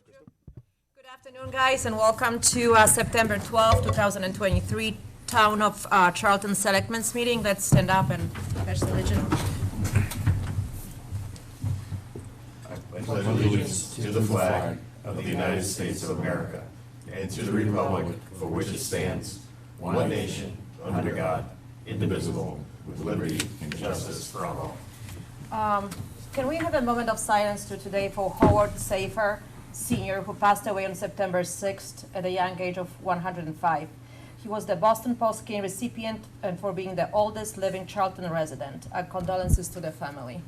Good afternoon, guys, and welcome to September 12th, 2023 Town of Charlton Selectmen's meeting. Let's stand up and pledge allegiance. I pledge allegiance to the flag of the United States of America and to the republic for which it stands, one nation, under God, indivisible, with liberty and justice for all. Can we have a moment of silence today for Howard Safer, Sr., who passed away on September 6th at a young age of 105. He was the Boston Post King recipient and for being the oldest living Charlton resident. Our condolences to the family.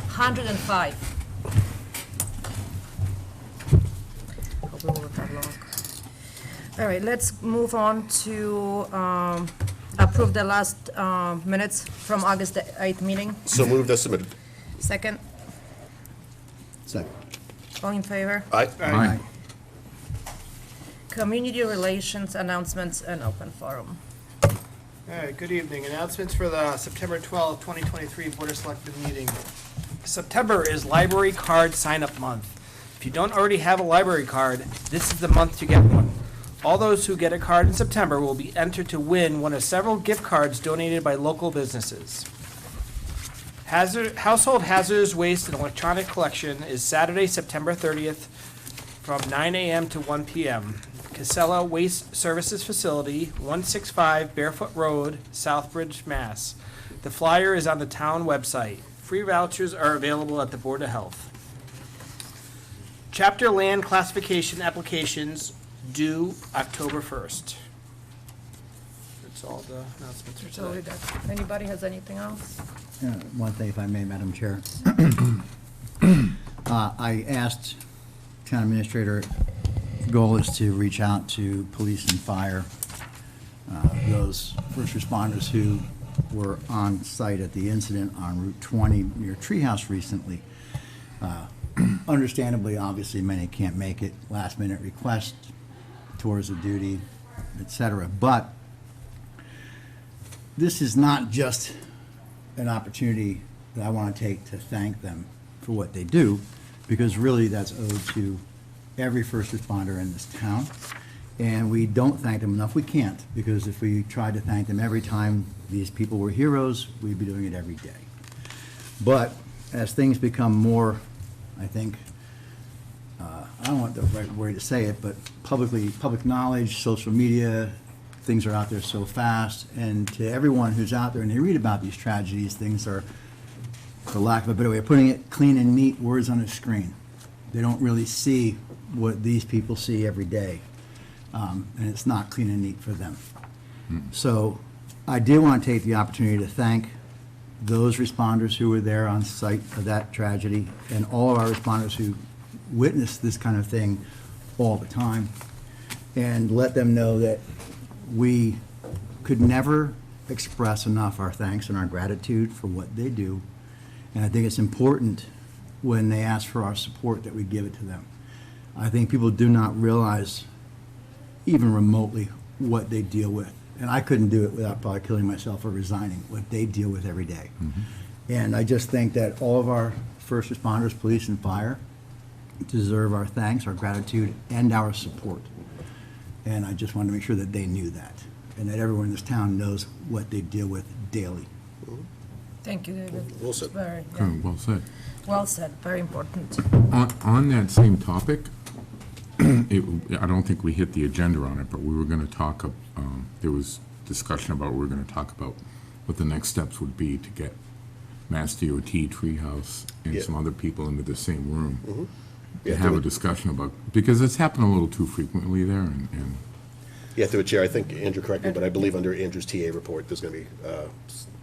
$105. Hope we won't have long. All right, let's move on to approve the last minutes from August 8th meeting. So moved as submitted. Second, Second. all in favor? Aye. Aye. Community relations, announcements, and open forum. All right, good evening. Announcements for the September 12th, 2023 Board of Selectmen meeting. September is Library Card Sign-Up Month. If you don't already have a library card, this is the month to get one. All those who get a card in September will be entered to win one of several gift cards donated by local businesses. Household hazardous waste and electronic collection is Saturday, September 30th from 9 a.m. to 1 p.m. Casella Waste Services Facility, 165 Barefoot Road, Southbridge, Mass. The flyer is on the town website. Free vouchers are available at the Board of Health. Chapter land classification applications due October 1st. That's all the announcements for So we today. got, anybody has anything else? One thing, if I may, Madam Chair. I asked Town Administrator, the goal is to reach out to police and fire, those first responders who were on site at the incident on Route 20 near Treehouse recently. Understandably, obviously, many can't make it, last-minute request, tours of duty, et cetera. But this is not just an opportunity that I want to take to thank them for what they do, because really that's owed to every first responder in this town. And we don't thank them enough. We can't, because if we tried to thank them every time these people were heroes, we'd be doing it every day. But as things become more, I think, I don't want the right word to say it, but public knowledge, social media, things are out there so fast, and to everyone who's out there and they read about these tragedies, things are, for lack of a better way of putting it, clean and neat words on a screen. They don't really see what these people see every day, and it's not clean and neat for them. So I did want to take the opportunity to thank those responders who were there on site of that tragedy and all of our responders who witness this kind of thing all the time, and let them know that we could never express enough our thanks and our gratitude for what they do. And I think it's important when they ask for our support that we give it to them. I think people do not realize even remotely what they deal with. And I couldn't do it without probably killing myself or resigning, what they deal with every day. And I just think that all of our first responders, police and fire, deserve our thanks, our gratitude, and our support. And I just wanted to make sure that they knew that, and that everyone in this town knows what they deal with daily. Thank you, David. Well said. Very, Good, well said. well said, very important. On that same topic, I don't think we hit the agenda on it, but we were going to talk, there was discussion about, we were going to talk about what the next steps would be to get Mass DOT, Treehouse, and Yeah. some other people into the same room. Yeah, To have through a discussion about, because it's happened a little too frequently there, and Yeah, through a chair, I think Andrew corrected me, but I believe under Andrew's TA report, there's going to be,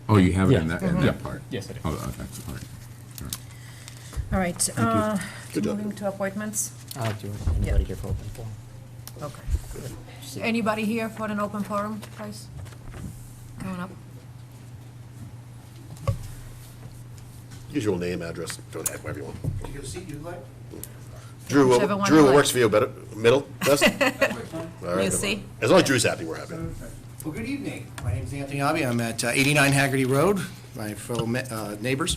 oh, you have it in Yeah. that part? Yes, it is. Oh, that's all right. All right, Good job. moving to appointments. Do you want anybody here for open forum? Okay. Anybody here for an open forum, guys? Coming up. usual name, address, don't add whatever you want. Do you see you like? Drew, Whichever one Drew, you what like. works for you, better, middle, best? All right, You see? as long as Drew's happy, we're happy. Well, good evening. My name is Anthony Abbey. I'm at 89 Haggerty Road, my fellow neighbors.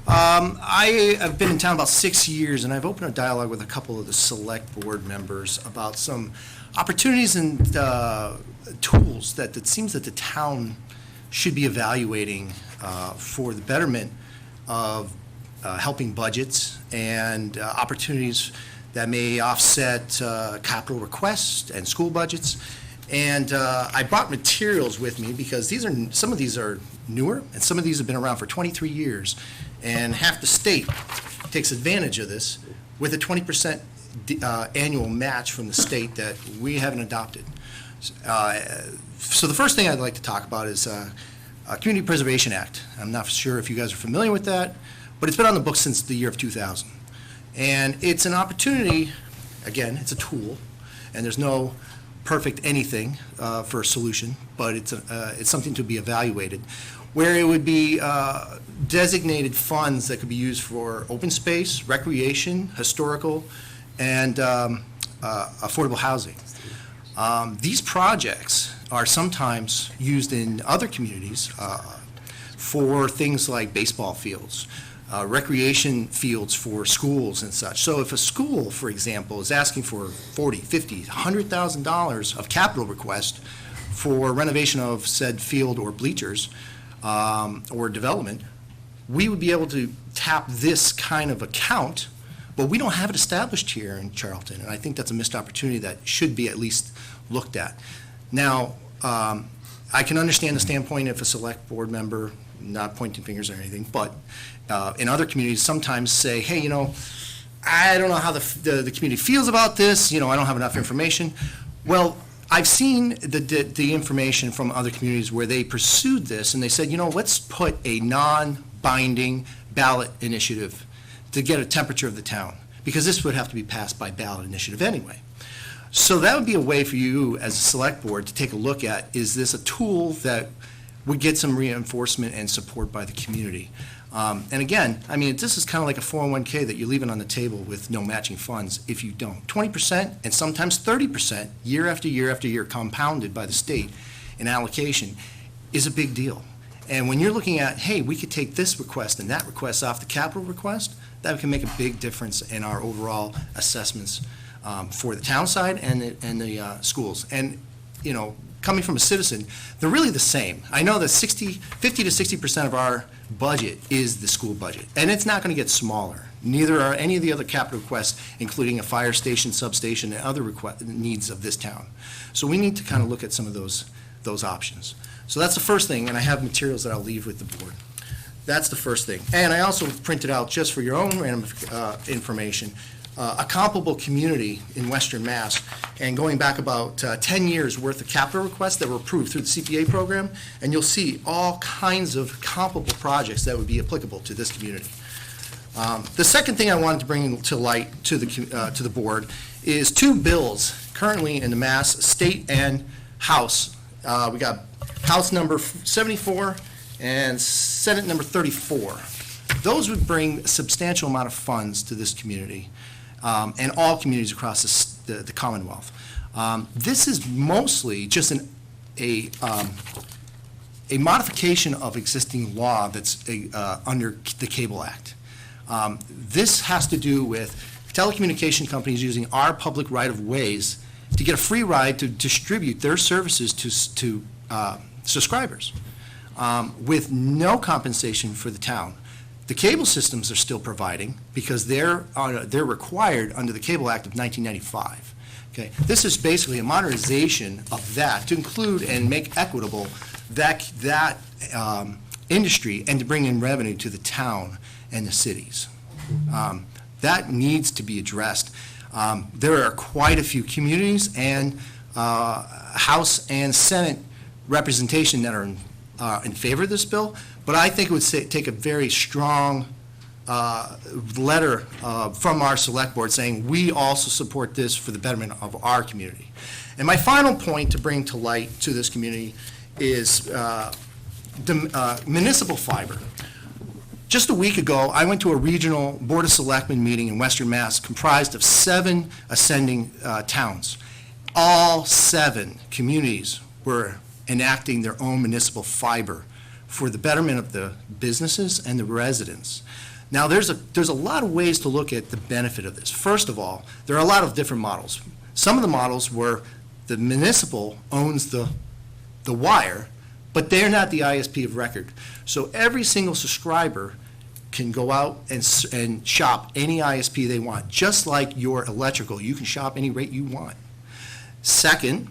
I have been in town about 6 years, and I've opened a dialogue with a couple of the select board members about some opportunities and tools that it seems that the town should be evaluating for the betterment of helping budgets and opportunities that may offset capital requests and school budgets. And I brought materials with me because some of these are newer, and some of these have been around for 23 years. And half the state takes advantage of this with a 20% annual match from the state that we haven't adopted. So the first thing I'd like to talk about is Community Preservation Act. I'm not sure if you guys are familiar with that, but it's been on the books since the year of 2000. And it's an opportunity, again, it's a tool, and there's no perfect anything for a solution, but it's something to be evaluated, where it would be designated funds that could be used for open space, recreation, historical, and affordable housing. These projects are sometimes used in other communities for things like baseball fields, recreation fields for schools and such. So if a school, for example, is asking for $40,000, $50,000, $100,000 of capital request for renovation of said field or bleachers or development, we would be able to tap this kind of account, but we don't have it established here in Charlton, and I think that's a missed opportunity that should be at least looked at. Now, I can understand the standpoint if a select board member, not pointing fingers or anything, but in other communities sometimes say, hey, you know, I don't know how the community feels about this, you know, I don't have enough information. Well, I've seen the information from other communities where they pursued this and they said, you know, let's put a non-binding ballot initiative to get a temperature of the town, because this would have to be passed by ballot initiative anyway. So that would be a way for you as a select board to take a look at, is this a tool that would get some reinforcement and support by the community? And again, I mean, this is kind of like a 401K that you're leaving on the table with no matching funds if you don't. 20% and sometimes 30% year after year after year compounded by the state in allocation is a big deal. And when you're looking at, hey, we could take this request and that request off the capital request, that can make a big difference in our overall assessments for the town side and the schools. And, you know, coming from a citizen, they're really the same. I know that 50 to 60% of our budget is the school budget, and it's not going to get smaller. Neither are any of the other capital requests, including a fire station, substation, and other needs of this town. So we need to kind of look at some of those options. So that's the first thing, and I have materials that I'll leave with the board. That's the first thing. And I also printed out, just for your own random information, a comparable community in Western Mass, and going back about 10 years worth of capital requests that were approved through the CPA program, and you'll see all kinds of comparable projects that would be applicable to this community. The second thing I wanted to bring to light to the board is two bills currently in the Mass State and House. We got House number 74 and Senate number 34. Those would bring a substantial amount of funds to this community. And all communities across the Commonwealth. This is mostly just a modification of existing law that's under the Cable Act. This has to do with telecommunication companies using our public right-of-ways to get a free ride to distribute their services to subscribers with no compensation for the town. The cable systems are still providing because they're required under the Cable Act of 1995. Okay, this is basically a modernization of that to include and make equitable that industry and to bring in revenue to the town and the cities. That needs to be addressed. There are quite a few communities and House and Senate representation that are in favor of this bill. But I think it would take a very strong letter from our select board saying we also support this for the betterment of our community. And my final point to bring to light to this community is municipal fiber. Just a week ago, I went to a regional Board of Selectmen meeting in Western Mass comprised of 7 ascending towns. All 7 communities were enacting their own municipal fiber for the betterment of the businesses and the residents. Now, there's a lot of ways to look at the benefit of this. First of all, there are a lot of different models. Some of the models where the municipal owns the wire, but they're not the ISP of record. So every single subscriber can go out and shop any ISP they want, just like your electrical. You can shop any rate you want. Second,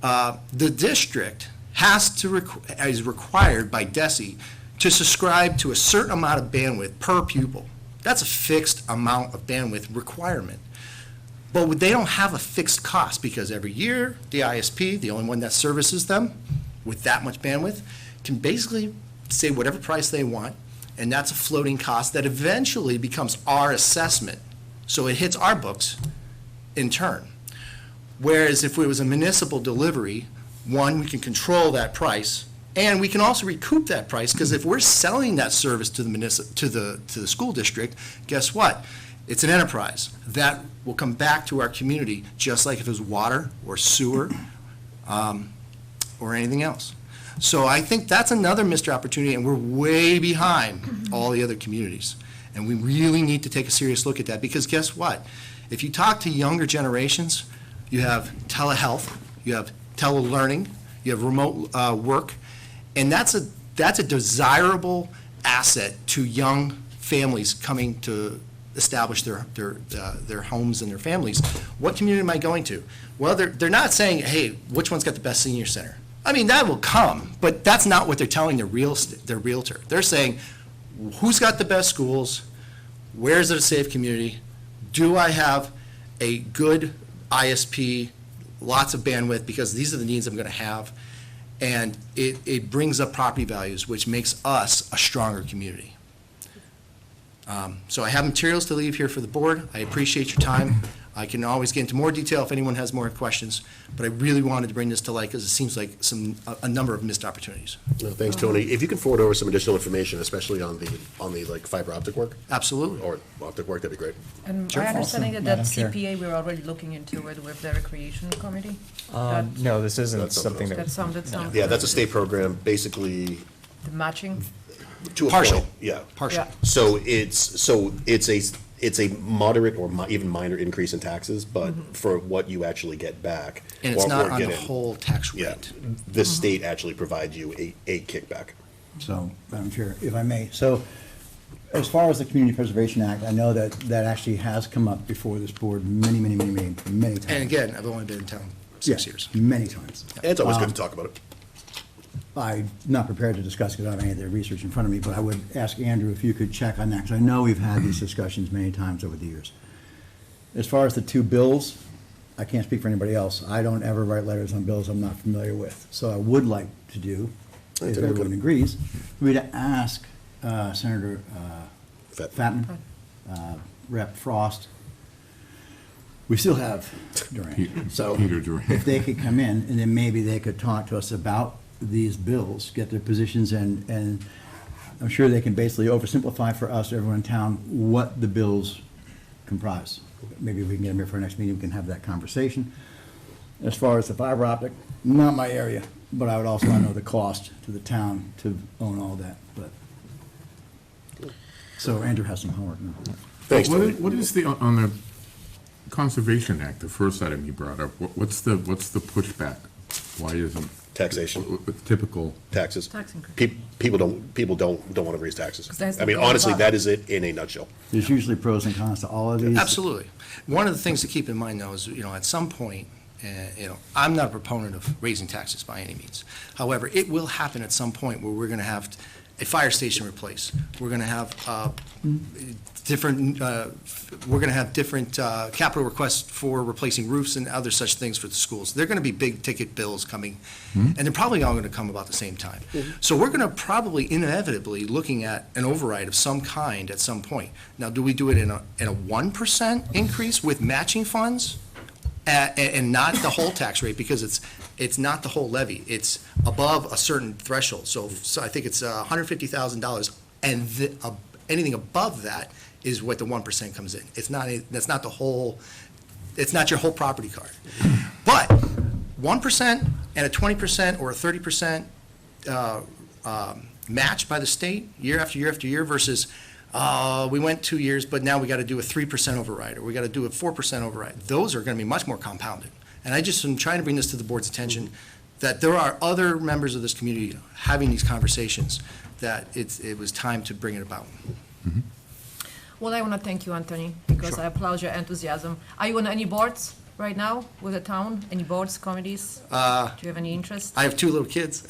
the district is required by DESI to subscribe to a certain amount of bandwidth per pupil. That's a fixed amount of bandwidth requirement. But they don't have a fixed cost because every year, the ISP, the only one that services them with that much bandwidth, can basically say whatever price they want, and that's a floating cost that eventually becomes our assessment. So it hits our books in turn. Whereas if it was a municipal delivery, one, we can control that price, and we can also recoup that price, because if we're selling that service to the school district, guess what? It's an enterprise that will come back to our community, just like if it was water or sewer or anything else. So I think that's another missed opportunity, and we're way behind all the other communities. And we really need to take a serious look at that, because guess what? If you talk to younger generations, you have telehealth, you have telelearning, you have remote work, and that's a desirable asset to young families coming to establish their homes and their families. What community am I going to? Well, they're not saying, hey, which one's got the best senior center? I mean, that will come, but that's not what they're telling their realtor. They're saying, who's got the best schools? Where is it a safe community? Do I have a good ISP, lots of bandwidth, because these are the needs I'm going to have? And it brings up property values, which makes us a stronger community. So I have materials to leave here for the board. I appreciate your time. I can always get into more detail if anyone has more questions, but I really wanted to bring this to light because it seems like a number of missed opportunities. No, thanks, Tony. If you can forward over some additional information, especially on the like fiber optic work, Absolutely. or optic work, that'd be great. And Sure. my understanding that Madam Chair. CPA, we're already looking into it with the recreation committee? No, this isn't That's something something that. That sounded something. Yeah, that's a state program, basically, The matching? to a Partial. point. Yeah. Partial. Yeah. So it's a moderate or even minor increase in taxes, but for what you actually get back. And it's or not on get the in, whole tax Yeah, rate. the state actually provides you a kickback. So, Madam Chair, if I may, so as far as the Community Preservation Act, I know that actually has come up before this board many times. And again, I've only been in town 6 years. Many times. And it's always good to talk about it. I'm not prepared to discuss because I don't have any of the research in front of me, but I would ask Andrew if you could check on that, because I know we've had these discussions many times over the years. As far as the 2 bills, I can't speak for anybody else. I don't ever write letters on bills I'm not familiar with. So I would like to do, if Okay. everyone agrees, for me to ask Senator Fatman, Rep. Frost. We still have Durant. So Peter Durant. if they could come in, and then maybe they could talk to us about these bills, get their positions, and I'm sure they can basically oversimplify for us, everyone in town, what the bills comprise. Maybe if we can get them here for our next meeting, we can have that conversation. As far as the fiber optic, not my area, but I would also want to know the cost to the town to own all that, but. So Andrew has some homework now. Thanks, What Tony. is- What is on the Conservation Act, the first item you brought up, what's the pushback? Why isn't? Taxation. Typical. Taxes. Tax increase. People don't want to raise taxes. 'Cause that's I mean, the goal honestly, of that is it in a nutshell. There's usually pros and cons to all of these. Absolutely. One of the things to keep in mind, though, is, at some point, I'm not a proponent of raising taxes by any means. However, it will happen at some point where we're going to have a fire station replaced. We're going to have different capital requests for replacing roofs and other such things for the schools. They're going to be big-ticket bills coming, and they're probably all going to come about the same time. So we're going to probably inevitably looking at an override of some kind at some point. Now, do we do it in a 1% increase with matching funds? And not the whole tax rate, because it's not the whole levy. It's above a certain threshold. So I think it's $150,000 And anything above that is what the 1% comes in. That's not the whole, it's not your whole property card. But 1% and a 20% or a 30% match by the state year after year after year versus we went 2 years, but now we got to do a 3% override, or we got to do a 4% override. Those are going to be much more compounded. And I just am trying to bring this to the board's attention, that there are other members of this community having these conversations, that it was time to bring it about. Well, I want to thank you, Anthony, because I applaud your enthusiasm. Are you on any boards right now with the town? Any boards, committees? Do you have any interest? I have 2 little kids.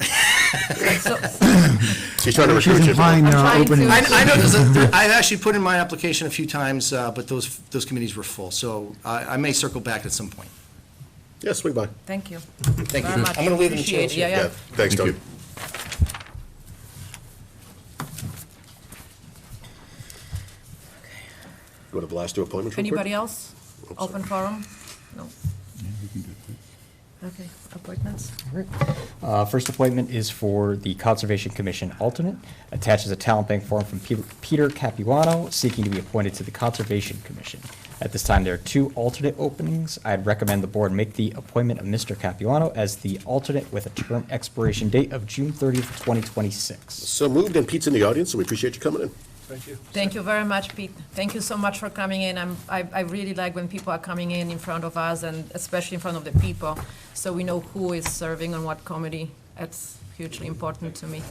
So- She's trying to recruit She's you. implying there I'm are trying openings. to- I know, I've actually put in my application a few times, but those committees were full, so I may circle back at some point. Yeah, swing by. Thank you. Thank Very you. much. I'm going to leave it in Appreciate chairs. it. Yeah. Thanks, Tony. You want to blast through appointments real quick? Anybody else? Open forum? No. Okay, appointments? First appointment is for the Conservation Commission alternate. Attaches a talent bank form from Peter Capuano, seeking to be appointed to the Conservation Commission. At this time, there are 2 alternate openings. I'd recommend the board make the appointment of Mr. Capuano as the alternate with a term expiration date of June 30th, 2026. So moved, and Pete's in the audience, so we appreciate you coming in. Thank you very much, Pete. Thank you so much for coming in. I really like when people are coming in front of us, and especially in front of the people, so we know who is serving on what committee. That's hugely important to me.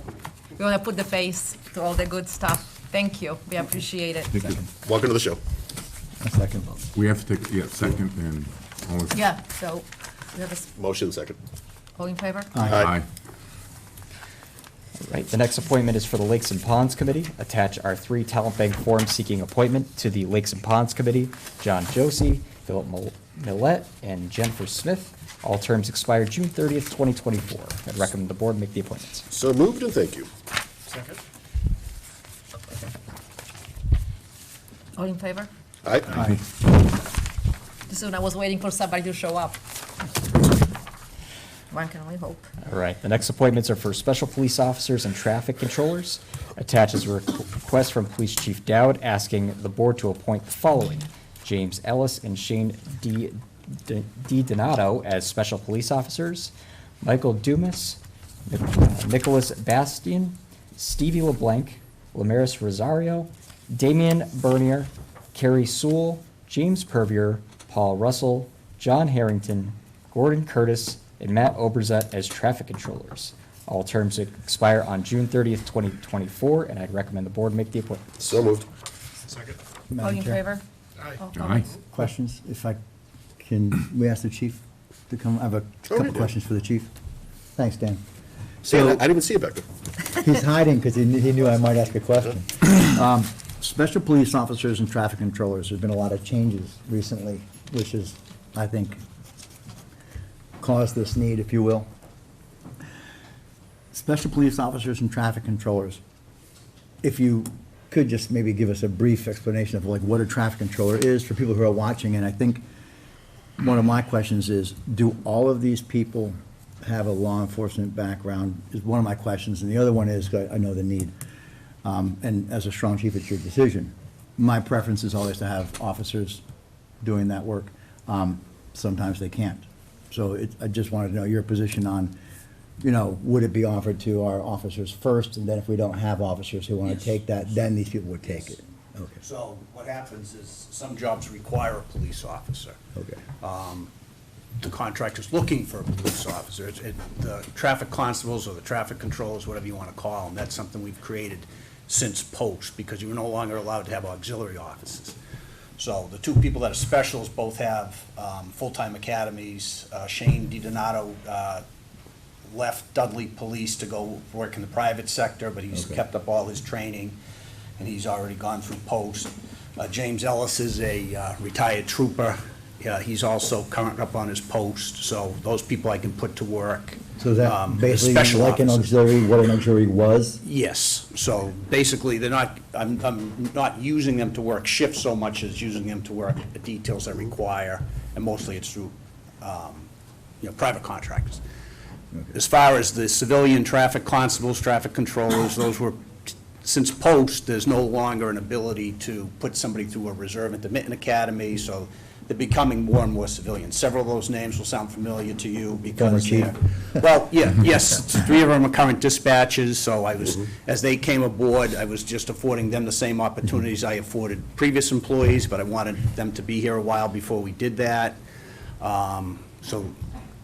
We want to put the face to all the good stuff. Thank you. We appreciate it. Thank you. Welcome to the show. A second. We have to take, second and all. Yeah, so, we have Motion second. all in favor? Aye. Right, the next appointment is for the Lakes and Ponds Committee. Attach our 3 talent bank forms seeking appointment to the Lakes and Ponds Committee. John Josie, Philip Millette, and Jennifer Smith. All terms expire June 30th, 2024. I'd recommend the board make the appointments. So moved, and thank you. All in favor? Aye. Aye. Soon I was waiting for somebody to show up. One can only hope. All right, the next appointments are for special police officers and traffic controllers. Attaches a request from Police Chief Dowd asking the board to appoint the following: James Ellis and Shane D. Donato as special police officers, Michael Dumas, Nicholas Bastian, Stevie LeBlanc, Lamaris Rosario, Damian Bernier, Carrie Sewell, James Purvier, Paul Russell, John Harrington, Gordon Curtis, and Matt Oberzet as traffic controllers. All terms expire on June 30th, 2024, and I'd recommend the board make the appointment. So moved. All Madam in Chair, favor? All Aye. comments? questions, if I can, we ask the chief to come, I have a couple yeah. questions for the chief. Thanks, Dan. See, I So, didn't even see it back there. he's hiding because he knew I might ask a question. Special police officers and traffic controllers, there's been a lot of changes recently, which has, I think, caused this need, if you will. Special police officers and traffic controllers, if you could just maybe give us a brief explanation of like what a traffic controller is for people who are watching, and I think one of my questions is, do all of these people have a law enforcement background, is one of my questions, and the other one is, I know the need. And as a strong chief, it's your decision. My preference is always to have officers doing that work. Sometimes they can't. So I just wanted to know your position on, would it be offered to our officers first, and then if we don't have officers who want to take that, then these people would take it? Okay, So what happens is some jobs require a police officer. okay. The contractor's looking for a police officer. The traffic constables or the traffic controllers, whatever you want to call them, that's something we've created since post, because you're no longer allowed to have auxiliary offices. So the 2 people that are specials both have full-time academies. Shane DiDonato left Dudley Police to go work in the private sector, but he's Okay. kept up all his training, and he's already gone through post. James Ellis is a retired trooper. He's also current up on his post, so those people I can put to work. So as that basically special like an officers. auxiliary, what an auxiliary was? Yes, so basically, they're not, I'm not using them to work shifts so much as using them to work the details that require, and mostly it's through, private contractors. As far as the civilian traffic constables, traffic controllers, those were since post, there's no longer an ability to put somebody through a reserve intermittent academy, so they're becoming more and more civilians. Several of those names will sound familiar to you because Chief. they're, well, yeah, yes, 3 of them are current dispatchers, so I was, as they came aboard, I was just affording them the same opportunities I afforded previous employees, but I wanted them to be here a while before we did that.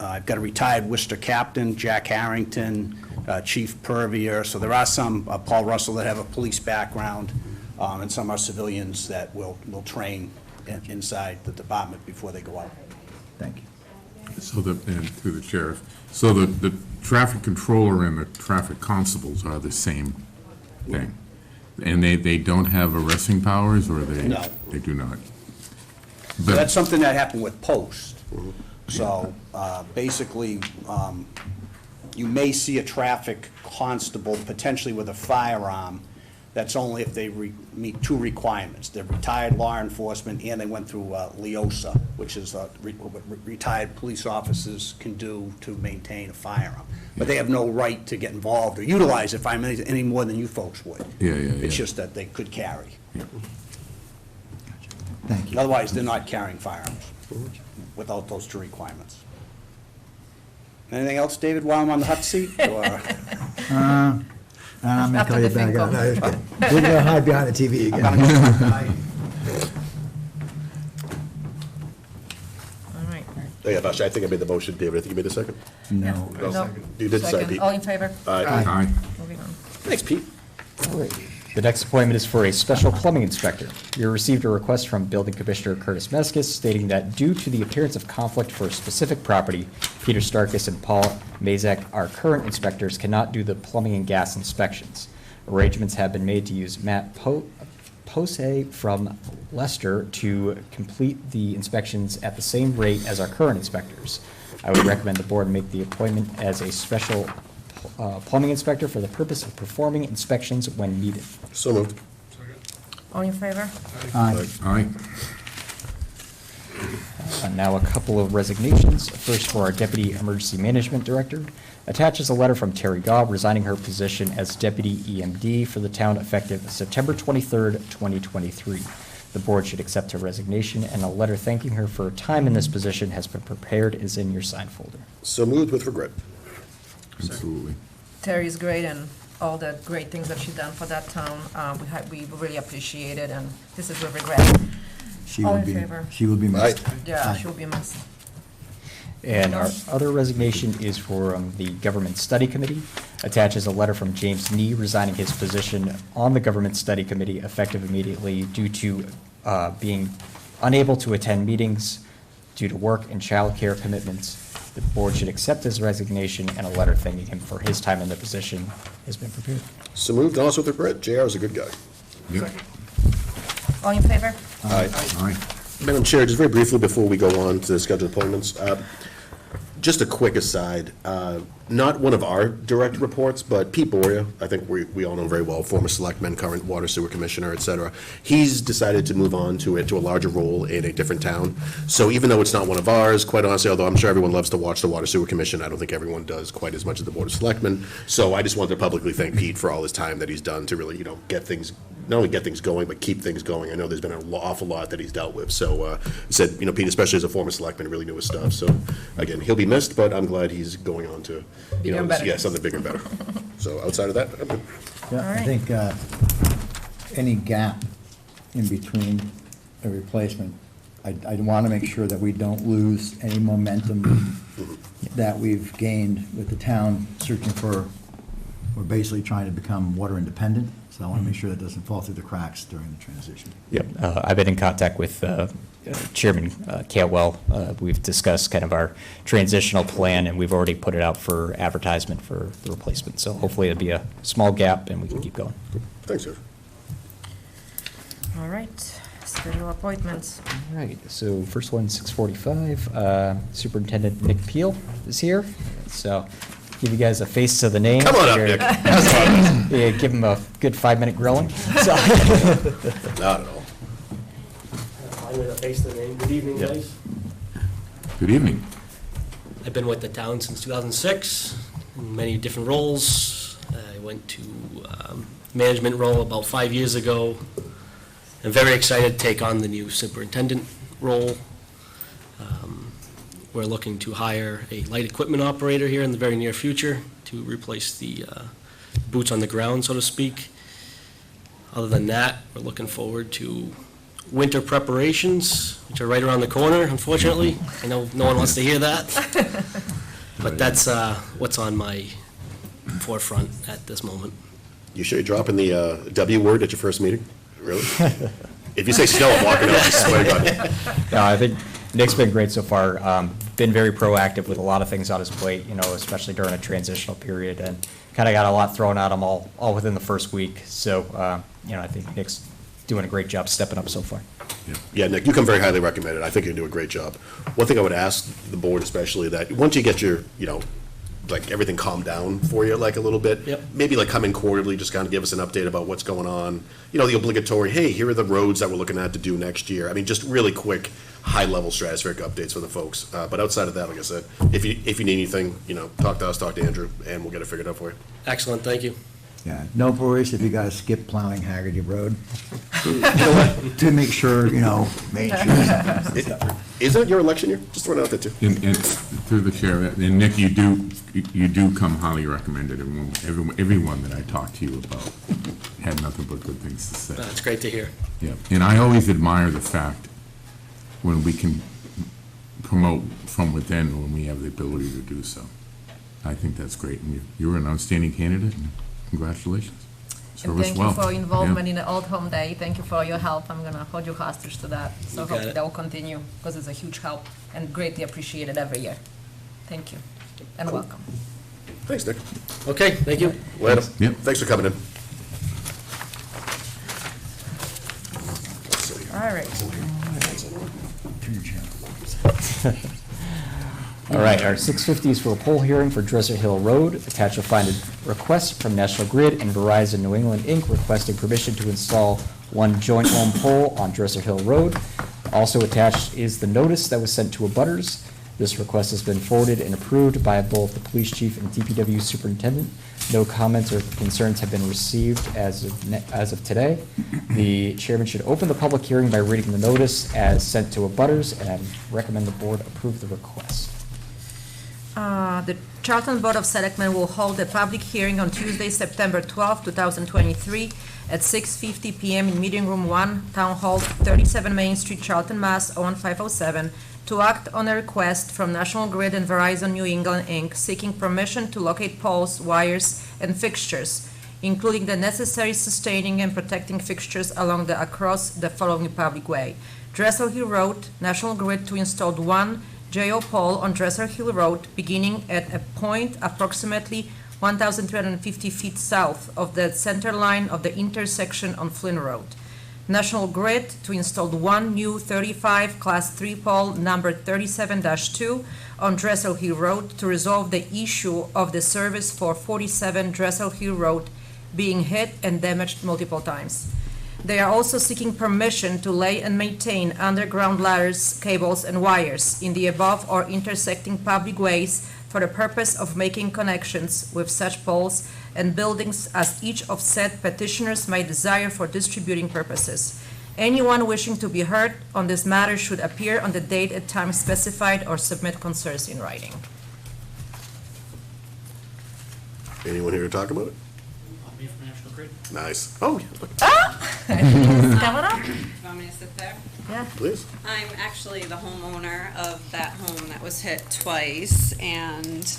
I've got a retired Worcester captain, Jack Harrington, Chief Purvier, so there are some, Paul Russell, that have a police background, and some are civilians that will train inside the department before they go out. Thank you. So and through the sheriff, so the traffic controller and the traffic constables are the same thing? And they don't have arresting powers, or they? No. They do not? So that's something that happened with post. So basically, you may see a traffic constable potentially with a firearm. That's only if they meet 2 requirements. They're retired law enforcement, and they went through LEOSA, which is what retired police officers can do to maintain a firearm. But they have no right to get involved or utilize it any more than you folks would. Yeah. It's just that they could carry. Thank you. Otherwise, they're not carrying firearms without those 2 requirements. Anything else, David, while I'm on the hot seat? Or- I'm going to After call you the back FinCom. out. No, just kidding. We're going to hide behind the TV again. All right. Oh, yeah, Basha, I think I made the motion. David, I think you made the second? No. No. You did, sorry, Second. Pete. All in favor? Aye. Moving on. Thanks, Pete. All right. The next appointment is for a special plumbing inspector. You received a request from Building Commissioner Curtis Meskis stating that due to the appearance of conflict for a specific property, Peter Starkus and Paul Mazak, our current inspectors, cannot do the plumbing and gas inspections. Arrangements have been made to use Matt Pose from Leicester to complete the inspections at the same rate as our current inspectors. I would recommend the board make the appointment as a special plumbing inspector for the purpose of performing inspections when needed. So moved. All in favor? Aye. Now a couple of resignations. First, for our Deputy Emergency Management Director. Attaches a letter from Terry Gobb resigning her position as Deputy EMD for the town effective September 23rd, 2023. The board should accept her resignation, and a letter thanking her for her time in this position has been prepared, is in your sign folder. So moved with regret. Absolutely. Terry's great, and all the great things that she done for that town. We really appreciate it, and this is with regret. She All will in be, favor? she will be missed. Yeah, Aye. she'll be missed. And our other resignation is for the Government Study Committee. Attaches a letter from James Nee resigning his position on the Government Study Committee effective immediately due to being unable to attend meetings due to work and childcare commitments. The board should accept his resignation, and a letter thanking him for his time in the position has been prepared. So moved, and also with regret. JR is a good guy. Yep. All in favor? Aye. Madam Chair, just very briefly before we go on to the scheduled appointments, just a quick aside, not one of our direct reports, but Pete Boria, I think we all know him very well, former selectman, current water sewer commissioner, et cetera. He's decided to move on to a larger role in a different town. So even though it's not one of ours, quite honestly, although I'm sure everyone loves to watch the water sewer commission, I don't think everyone does quite as much as the board of selectmen. So I just wanted to publicly thank Pete for all his time that he's done to really, get things, not only get things going, but keep things going. I know there's been an awful lot that he's dealt with. So he said, Pete, especially as a former selectman, really knew his stuff. So again, he'll be missed, but I'm glad he's going on to, Bigger and better. something bigger and better. So outside of that, I'm good. Yeah, All I right. think any gap in between a replacement, I'd want to make sure that we don't lose any momentum that we've gained with the town searching for, we're basically trying to become water independent. So I want to make sure that doesn't fall through the cracks during the transition. Yep, I've been in contact with Chairman Calwell. We've discussed kind of our transitional plan, and we've already put it out for advertisement for the replacement. So hopefully it'll be a small gap, and we can keep going. Thanks, sir. All right, schedule appointments. All right, so first one, 6:45. Superintendent Nick Peel is here, so give you guys a face to the name. Come on up, You're- Nick. Yeah, give him a good 5-minute grilling. So- Not at all. I'm going to face the name. Good evening, guys. Good evening. I've been with the town since 2006, in many different roles. I went to management role about 5 years ago. I'm very excited to take on the new superintendent role. We're looking to hire a light equipment operator here in the very near future to replace the boots on the ground, so to speak. Other than that, we're looking forward to winter preparations, which are right around the corner, unfortunately. I know no one wants to hear that, but that's what's on my forefront at this moment. You sure you're dropping the W word at your first meeting? Really? If you say snow, I'm walking out, I swear to God. No, I think Nick's been great so far. Been very proactive with a lot of things on his plate, especially during a transitional period, and kind of got a lot thrown at him all within the first week. So, I think Nick's doing a great job stepping up so far. Yeah, Nick, you come very highly recommended. I think you do a great job. One thing I would ask the board especially, that once you get your, like everything calmed down for you, like a little bit. Yep. Maybe like come in quarterly, just kind of give us an update about what's going on. The obligatory, hey, here are the roads that we're looking at to do next year. I mean, just really quick, high-level stratospheric updates for the folks. But outside of that, like I said, if you need anything, talk to us, talk to Andrew, and we'll get it figured out for you. Excellent, thank you. Yeah, no worries if you gotta skip plowing Haggerty Road. To make sure, Main Street. Is it your election year? Just throwing it out there too. And through the chair, and Nick, you do come highly recommended. Everyone that I talked to you about had nothing but good things to say. That's great to hear. Yeah, and I always admire the fact when we can promote from within when we have the ability to do so. I think that's great, and you're an outstanding candidate, and congratulations. And Serve us thank well. you for your involvement Yeah. in the Old Home Day. Thank you for your help. I'm gonna hold you hostage to that. So You got hope it. that will continue, because it's a huge help and greatly appreciated every year. Thank you, and welcome. Thanks, Nick. Okay, thank you. Later. Yep. Thanks for coming in. All right. Turn your channel. All right, our 650s for a poll hearing for Dresser Hill Road. Attached you'll find a request from National Grid and Verizon New England, Inc. requesting permission to install one joint home pole on Dresser Hill Road. Also attached is the notice that was sent to abutters. This request has been forwarded and approved by both the police chief and DPW superintendent. No comments or concerns have been received as of today. The chairman should open the public hearing by reading the notice as sent to abutters, and I recommend the board approve the request. The Charlton Board of Selectmen will hold a public hearing on Tuesday, September 12, 2023, at 6:50 PM in Meeting Room 1, Town Hall, 37 Main Street, Charlton, Mass. 01507, to act on a request from National Grid and Verizon New England, Inc., seeking permission to locate poles, wires, and fixtures, including the necessary sustaining and protecting fixtures across the following public way: Dresser Hill Road, National Grid to install one JO pole on Dresser Hill Road, beginning at a point approximately 1,350 feet south of the center line of the intersection on Flynn Road. National Grid to install one new 35 Class 3 pole numbered 37-2 on Dresser Hill Road to resolve the issue of the service for 47 Dresser Hill Road being hit and damaged multiple times. They are also seeking permission to lay and maintain underground ladders, cables, and wires in the above or intersecting public ways for the purpose of making connections with such poles and buildings as each of said petitioners may desire for distributing purposes. Anyone wishing to be heard on this matter should appear on the date and time specified or submit concerns in writing. Anyone here to talk about it? Me from National Grid. Nice. Oh, yeah, look, Coming up? You want me to sit there? Yeah. please. I'm actually the homeowner of that home that was hit twice, and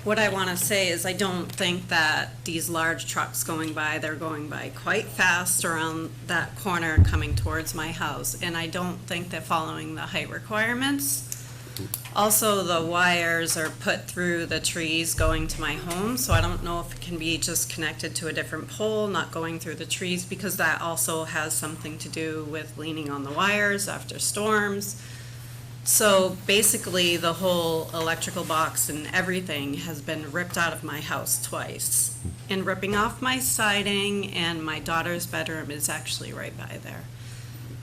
what I want to say is I don't think that these large trucks going by, they're going by quite fast around that corner coming towards my house, and I don't think they're following the height requirements. Also, the wires are put through the trees going to my home, so I don't know if it can be just connected to a different pole, not going through the trees, because that also has something to do with leaning on the wires after storms. So basically, the whole electrical box and everything has been ripped out of my house twice. And ripping off my siding, and my daughter's bedroom is actually right by there,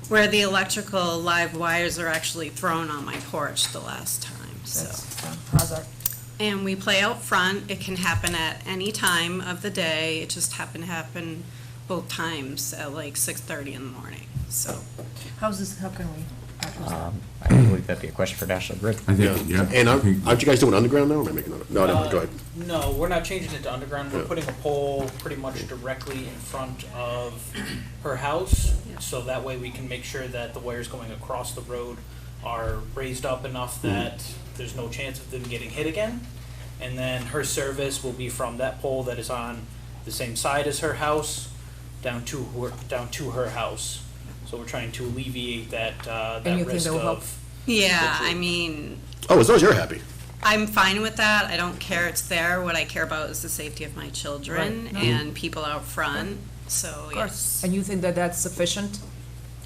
where the electrical live wires are actually thrown on my porch the last time, so. That's hazard. And we play out front. It can happen at any time of the day. It just happened to happen both times at like 6:30 in the morning, so. How can we? I believe that'd be a question for National Grid. I think, yeah. And I think- aren't you guys doing underground now, or am I making that? No, go ahead. No, we're not changing it to underground. We're Yeah. putting a pole pretty much directly in front of her house. So that way we can make sure that the wires going across the road are raised up enough that there's no chance of them getting hit again. And then her service will be from that pole that is on the same side as her house down to her house. So we're trying to alleviate that, And that you think risk that will help? of. Yeah, I mean, Oh, as long as you're happy. I'm fine with that. I don't care it's there. What I care about is the safety of my children Right. and people out front, so yes. And you think that that's sufficient?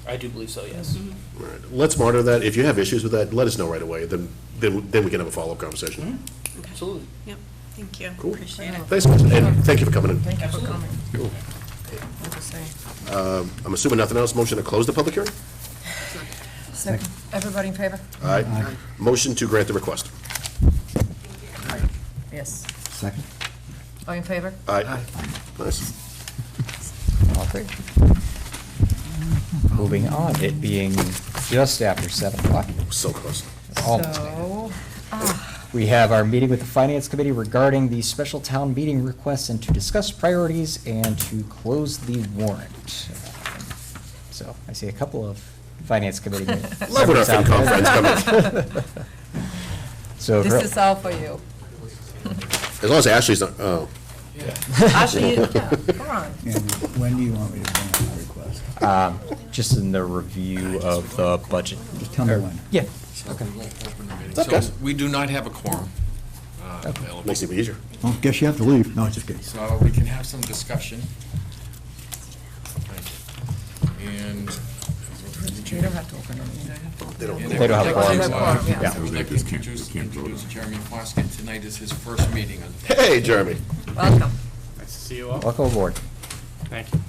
I do believe so, yes. All right. Let's monitor that. If you have issues with that, let us know right away, then we can have a follow-up conversation. Okay. Absolutely. Yep, thank you. Cool. Appreciate it. Thanks, guys. And thank you for coming in. Thank you for Absolutely. coming. What to say? I'm assuming nothing else, motion to close the public hearing? Second. Everybody in favor? All right. Motion to grant the request. Yes. Second? All in favor? All right. Nice. All great. Moving on, it being just after 7 o'clock. So close. Almost. So, We have our meeting with the Finance Committee regarding the special town meeting requests and to discuss priorities and to close the warrant. So I see a couple of Finance Committee members. Love when our out there. FinCom friends come in. So, this is all for you. As long as Ashley's not, oh. Actually, yeah, come on. And when do you want me to bring up my request? just in the review of the budget. Just tell me when. Yeah. Okay. We won't open the meeting. What's up, So guys? we do not have a quorum available. Makes it easier. Well, guess you have to leave. No, just kidding. So we can have some discussion. And. You don't have to open it. They don't. and They don't have a I would quorum. like to, Yeah. Yeah. would like to They just can't- introduce they can't vote. Jeremy Foskett. Tonight is his first meeting on the. Hey, Jeremy. Welcome. Nice to see you all. Welcome aboard. Thank you.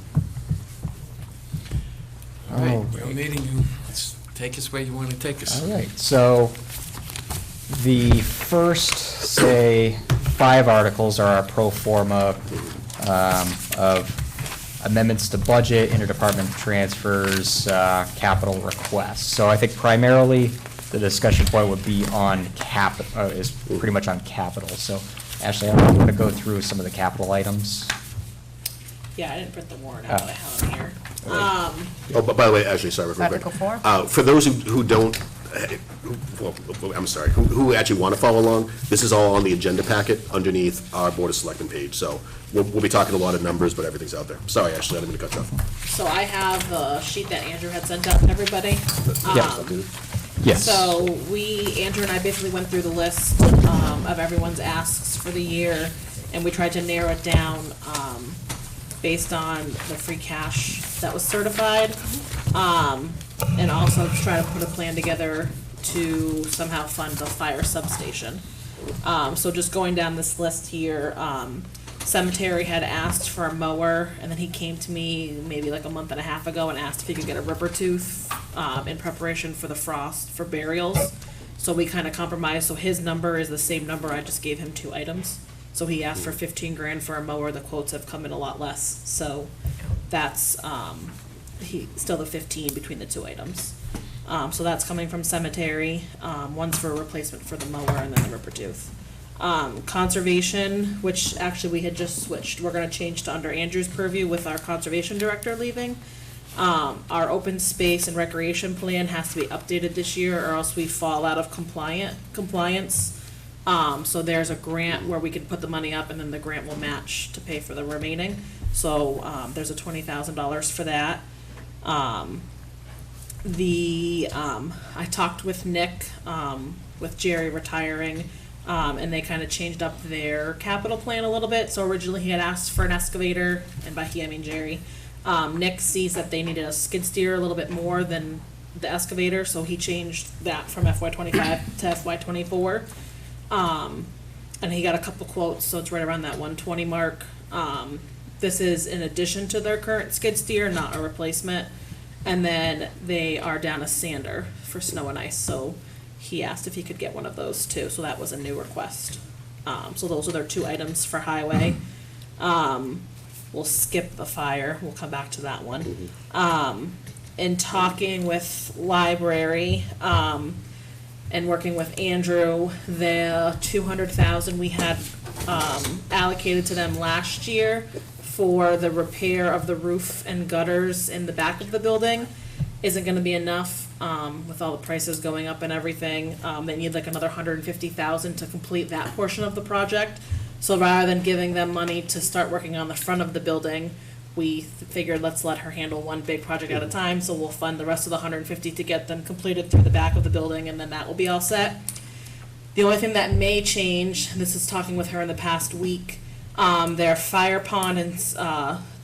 All right, Oh. your meeting, you, let's take us where you want to take us. All right, so the first, say, 5 articles are our pro forma of amendments to budget, interdepartment transfers, capital requests. So I think primarily the discussion point would be on is pretty much on capital. So Ashley, I'm going to go through some of the capital items. Yeah, I didn't print the warrant out, Oh. I have them here. Oh, but by the way, Ashley, sorry, real quick. Article 4? For those who don't, well, I'm sorry, who actually want to follow along, this is all on the agenda packet underneath our Board of Selectmen page. So we'll be talking a lot of numbers, but everything's out there. Sorry, Ashley, I didn't mean to cut you off. So I have the sheet that Andrew had sent out to everybody. Yes. So Andrew and I basically went through the list, of everyone's asks for the year, and we tried to narrow it down, based on the free cash that was certified. And also try to put a plan together to somehow fund the fire substation. So just going down this list here, Cemetery had asked for a mower, and then he came to me maybe like a month and a half ago and asked if he could get a ripper tooth, in preparation for the frost for burials. So we kind of compromised, so his number is the same number, I just gave him 2 items. So he asked for 15 grand for a mower, the quotes have come in a lot less, so that's, still the 15 between the 2 items. So that's coming from cemetery, one's for a replacement for the mower and then the ripper tooth. Conservation, which actually we had just switched, we're gonna change to under Andrew's purview with our conservation director leaving. Our open space and recreation plan has to be updated this year or else we fall out of compliance. So there's a grant where we can put the money up and then the grant will match to pay for the remaining. So, there's a $20,000 for that. I talked with Nick, with Jerry retiring, and they kind of changed up their capital plan a little bit. So originally he had asked for an excavator, and by he I mean Jerry. Nick sees that they needed a skid steer a little bit more than the excavator, so he changed that from FY25 to FY24. And he got a couple quotes, so it's right around that 120 mark. This is in addition to their current skid steer, not a replacement. And then they are down a sander for snow and ice, so he asked if he could get one of those too, so that was a new request. So those are their two items for highway. We'll skip the fire, we'll come back to that one. In talking with library, and working with Andrew, the 200,000 we had, allocated to them last year for the repair of the roof and gutters in the back of the building isn't gonna be enough, with all the prices going up and everything. They need like another 150,000 to complete that portion of the project. So rather than giving them money to start working on the front of the building, we figured let's let her handle one big project at a time, so we'll fund the rest of the 150 to get them completed through the back of the building, and then that will be all set. The only thing that may change, this is talking with her in the past week, their fire pond and,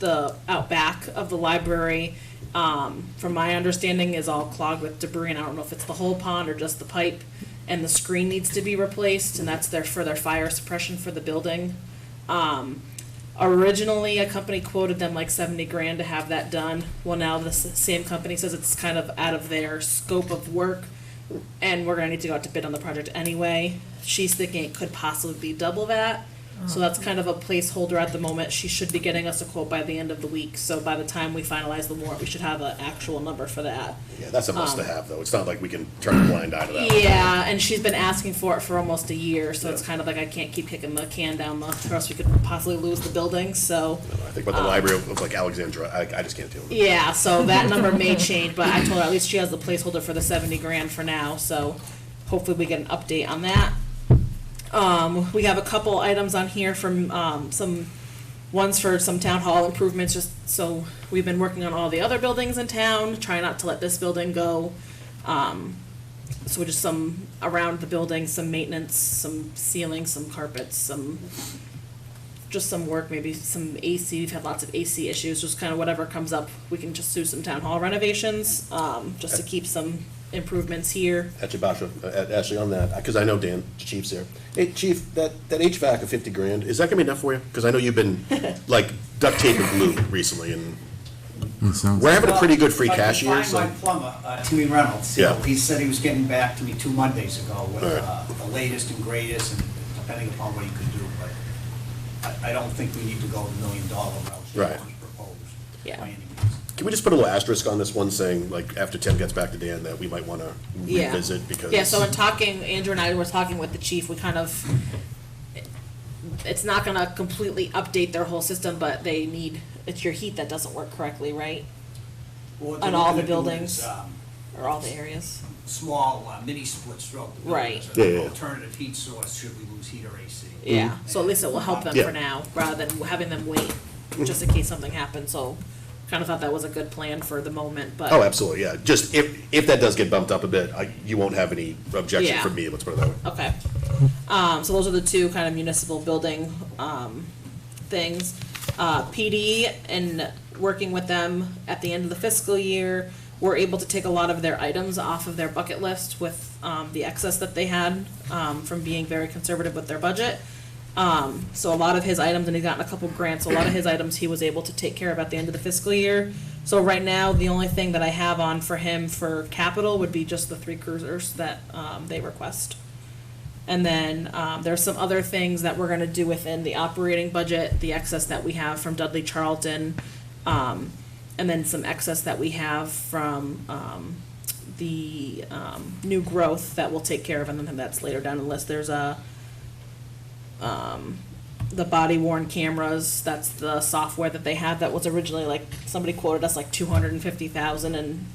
the out back of the library, from my understanding, is all clogged with debris, and I don't know if it's the whole pond or just the pipe, and the screen needs to be replaced, and that's for their fire suppression for the building. Originally, a company quoted them like 70 grand to have that done. Well, now the same company says it's kind of out of their scope of work, and we're gonna need to go out to bid on the project anyway. She's thinking it could possibly be double that. So that's kind of a placeholder at the moment. She should be getting us a quote by the end of the week, so by the time we finalize the warrant, we should have an actual number for that. Yeah, that's a must to have, though. It's not like we can turn a blind eye to that. Yeah, and she's been asking for it for almost a year, so it's kind of like I can't keep kicking the can down the, or else we could possibly lose the building, so. I think about the library of like Alexandra, I just can't deal with it. Yeah, so that number may change, but I told her at least she has the placeholder for the 70 grand for now, so hopefully we get an update on that. We have a couple items on here from, some ones for some town hall improvements, just so we've been working on all the other buildings in town, try not to let this building go. So just some around the building, some maintenance, some ceiling, some carpets, just some work, maybe some AC, we've had lots of AC issues, just kind of whatever comes up, we can just do some town hall renovations, just to keep some improvements here. Actually, Basha, actually on that, because I know Dan, the chief's here. Hey, chief, that HVAC of 50 grand, is that gonna be enough for you? Because I know you've been like duct tape and glue recently, and It sounds, we're having a pretty good free cash I year, can so. find my plumber, Timmy Reynolds. Yeah. He said he was getting back to me 2 Mondays ago with All the latest and greatest, and depending upon what he could do, but I don't think we need to go the $1 million route. Right. Proposed Yeah. by any means. Can we just put a little asterisk on this one saying, like, after Tim gets back to Dan, that we might wanna Yeah. revisit, because. Yeah, so in talking, Andrew and I were talking with the chief, we kind of, it's not gonna completely update their whole system, but they need, it's your heat that doesn't work correctly, right? What On they're all looking the at doing buildings? is, Or all the areas? small mini splits throughout the building. Right. So Yeah, yeah. alternative heat source should we lose heat or AC. Yeah, so at least it will help them Yeah. for now, rather than having them wait, just in case something happens, so kinda thought that was a good plan for the moment, but. Oh, absolutely, yeah. Just if that does get bumped up a bit, you won't have any objection Yeah. from me, let's put it that way. Okay. So those are the two kind of municipal building, things. PD and working with them at the end of the fiscal year, we're able to take a lot of their items off of their bucket list with, the excess that they had, from being very conservative with their budget. So a lot of his items, and he's gotten a couple grants, a lot of his items he was able to take care of at the end of the fiscal year. So right now, the only thing that I have on for him for capital would be just the 3 cruisers that, they request. And then, there's some other things that we're gonna do within the operating budget, the excess that we have from Dudley Charlton, and then some excess that we have from, the, new growth that we'll take care of, and then that's later down the list. There's the body worn cameras, that's the software that they had that was originally like, somebody quoted us like 250,000, and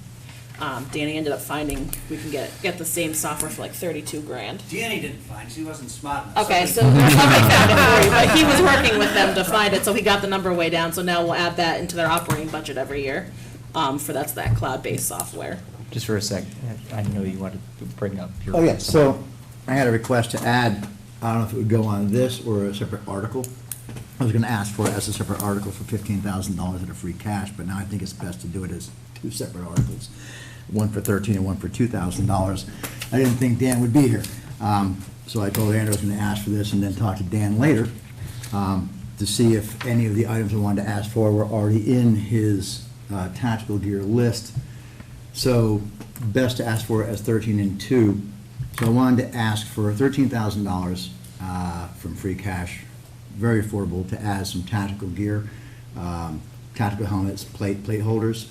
Danny ended up finding we can get the same software for like 32 grand. Danny didn't find, he wasn't smart enough. Okay, so somebody found it for you, but he was working with them to find it, so he got the number way down, so now we'll add that into their operating budget every year, for that's that cloud-based software. Just for a sec, I know you wanted to bring up your. Oh, yeah, so I had a request to add, I don't know if it would go on this or a separate article. I was gonna ask for it as a separate article for $15,000 in a free cash, but now I think it's best to do it as 2 separate articles. One for $13,000 and one for $2,000. I didn't think Dan would be here. So I told Andrew I was gonna ask for this and then talk to Dan later, to see if any of the items I wanted to ask for were already in his, tactical gear list. So best to ask for it as 13 and 2. So I wanted to ask for $13,000 from free cash, very affordable, to add some tactical gear, tactical helmets, plate holders.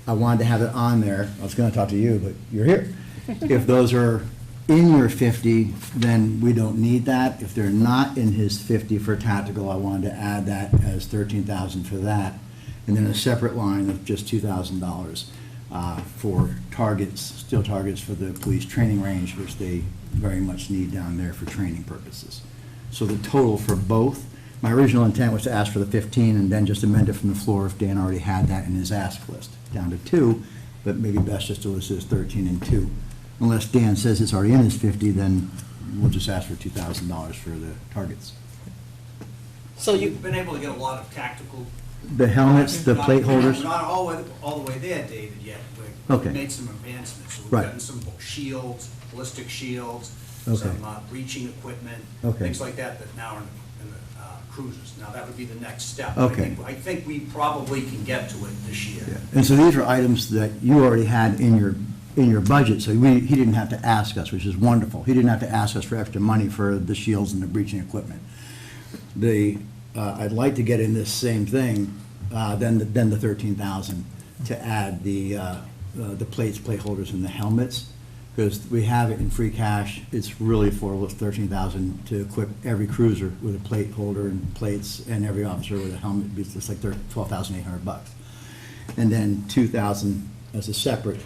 I wanted to have it on there. I was gonna talk to you, but you're here. If those are in your 50, then we don't need that. If they're not in his 50 for tactical, I wanted to add that as 13,000 for that. And then a separate line of just $2,000 for targets, steel targets for the police training range, which they very much need down there for training purposes. So the total for both, my original intent was to ask for the 15 and then just amend it from the floor if Dan already had that in his ask list, down to 2, but maybe best just to list it as 13 and 2. Unless Dan says it's already in his 50, then we'll just ask for $2,000 for the targets. So You've been able to get a lot of tactical. The helmets, the Not- plate holders? Not all the way there, David, yet. We've Okay. made some advancements. So we've Right. gotten some shields, ballistic shields, Okay. some breaching equipment, Okay. things like that now are in the cruisers. Now, that would be the next step. Okay. I think we probably can get to it this year. Yeah. And so these are items that you already had in your budget, so he didn't have to ask us, which is wonderful. He didn't have to ask us for extra money for the shields and the breaching equipment. I'd like to get in this same thing, then the 13,000 to add the plates, plate holders, and the helmets, because we have it in free cash. It's really affordable. It's 13,000 to equip every cruiser with a plate holder and plates, and every officer with a helmet. It's like $12,800. And then 2,000 as a separate,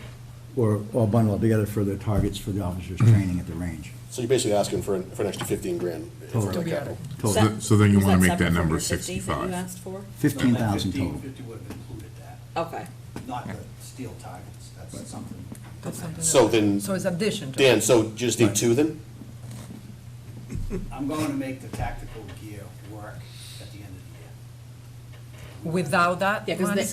or all bundled together for the targets for the officers' training at the range. So you're basically asking for an extra 15 grand for Total. the capital. Total. So then you Was want to make separate that from number your 15 that you 65. asked for? 15,000 total. 50 would have included that, Okay. not the steel targets. That's something. That's something So else. then, So it's addition to. Dan, so you just need 2 then? I'm going to make the tactical gear work at the end of the year. Without that? Yeah, money? because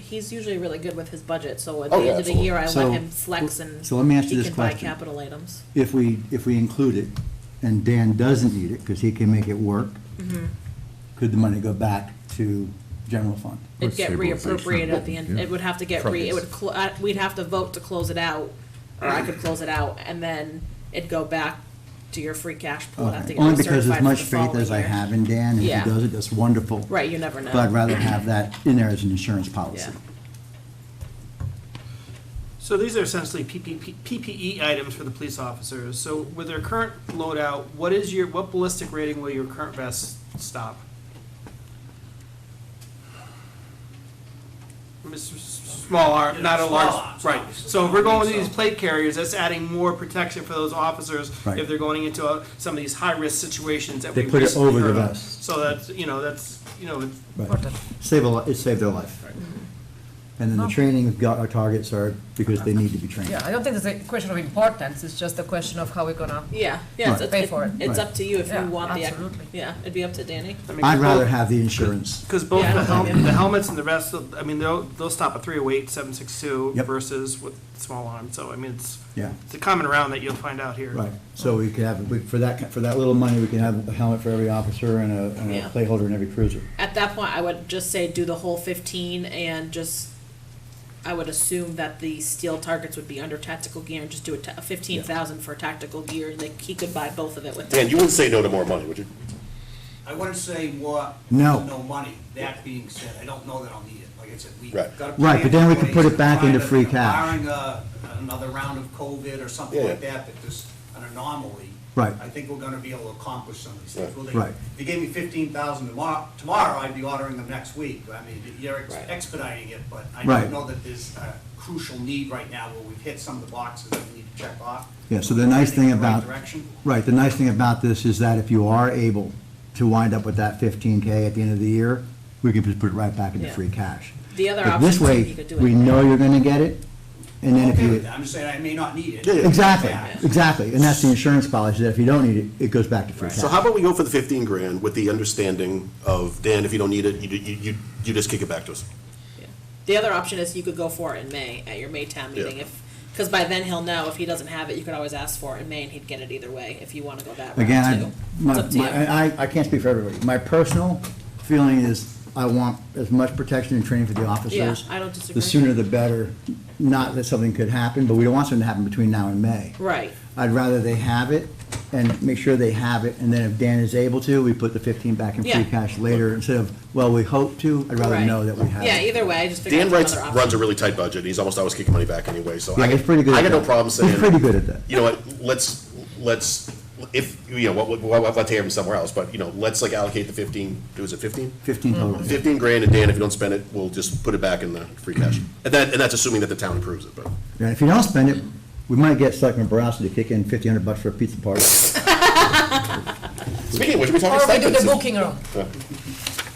he's usually really good with his budget, so at Oh, the yeah, end of the absolutely. year, I So- let him flex and so let me ask you he this can buy question. capital items. If we include it, and Dan doesn't need it, because he can make it work, could the money go back to general fund? It'd get stabilization, reappropriated at the end, yeah. it would have to get it would, we'd have to vote to close it out, or I could close it out, and then it'd go back to your free cash pool. It'd have to Okay. get Only because recertified as for much the faith as following I year. have in Dan, and if Yeah. he does it, that's wonderful. Right, you never know. But I'd rather have that in there as an insurance policy. Yeah. So these are essentially PPE items for the police officers. So with their current loadout, what ballistic rating will your current vest stop? Small arm, not a Small large, arms, right. obviously. So if we're going with So- these plate carriers, that's adding more protection for those officers Right. if they're going into some of these high-risk situations that They we put it recently over the heard of. vest. So that's, it's Right. It saved their life. And then the training targets are because they need to be trained. Yeah, I don't think it's a question of importance, it's just a question of how we're gonna. Yeah, yeah, Right. Pay for it. it's up to you if Yeah, you want the, absolutely. yeah, it'd be up to Danny. I mean, I'd rather both- have the insurance. Because both Yeah, I the don't blame you. the helmets and the rest, I mean, they'll stop at 308, 762 Yep. versus with small arms. So, I mean, Yeah, it's a common round that you'll find out here. right. So we could have, for that little money, we can have a helmet for every officer and a Yeah. plate holder in every cruiser. At that point, I would just say do the whole 15 and just, I would assume that the steel targets would be under tactical gear and just do a 15,000 for tactical gear, like he could buy both of it with. Dan, you wouldn't say no to more money, would you? I wouldn't say more. No. No money. That being said, I don't know that I'll need it. Like I said, we've Right. got. a Right, plan but then we in could place put it back into to free find cash. Barring another round of COVID or something Yeah. like that, that just an anomaly. Right. I think we're gonna be able to accomplish some of these things. Right. Well, Right. If you gave me 15,000 tomorrow, I'd be ordering them next week. I mean, you're Right. expediting it, but I Right. don't know that there's a crucial need right now where we've hit some of the boxes that we need to check off. Yeah, so the nice thing Heading in the right about, direction. right, the nice thing about this is that if you are able to wind up with that 15K at the end of the year, we can just put it right back into Yeah. free cash. The other But option this too, way, you could do it. we know you're gonna get it, and then if Okay you. with that. I'm just saying I may not need it. Yeah, yeah. Exactly, Yeah. exactly, and that's the insurance policy, that if you don't need it, it goes back to free Right. So cash. how about we go for the 15 grand with the understanding of, Dan, if you don't need it, you just kick it back to us. Yeah. The other option is you could go for it in May, at your May town meeting, Yeah. because by then he'll know if he doesn't have it, you could always ask for it in May and he'd get it either way, if you wanna go that route too. Again, It's up to you. I can't speak for everybody. My personal feeling is I want as much protection and training for the officers. Yeah, I don't disagree. The sooner the better. Not that something could happen, but we don't want something to happen between now and May. Right, I'd rather they have it and make sure they have it, and then if Dan is able to, we put the 15 back in free Yeah. cash later, instead of, well, we hope to, I'd rather Right. know that we have it. Yeah, either way, I just figured Dan out writes, another option. runs a really tight budget, he's almost always kicking money back anyway, so Yeah, I he's pretty good I at got no that. problem saying. He's pretty good at that. You know what, let's, if, you know, we'll have to take him somewhere else, but, you know, let's like allocate the 15, was it 15? 15 total. 15 grand, and Dan, if you don't spend it, we'll just put it back in the free cash. And that's assuming that the town approves it, but. And if you don't spend it, we might get Selectman Boraski to kick in $1,500 for a pizza party. Speaking of which, we talking Or we do the stipends. booking room.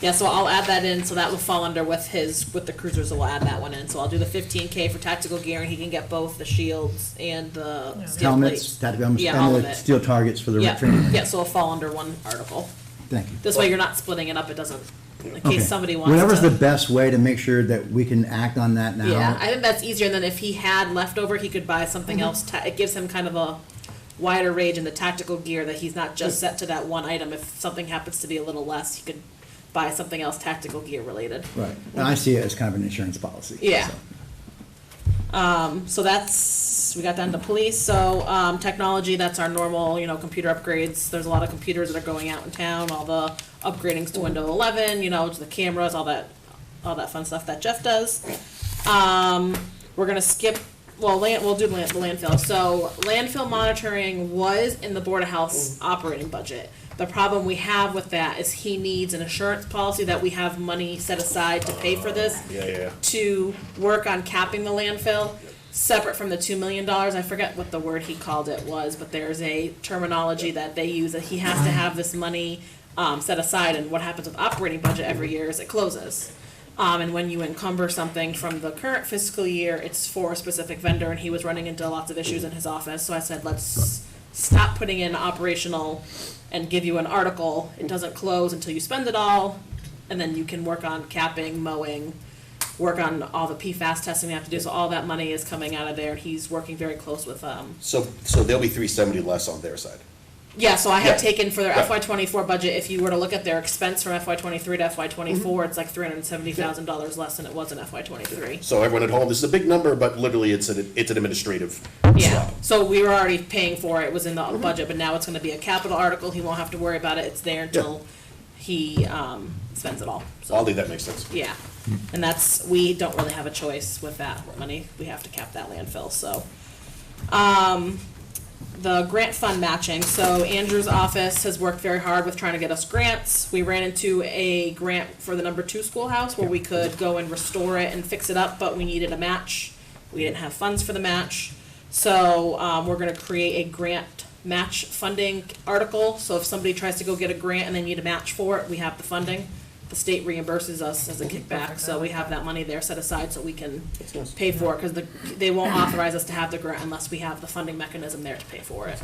Yeah, so I'll add that in, so that will fall under with the cruisers, so we'll add that one in. So I'll do the 15K for tactical gear, and he can get both the shields and the steel Helmets, plates. tactical helmets, Yeah, all of and the it. steel targets for the Yeah, training. yeah, so it'll fall under one article. Thank you. This way you're not splitting it up, it doesn't, in Okay. case somebody wants to. Whatever's the best way to make sure that we can act on that now. Yeah, I think that's easier, and then if he had leftover, he could buy something Mm-hmm. else. It gives him kind of a wider range in the tactical gear, that he's not just set to that one item. If something happens to be a little less, he could buy something else tactical gear related. Right, and I see it as kind of an insurance policy. Yeah. so. So we got down to police, so, technology, that's our normal, computer upgrades. There's a lot of computers that are going out in town, all the upgradings to Windows 11, to the cameras, all that fun stuff that Jeff does. We're gonna skip, we'll do the landfill. So landfill monitoring was in the Board of Health's operating budget. The problem we have with that is he needs an insurance policy that we have money set aside to pay for this. Yeah. To work on capping the landfill, separate from the $2 million. I forget what the word he called it was, but there's a terminology that they use, that he has to have this money set aside, and what happens with operating budget every year is it closes. And when you encumber something from the current fiscal year, it's for a specific vendor, and he was running into lots of issues in his office, so I said, let's stop putting in operational and give you an article. It doesn't close until you spend it all, and then you can work on capping, mowing, work on all the PFAS testing we have to do, so all that money is coming out of there, and he's working very close with, So there'll be 370 less on their side. yeah, so I had Yeah. taken for their Yeah. FY '24 budget, if you were to look at their expense from FY '23 to FY '24, it's like $370,000 less than it was in FY '23. So everyone at home, this is a big number, but literally it's an administrative Yeah, swap. so we were already paying for it, it was in the budget, but now it's gonna be a capital article, he won't have to worry about it, it's there until he, spends it all, so. Oddly, that makes sense. Yeah, and we don't really have a choice with that money, we have to cap that landfill, so. The grant fund matching, so Andrew's office has worked very hard with trying to get us grants. We ran into a grant for the number 2 schoolhouse where we could go and restore it and fix it up, but we needed a match. We didn't have funds for the match. So, we're gonna create a grant match funding article, so if somebody tries to go get a grant and they need a match for it, we have the funding. The state reimburses us as a kickback, so we have that money there set aside so we can pay for it, because they won't authorize us to have the grant unless we have the funding mechanism there to pay for it.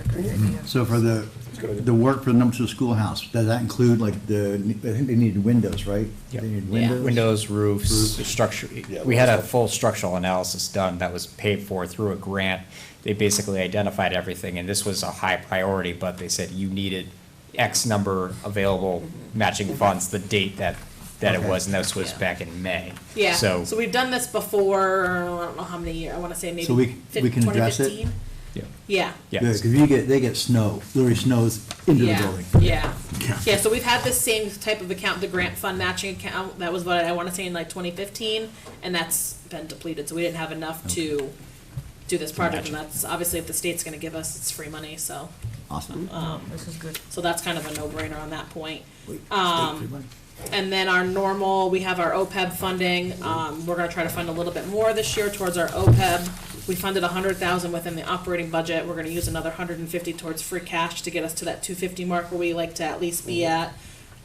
So for the work for the number 2 schoolhouse, does that include like I think they needed windows, right? Yep. They needed Yeah. windows? Windows, roofs, structure. Yeah, We had a full structural analysis done that was paid for through a grant. They basically identified everything, and this was a high priority, but they said you needed X number available matching funds, the date that it Okay. was, and this was Yeah. back in May. Yeah, So, so we've done this before, I don't know how many years, I wanna say maybe So we can address it? 2015? yeah, Yeah. yeah. Good, because they get snow, literally snows into the Yeah, building. yeah. Yeah, so we've had this same type of account, the grant fund matching account, that was what I wanna say in like 2015, and that's been depleted, so we didn't have enough to do this project, and that's, obviously, if the state's gonna give us, it's free money, so, Awesome. This is good. so that's kind of a no-brainer on that point. Wait, Um, state free money. And then our normal, we have our OPEB funding, we're gonna try to fund a little bit more this year towards our OPEB. We funded 100,000 within the operating budget, we're gonna use another 150 towards free cash to get us to that 250 mark where we like to at least be at.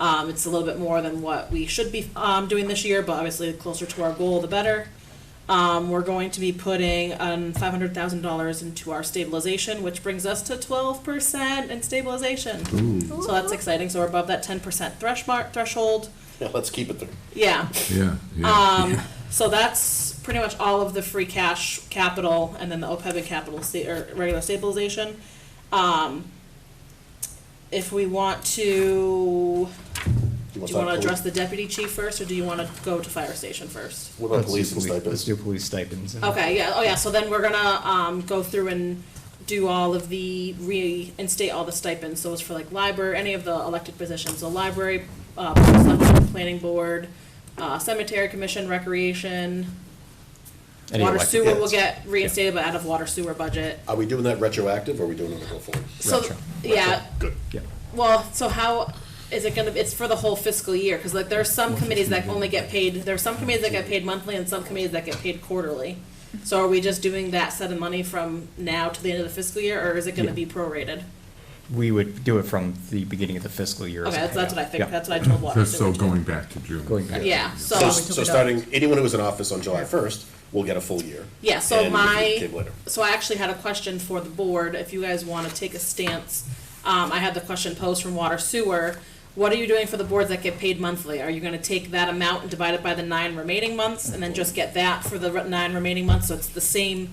It's a little bit more than what we should be, doing this year, but obviously the closer to our goal, the better. We're going to be putting, $500,000 into our stabilization, which brings us to 12% in stabilization. So that's exciting, so we're above that 10% threshold. Yeah, let's keep it there. Yeah, Yeah. so that's pretty much all of the free cash capital, and then the OPEB and capital or regular stabilization. If we want to, do you wanna address the deputy chief first, or do you wanna go to fire station first? What about police and Let's stipends? do police stipends. Okay, yeah, oh yeah, so then we're gonna, go through and do all of the, reinstate all the stipends, so it's for like library, any of the elected positions, so library, planning board, cemetery commission, recreation, Any water elected, sewer will yes. get reinstated, but out of water sewer budget. Are we doing that retroactive, or are we doing it on a go forward? So, Retro. yeah, Good. well, so how is it gonna, it's for the whole fiscal year, cause like there are some committees that only get paid, there are some committees that get paid monthly and some committees that get paid quarterly. So are we just doing that set of money from now to the end of the fiscal year, or is it gonna Yeah. be prorated? We would do it from the beginning of the fiscal year. as Okay, a that's what I payout. think, Yeah. that's what I told water So sewer too. going back to June. Going back. Yeah, So, so, so starting, anyone who was in office on July 1st will get a full year. yeah, so and my, came later. so I actually had a question for the board, if you guys wanna take a stance. I had the question posed from water sewer, what are you doing for the boards that get paid monthly? Are you gonna take that amount and divide it by the 9 remaining months, and then just get that for the 9 remaining months, so it's the same,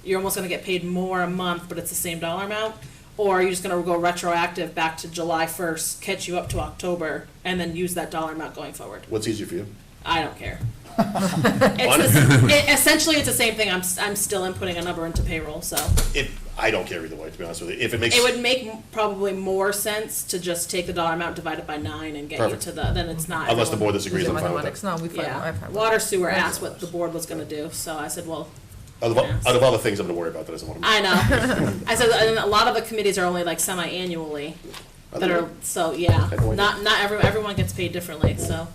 you're almost gonna get paid more a month, but it's the same dollar amount? Or are you just gonna go retroactive back to July 1st, catch you up to October, and then use that dollar amount going forward? What's easier for you? I don't care. Essentially, it's the same thing, I'm still inputting a number into payroll, so. I don't care either way, to be honest with you. If it makes. It would make probably more sense to just take the dollar amount, divide it by 9, and get you Perfect. to the, then it's not. Unless the everyone- board disagrees, I'm fine with Mathematics, that. no, we find, Yeah, I find. water sewer asked what the board was gonna do, so I said, well, Out of all the things I'm gonna worry about, that isn't one of them. I know. I said, and a lot of the committees are only like semi-annually, that are, so, yeah, not everyone gets paid differently, so.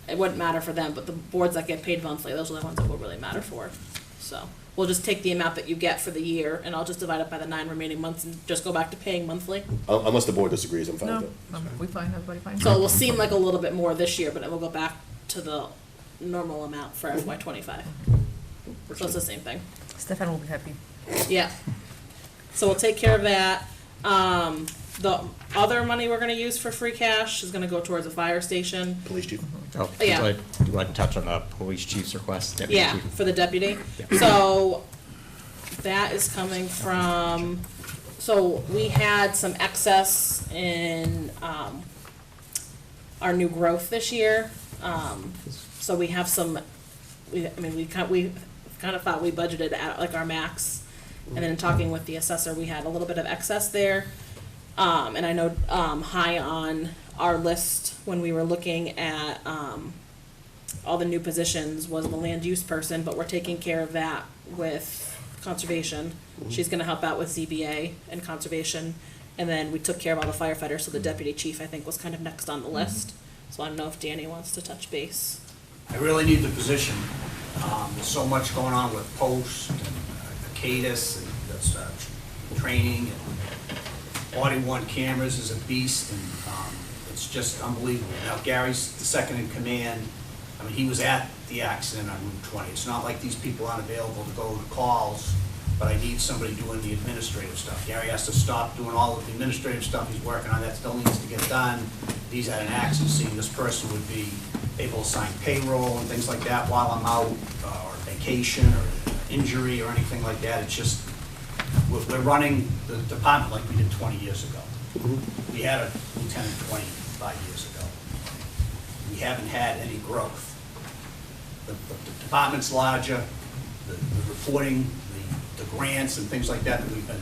It wouldn't matter for them, but the boards that get paid monthly, those are the ones that will really matter for, so. We'll just take the amount that you get for the year, and I'll just divide it by the 9 remaining months and just go back to paying monthly. Unless the board disagrees, I'm fine No, with it. we find, everybody finds. So it will seem like a little bit more this year, but it will go back to the normal amount for FY '25. So it's the same thing. Stefan will be happy. Yeah. So we'll take care of that. The other money we're gonna use for free cash is gonna go towards a fire station. Police chief? Oh, Yeah. would you like to touch on the police chief's request? deputy Yeah, chief? for the deputy. Yeah. So that is coming from, so we had some excess in, our new growth this year. So we have some, we kind of thought we budgeted at like our max. And then in talking with the assessor, we had a little bit of excess there. And I know, high on our list when we were looking at, all the new positions was the land use person, but we're taking care of that with conservation. She's gonna help out with ZBA and conservation. And then we took care of all the firefighters, so the deputy chief, I think, was kind of next on the list. So I don't know if Danny wants to touch base. I really need the position. There's so much going on with post and CADIS and that's, training and 41 cameras is a beast and it's just unbelievable. Now Gary's the second in command. I mean, he was at the accident on Route 20. It's not like these people aren't available to go to calls, but I need somebody doing the administrative stuff. Gary has to stop doing all of the administrative stuff he's working on. That still needs to get done. He's at an accident scene. This person would be able to sign payroll and things like that while I'm out, or vacation, or injury, or anything like that. It's just, we're running the department like we did 20 years ago. We had a lieutenant 25 years ago. We haven't had any growth. The department's larger, the reporting, the grants and things like that that we've been,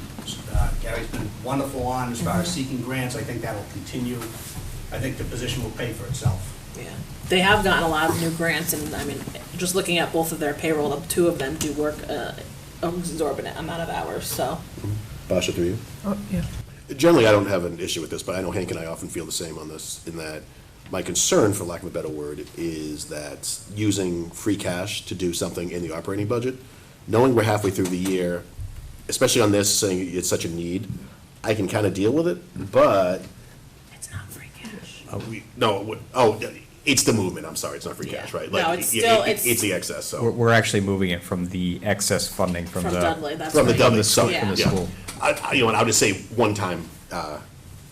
Gary's been wonderful on as far as seeking grants. I think that'll continue. I think the position will pay for itself. Yeah. They have gotten a lot of new grants, and I mean, just looking at both of their payroll, the two of them do work an exorbitant amount of hours, so. Basha, through you? Oh, yeah. Generally, I don't have an issue with this, but I know Hank and I often feel the same on this, in that my concern, for lack of a better word, is that using free cash to do something in the operating budget, knowing we're halfway through the year, especially on this, saying it's such a need, I can kind of deal with it, but. It's not free cash. It's the movement, I'm sorry, it's not free cash, right? No, Like, it's still- It's the excess, so. We're actually moving it from the excess funding from the. From Dudley, that's From the right. Dudley, school- sorry, from the yeah. school. You know what, I'll just say one-time,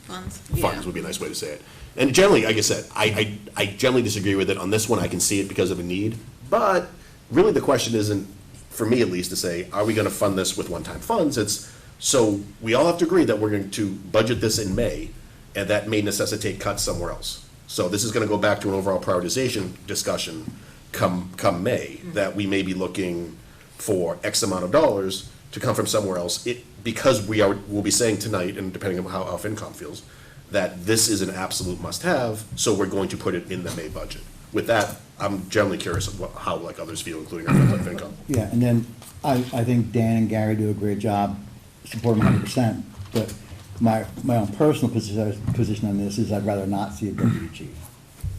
Funds. funds Yeah. would be a nice way to say it. And generally, like I said, I generally disagree with it. On this one, I can see it because of a need. But really, the question isn't, for me at least, to say, are we gonna fund this with one-time funds? It's, so we all have to agree that we're going to budget this in May, and that may necessitate cuts somewhere else. So this is gonna go back to an overall prioritization discussion come May, that we may be looking for X amount of dollars to come from somewhere else, because we'll be saying tonight, and depending on how FinCom feels, that this is an absolute must-have, so we're going to put it in the May budget. With that, I'm generally curious of how like others feel, including our friends at FinCom. Yeah, and then I think Dan and Gary do a great job, support them 100%, but my own personal position on this is I'd rather not see a deputy chief.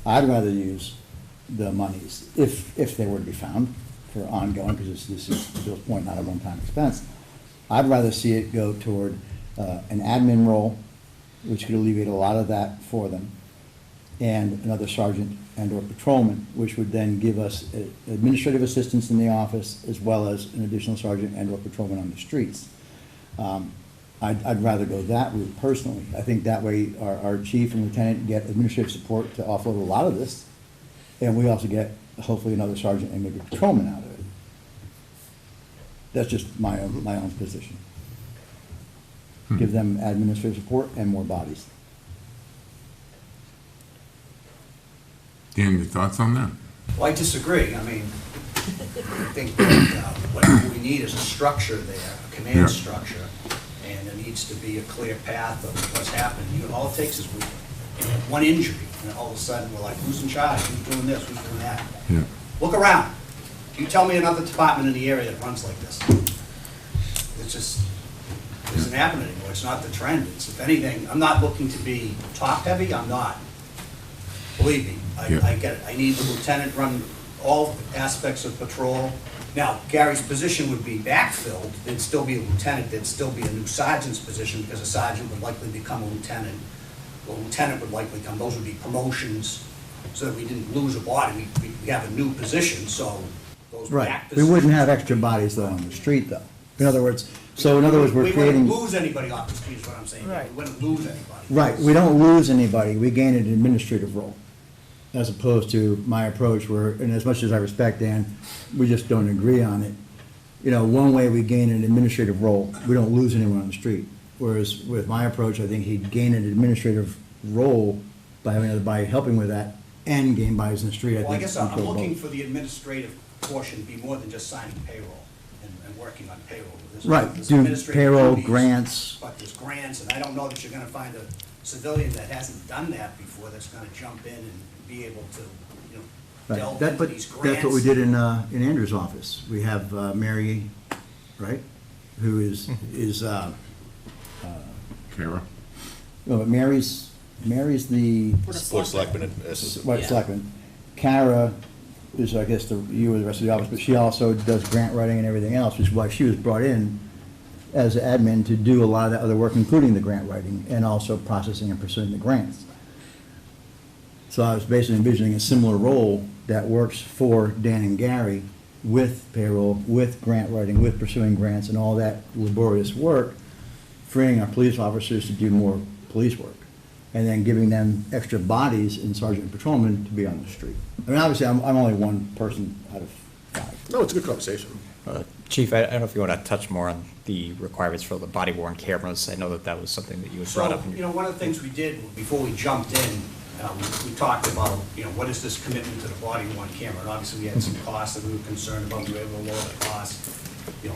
I'd rather use the monies, if they were to be found, for ongoing, because this is, to Bill's point, not a one-time expense. I'd rather see it go toward an admin role, which could alleviate a lot of that for them, and another sergeant and/or patrolman, which would then give us administrative assistance in the office, as well as an additional sergeant and/or patrolman on the streets. I'd rather go that route personally. I think that way our chief and lieutenant get administrative support to offload a lot of this, and we also get hopefully another sergeant and maybe a patrolman out of it. That's just my own position. Give them administrative support and more bodies. Dan, your thoughts on that? Well, I disagree. I mean, I think that what we need is a structure there, a Yeah. command structure, and there needs to be a clear path of what's happening. All it takes is one injury, and all of a sudden, we're like, who's in charge? Who's doing this? Who's doing that? Yeah. Look around. You tell me another department in the area that runs like this. It's just, it isn't happening anymore. It's not the trend. It's, if anything, I'm not looking to be top-heavy. I'm not. Believe me, I get it. I need the lieutenant run all aspects of patrol. Now, Gary's position would be backfilled. There'd still be a lieutenant. There'd still be a new sergeant's position, because a sergeant would likely become a lieutenant. The lieutenant would likely come. Those would be promotions, so that we didn't lose a body. We have a new position, so those Right. back We positions. wouldn't have extra bodies though on the street though. In other words, we're creating. We wouldn't lose anybody off the street is what I'm saying. Right. We wouldn't lose anybody. Right, we don't lose anybody, we gain an administrative role, as opposed to my approach where, and as much as I respect Dan, we just don't agree on it. One way we gain an administrative role, we don't lose anyone on the street. Whereas with my approach, I think he'd gain an administrative role by having another body helping with that, and gain bodies in the street, I think. Well, I guess I'm control looking both. for the administrative portion to be more than just signing payroll and working on payroll. Right, There's do administrative payroll, duties, grants. But there's grants, and I don't know that you're gonna find a civilian that hasn't done that before that's gonna jump in and be able to, Right. delve That- into but these grants. that's what we did in Andrew's office. We have Mary, right, who is, Kara? no, but Mary's the Board of Selectmen and White Selectman. Kara is, I guess, you or the rest of the office, but she also does grant writing and everything else, which is why she was brought in as admin to do a lot of that other work, including the grant writing and also processing and pursuing the grants. So I was basically envisioning a similar role that works for Dan and Gary with payroll, with grant writing, with pursuing grants and all that laborious work, freeing our police officers to do more police work, and then giving them extra bodies in sergeant and patrolman to be on the street. I mean, obviously, I'm only one person out of 5. No, it's a good conversation. Chief, I don't know if you want to touch more on the requirements for the body-worn cameras. I know that was something that you had brought up. So, one of the things we did before we jumped in, we talked about, what is this commitment to the body-worn camera? And obviously, we had some costs that we were concerned about. We were able to lower the cost.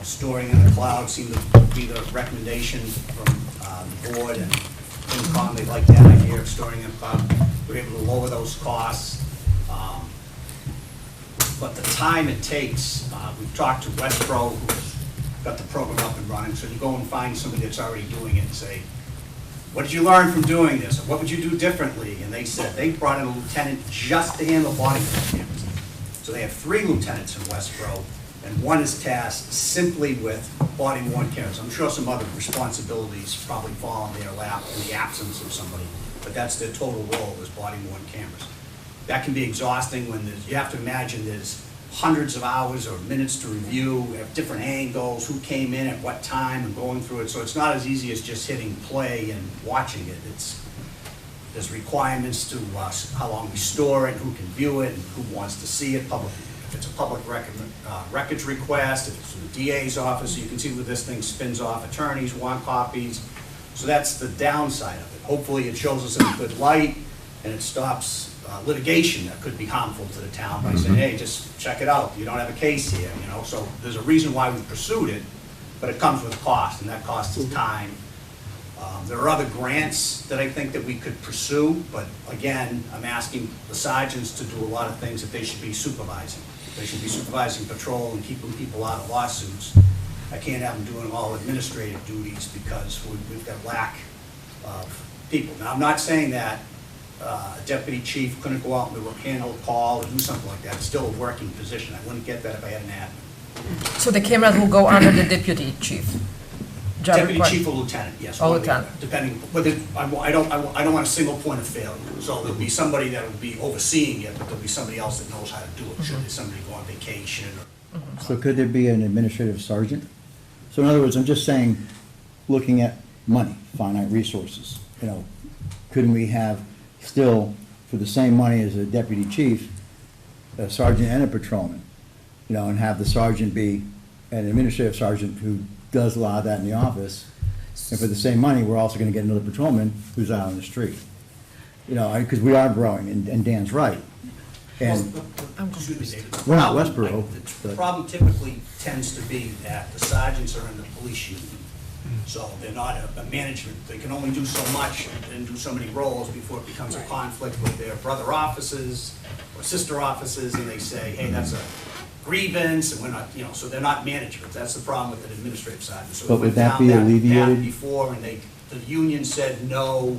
Storing in the cloud seemed to be the recommendation from the board, and FinCom, they like that idea of storing in the cloud. We were able to lower those costs. But the time it takes, we've talked to Westboro, who's got the program up and running, so you go and find somebody that's already doing it and say, what did you learn from doing this? Or what would you do differently? And they said they brought in a lieutenant just to handle body cameras. So they have 3 lieutenants in Westboro, and one is tasked simply with body-worn cameras. I'm sure some other responsibilities probably fall on their lap in the absence of somebody, but that's their total role, is body-worn cameras. That can be exhausting when you have to imagine there's hundreds of hours or minutes to review, at different angles, who came in at what time, and going through it. So it's not as easy as just hitting play and watching it. There's requirements to how long we store it, who can view it, and who wants to see it. If it's a public records request, if it's from the DA's office, you can see where this thing spins off. Attorneys want copies. So that's the downside of it. Hopefully it shows us in a good light, and it stops litigation that could be harmful to the town by saying, hey, just check it out, you don't have a case here, So there's a reason why we pursued it, but it comes with cost, and that cost is time. There are other grants that I think that we could pursue, but again, I'm asking the sergeants to do a lot of things that they should be supervising. They should be supervising patrol and keeping people out of lawsuits. I can't have them doing all administrative duties because we've got lack of people. Now, I'm not saying that a deputy chief couldn't go out and handle a call or do something like that. It's still a working position. I wouldn't get that if I had an admin. So the cameras will go under the deputy chief? Job Deputy require- chief or lieutenant, yes. Or one or the lieutenant. other, depending, but I don't want a single point of failure. So there'll be somebody that will be overseeing it, but there'll be somebody else that knows how to do it. Should there's somebody go on vacation or. So could there be an administrative sergeant? So in other words, I'm just saying, looking at money, finite resources, you know, couldn't we have still, for the same money as a deputy chief, a sergeant and a patrolman? You know, and have the sergeant be an administrative sergeant who does a lot of that in the office. And for the same money, we're also gonna get another patrolman who's out on the street. You know, because we are growing, and Dan's right. And Excuse me, David. We're not Westboro, The but- problem typically tends to be that the sergeants are in the police union. So they're not a management, they can only do so much and do so many roles before it becomes a conflict with their brother officers or sister officers, and they say, hey, that's a grievance, and we're not, you know, so they're not management. That's the problem with an administrative sergeant. So we But would went that down be path alleviated? Before, and the union said no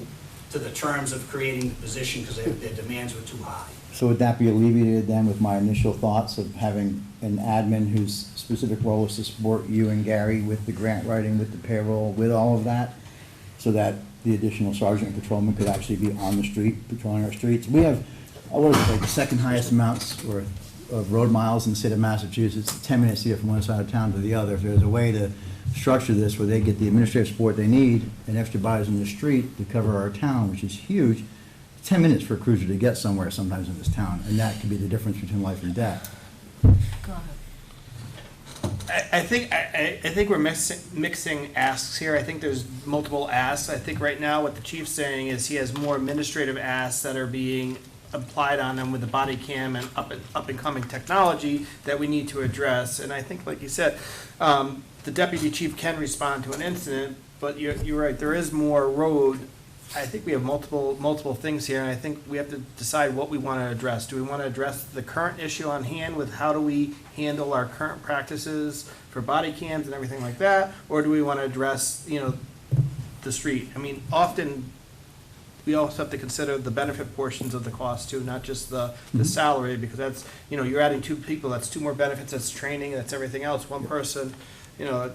to the terms of creating the position because their demands were too high. So would that be alleviated then with my initial thoughts of having an admin whose specific role is to support you and Gary with the grant writing, with the payroll, with all of that? So that the additional sergeant and patrolman could actually be on the street, patrolling our streets? We have, what is it, like the second highest amounts of road miles in the state of Massachusetts, 10 minutes here from one side of town to the other. If there's a way to structure this where they get the administrative support they need and extra bodies in the street to cover our town, which is huge, 10 minutes for a cruiser to get somewhere sometimes in this town, and that could be the difference between life and death. I think we're mixing asks here. I think there's multiple asks. I think right now what the chief's saying is he has more administrative asks that are being applied on them with the body cam and up and coming technology that we need to address. And I think, like you said, the deputy chief can respond to an incident, but you're right, there is more road. I think we have multiple things here, and I think we have to decide what we want to address. Do we want to address the current issue on hand with how do we handle our current practices for body cams and everything like that? Or do we want to address, you know, the street? I mean, often, we also have to consider the benefit portions of the cost too, not just the salary, because that's, you know, you're adding two people, that's two more benefits, that's training, that's everything else. One person, you know,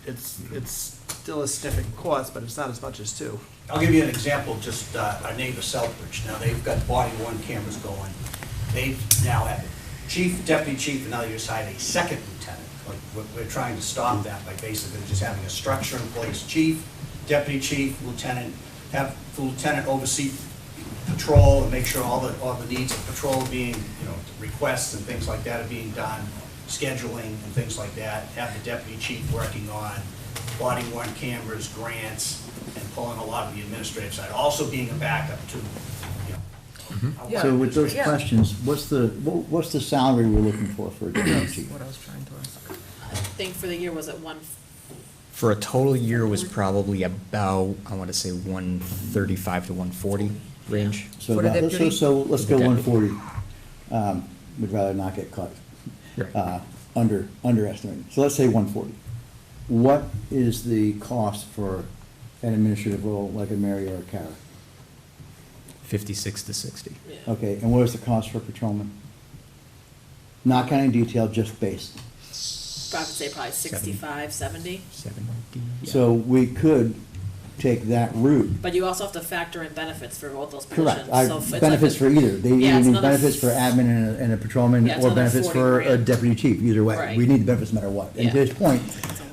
it's still a significant cost, but it's not as much as two. I'll give you an example, just our neighbor Southbridge. Now, they've got body-worn cameras going. They've now have chief, deputy chief, and now they just hired a second lieutenant. Like, we're trying to stop that by basically just having a structure in place. Chief, deputy chief, lieutenant, have the lieutenant oversee patrol and make sure all the needs of patrol being, you know, requests and things like that are being done, scheduling and things like that. Have the deputy chief working on body-worn cameras, grants, and pulling a lot of the administrative side, also being a backup to, you know. So with those Yeah. questions, what's the salary we're looking for a deputy chief? What I was trying to ask. I think for the year, was it one, For a total year was probably about, I want to say 135 to 140 range. So For the that- deputy? so let's go For the 140. Would rather not get caught Right. underestimating. So let's say 140. What is the cost for an administrative role like a Mary or a Kara? 56 to 60. Okay, and what is the cost for a patrolman? Not counting detail, just base. I would say probably 65, 70. 70. Yeah. So we could take that route. But you also have to factor in benefits for both those positions. Correct. So if it's like Benefits a- for either. They Yeah, either it's need another benefits for admin and a patrolman, Yeah, it's or another benefits 40 for a grand. deputy chief, either way. Right. We need the benefits no matter what. And to Yeah. his point,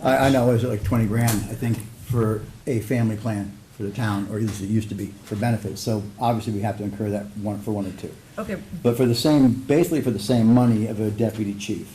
I know it was like 20 grand, I think, for a family plan for the town, or at least it used to be, for benefits. So obviously, we have to incur that for one or two. Okay, But for the same, basically for the same money of a deputy chief,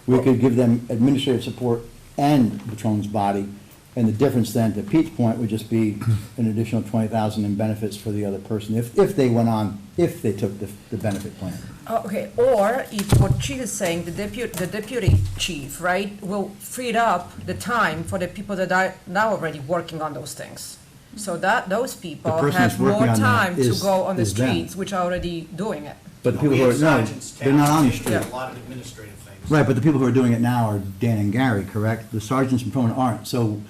we could give them administrative support and the patrolman's body, And the difference then, to Pete's point, would just be an additional 20,000 in benefits for the other person, if they went on, if they took the benefit plan. Okay, or if what Chief is saying, the deputy chief, right, will free up the time for the people that are now already working on those things. So that those people person that's have more working on that time to is- go on the is them. streets, which are already doing it. But the people who are, no, they're not on the street. A lot of administrative things. Right, but the people who are doing it now are Dan and Gary, correct? The sergeants and patrolmen aren't, so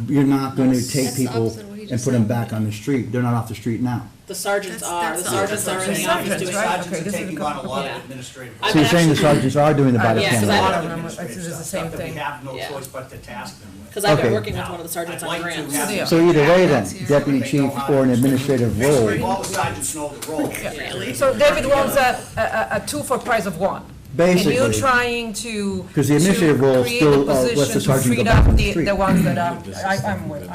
you're not going to take That's the people opposite of what he and just put them said. back on the street. They're not off the street now. The sergeants That's the the sergeants are in the The office sergeants, doing. right? Sergeants Okay, are this is taking the- on a lot Yeah. of administrative. I've So you're saying the actually- sergeants are doing the body Yeah, cam? 'cause A I lot don't of remember. administrative This is the stuff, same stuff that we thing. have no Yeah. choice but to task them with. Because I've been Okay. working with one of the sergeants I'd on like to grants. have So them- So either way then, That's deputy They chief know how or an to- administrative Basically, role, all the sergeants know the role. So David wants a two for price of one. And basically. you're trying to. 'Cause the administrative to role create still, the lets the position to sergeant go free back up on the the street. ones that I'm with,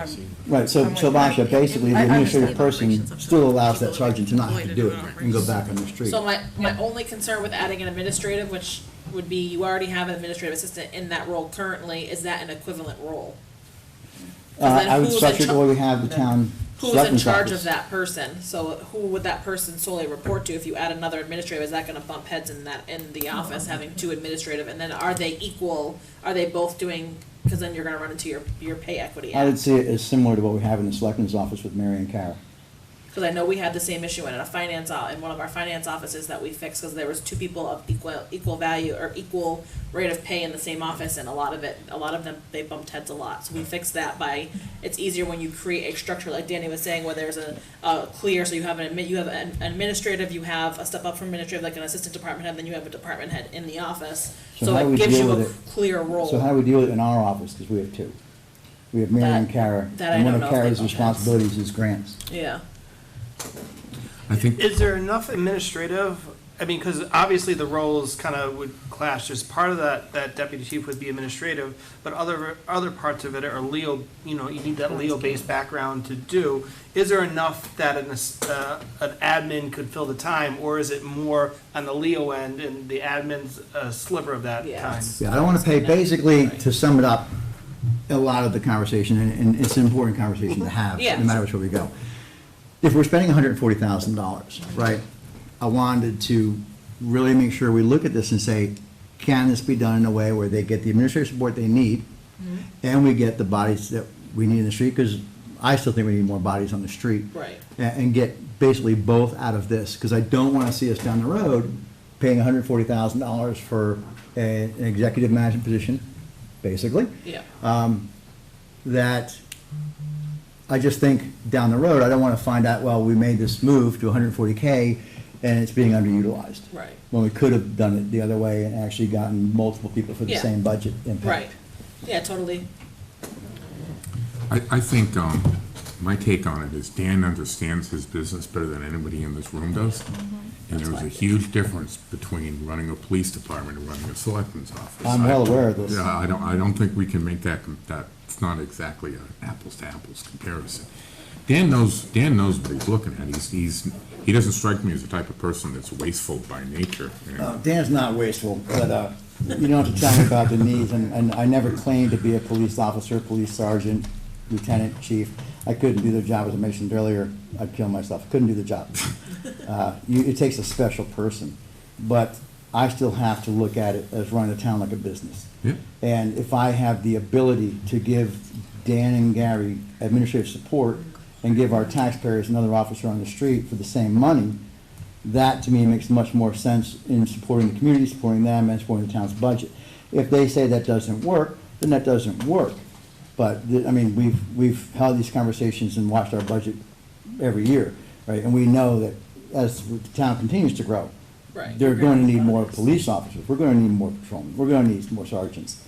Right, so, I'm so with Basha, that. basically, the I administrative understand. person still allows that sergeant to not have to do it and go back on the street. So my only concern with adding an administrative, which would be you already have an administrative assistant in that role currently, is that an equivalent role? 'Cause then I would who's in structure it the char- way we have the town Who's in selectmen's charge office. of that person? So who would that person solely report to? If you add another administrative, is that gonna bump heads in the office, having two administrative? And then are they equal, are they both doing, because then you're gonna run into your pay equity I would act. see it as similar to what we have in the selectmen's office with Mary and Kara. Because I know we had the same issue in in one of our finance offices that we fixed, because there was two people of equal value, or equal rate of pay in the same office, and a lot of them, they bumped heads a lot. So we fixed that by, it's easier when you create a structure, like Danny was saying, where there's a clear, so you have an administrative, you have a step up from administrative, like an assistant department head, then you have a department head in the office. So So how do it we gives deal you a with it? clear role. So how do we deal with it in our office, because we have two? We have Mary and That- Kara, that I and one don't of know if they Kara's bump heads. responsibilities is grants. Yeah. I think, Is there enough administrative, I mean, because obviously the roles kind of would clash, just part of that deputy chief would be administrative, but other parts of it are Leo, you need that Leo-based background to do. Is there enough that an admin could fill the time, or is it more on the Leo end and the admin's a sliver of that Yeah, time? it's- Yeah, I don't want to pay, basically, to sum it up, a lot of the conversation, and it's an important conversation to have, Yeah. no matter which way we go. If we're spending $140,000, right, I wanted to really make sure we look at this and say, can this be done in a way where they get the administrative support they need, and we get the bodies that we need in the street, because I still think we need more bodies on the street. Right. And get basically both out of this, because I don't want to see us down the road paying $140,000 for an executive management position, basically. Yeah. That I just think down the road, I don't want to find out, well, we made this move to 140K and it's being underutilized. Right. When we could have done it the other way and actually gotten multiple people for the Yeah. same budget impact. Right. Yeah, totally. I think, my take on it is Dan understands his business better than anybody in this room does. And there's a huge difference between running a police department and running a selectman's office. I'm well aware of this. Yeah, I don't think we can make that's not exactly an apples to apples comparison. Dan knows what he's looking at. He doesn't strike me as the type of person that's wasteful by nature. Dan's not wasteful, but you don't have to tell me about the needs, and I never claimed to be a police officer, police sergeant, lieutenant, chief. I couldn't do the job, as I mentioned earlier, I'd kill myself, couldn't do the job. It takes a special person, but I still have to look at it as running the town like a business. Yeah. And if I have the ability to give Dan and Gary administrative support and give our taxpayers another officer on the street for the same money, that to me makes much more sense in supporting the community, supporting them, and supporting the town's budget. If they say that doesn't work, then that doesn't work. But, I mean, we've held these conversations and watched our budget every year, right? And we know that as the town continues to grow, Right. they're going to need more police officers, we're going to need more patrolmen, we're going to need more sergeants.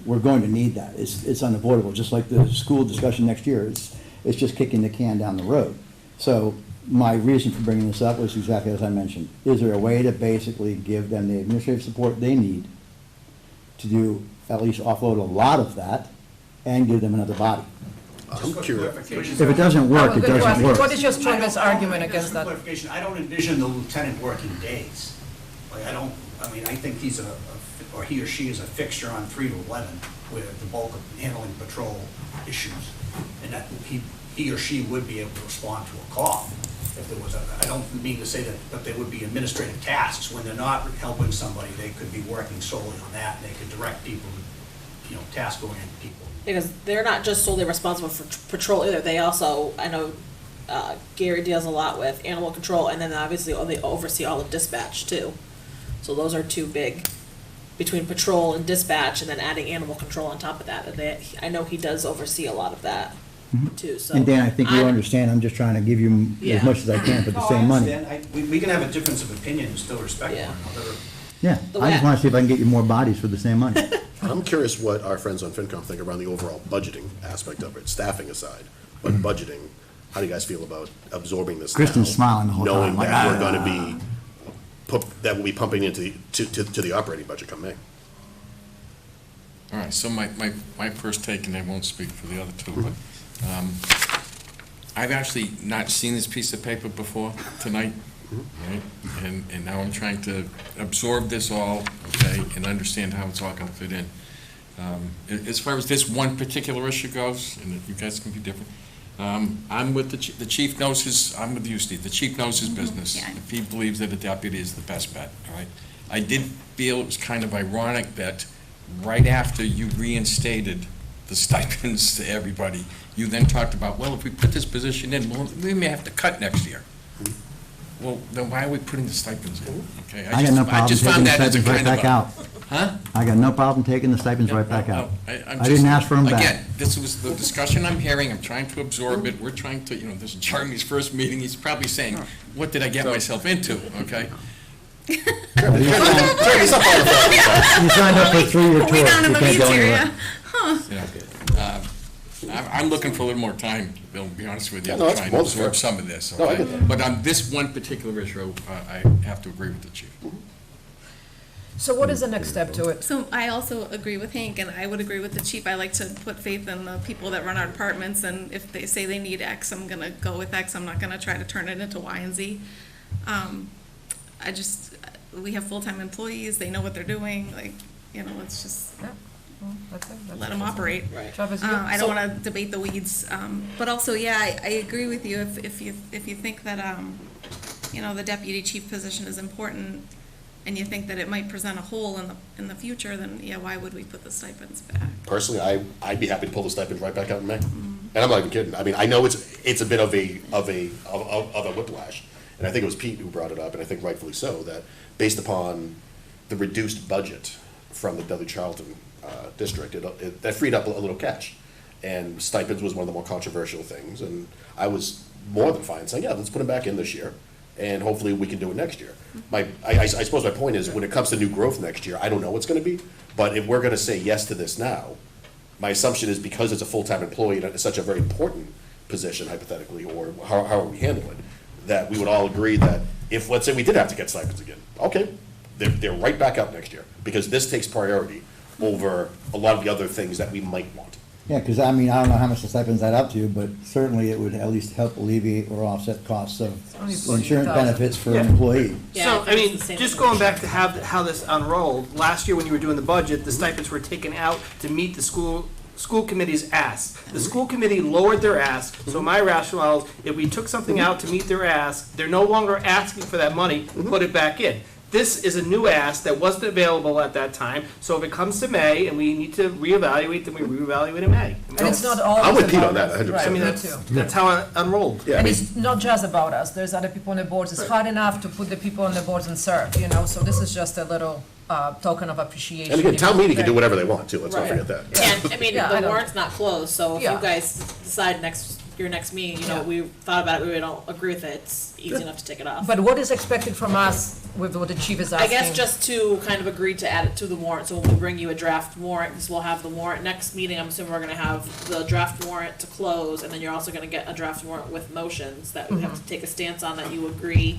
We're going to need that, it's unavoidable, just like the school discussion next year, it's just kicking the can down the road. So my reason for bringing this up was exactly as I mentioned. Is there a way to basically give them the administrative support they need to do, at least offload a lot of that, and give them another body? I'm curious. If it doesn't work, it doesn't work. What is your strongest argument against Just for that? clarification, I don't envision the lieutenant working days. Like, I think he's or he or she is a fixture on 3 to 11. with the bulk of handling patrol issues, and that he or she would be able to respond to a call if there was a, I don't mean to say that, but there would be administrative tasks. When they're not helping somebody, they could be working solely on that, and they could direct people, task-oriented people. Because they're not just solely responsible for patrol either, they also, I know, Gary deals a lot with animal control, and then obviously they oversee all of dispatch too. So those are two big, between patrol and dispatch, and then adding animal control on top of that. And I know he does oversee a lot of that too, so. And Dan, I think you I'm- understand, I'm just trying to give you Yeah. as much as I can for the same money. We can have a difference of opinion and still respect Yeah. one another. Yeah, The I way just wanna see if I can get you more bodies for the same money. I'm curious what our friends on FinCom think around the overall budgeting aspect of it, staffing aside, but budgeting, how do you guys feel about absorbing this now? Kristen's smiling the whole time, Knowing like, that we're ah. gonna be, that we'll be pumping into, to the operating budget come May. All right, so my first take, and I won't speak for the other two, but I've actually not seen this piece of paper before tonight, right? And now I'm trying to absorb this all, okay, and understand how it's all gonna fit in. As far as this one particular issue goes, and you guys can be different, I'm with the chief knows his, I'm with you, Steve, the chief knows his business. Yeah. If he believes that a deputy is the best bet, all right? I did feel it was kind of ironic that right after you reinstated the stipends to everybody, you then talked about, well, if we put this position in, well, we may have to cut next year. Well, then why are we putting the stipends in? Okay, I got no I problem just taking found the that as a stipends right kind of back a- out. Huh? I got no problem taking the stipends right back out. I'm I didn't just- ask for them back. Again, this was the discussion I'm hearing, I'm trying to absorb it, we're trying to, this is Jeremy's first meeting, he's probably saying, what did I get myself into, okay? You signed up for a 3-year tour. We down in You the can't weeds go here, anywhere. yeah? I'm looking for a little more time, Bill, to be honest with you, Yeah, to no, that's try and more than absorb fair. some of this, No, I okay? get that. But on this one particular issue, I have to agree with the chief. So what is the next step to it? So I also agree with Hank, and I would agree with the chief. I like to put faith in the people that run our departments, and if they say they need X, I'm gonna go with X. I'm not gonna try to turn it into Y and Z. We have full-time employees, they know what they're doing, let's just let them operate. Right. Travis, you? I So- don't wanna debate the weeds, but also, yeah, I agree with you. If you think that, the deputy chief position is important, and you think that it might present a hole in the future, then, yeah, why would we put the stipends back? Personally, I'd be happy to pull the stipends right back out in May. And I'm not even kidding. I mean, I know it's a bit of a whiplash. And I think it was Pete who brought it up, and I think rightfully so, that based upon the reduced budget from the Dudley Charlton district, that freed up a little cash. And stipends was one of the more controversial things, and I was more than fine saying, yeah, let's put them back in this year, and hopefully we can do it next year. I suppose my point is, when it comes to new growth next year, I don't know what's gonna be, but if we're gonna say yes to this now, my assumption is because it's a full-time employee, and it's such a very important position hypothetically, or however we handle it, that we would all agree that if, let's say we did have to get stipends again, okay, they're right back out next year, because this takes priority over a lot of the other things that we might want. Yeah, because I mean, I don't know how much the stipends add up to, but certainly it would at least help alleviate or offset costs of only insurance 40,000. benefits for Yeah. an employee. Yeah, So, if I it was mean, the same just as going last back to how this unrolled, last year when you were doing the budget, the stipends were taken out to meet the school committee's ask. The school committee lowered their ask, so my rationale is, if we took something out to meet their ask, they're no longer asking for that money, put it back in. This is a new ask that wasn't available at that time, so if it comes to May and we need to reevaluate, then we reevaluate in May. And it's not always I'm with Pete about on that, us. 100%. Right, I mean, me that's, too. that's how it unrolled. Yeah, I And mean, it's not just about us, there's other people on the boards, it's hard enough to put the people on the boards and serve, so this is just a little token of appreciation. and again, town meeting can do Right. whatever they want to, let's not Right. forget that. And, I mean, Yeah, I the know. warrant's not closed, so if you Yeah. guys decide your next meeting, Yeah. we thought about it, we don't agree with it, it's easy enough to take it off. But what is expected from us with what the chief is I asking? guess just to kind of agree to add it to the warrant, so when we bring you a draft warrant, because we'll have the warrant, next meeting, I'm assuming we're gonna have the draft warrant to close, and then you're also gonna get a draft warrant with motions that we have to take a stance on, that you agree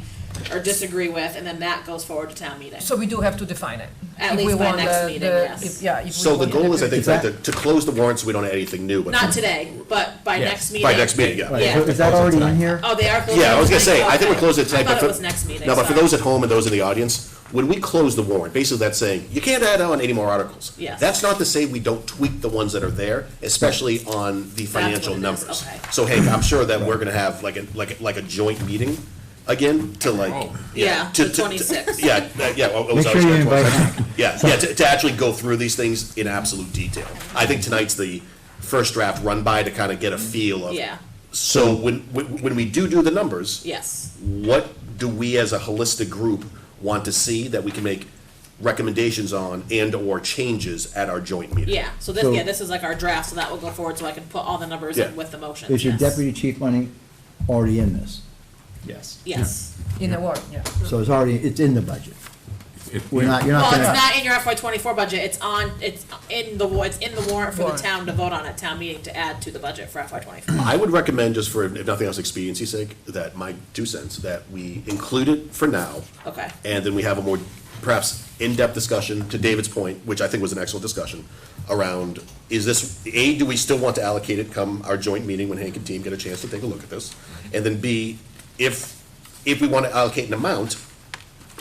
or disagree with, and then that goes forward to town meeting. So we do have to define it. At If we least by want next the- meeting, the- yes. if- Yeah. if we So the want goal is, I think, Is that- to close the warrant so we don't add anything new, but. Not today, but by Yes. next meeting. By next meeting, yeah. Right, Yeah. so is that already in here? Oh, they are closing. Yeah, I was gonna it say, tonight? I think we're Okay. closing it tonight, I but thought for. it was next meeting, No, but for sorry. those at home and those in the audience, when we close the warrant, basically that's saying, you can't add on any more articles. Yes. That's not to say we don't tweak the ones that are there, especially on the financial what it is, numbers. okay. So Hank, I'm sure that we're gonna have like a joint meeting again to like. Oh. Yeah, to- the to- 26th. Yeah, yeah. oh, Make sorry, sure you sorry, invite 26th. Hank. Yeah, to actually go through these things in absolute detail. I think tonight's the first draft run by to kind of get a feel of. Yeah, So when we do the numbers, yes. what do we as a holistic group want to see that we can make recommendations on and/or changes at our joint meeting? Yeah, so So- this is like our draft, so that will go forward, so I can put all the numbers Yeah. in with the motions. Is your yes. deputy chief money already in this? Yes. Yes. In the warrant, yeah. So it's already, it's in the budget. It- We're not, you're Well, not it's gonna, not in your FY '24 budget, it's in the warrant for the Warrant. town to vote on at town meeting to add to the budget for FY '24. I would recommend, just for, if nothing else, expediency's sake, that my 2 cents, that we include it for now, Okay, and then we have a more, perhaps, in-depth discussion, to David's point, which I think was an excellent discussion, around, is this, A, do we still want to allocate it come our joint meeting when Hank and team get a chance to take a look at this? And then B, if we want to allocate an amount,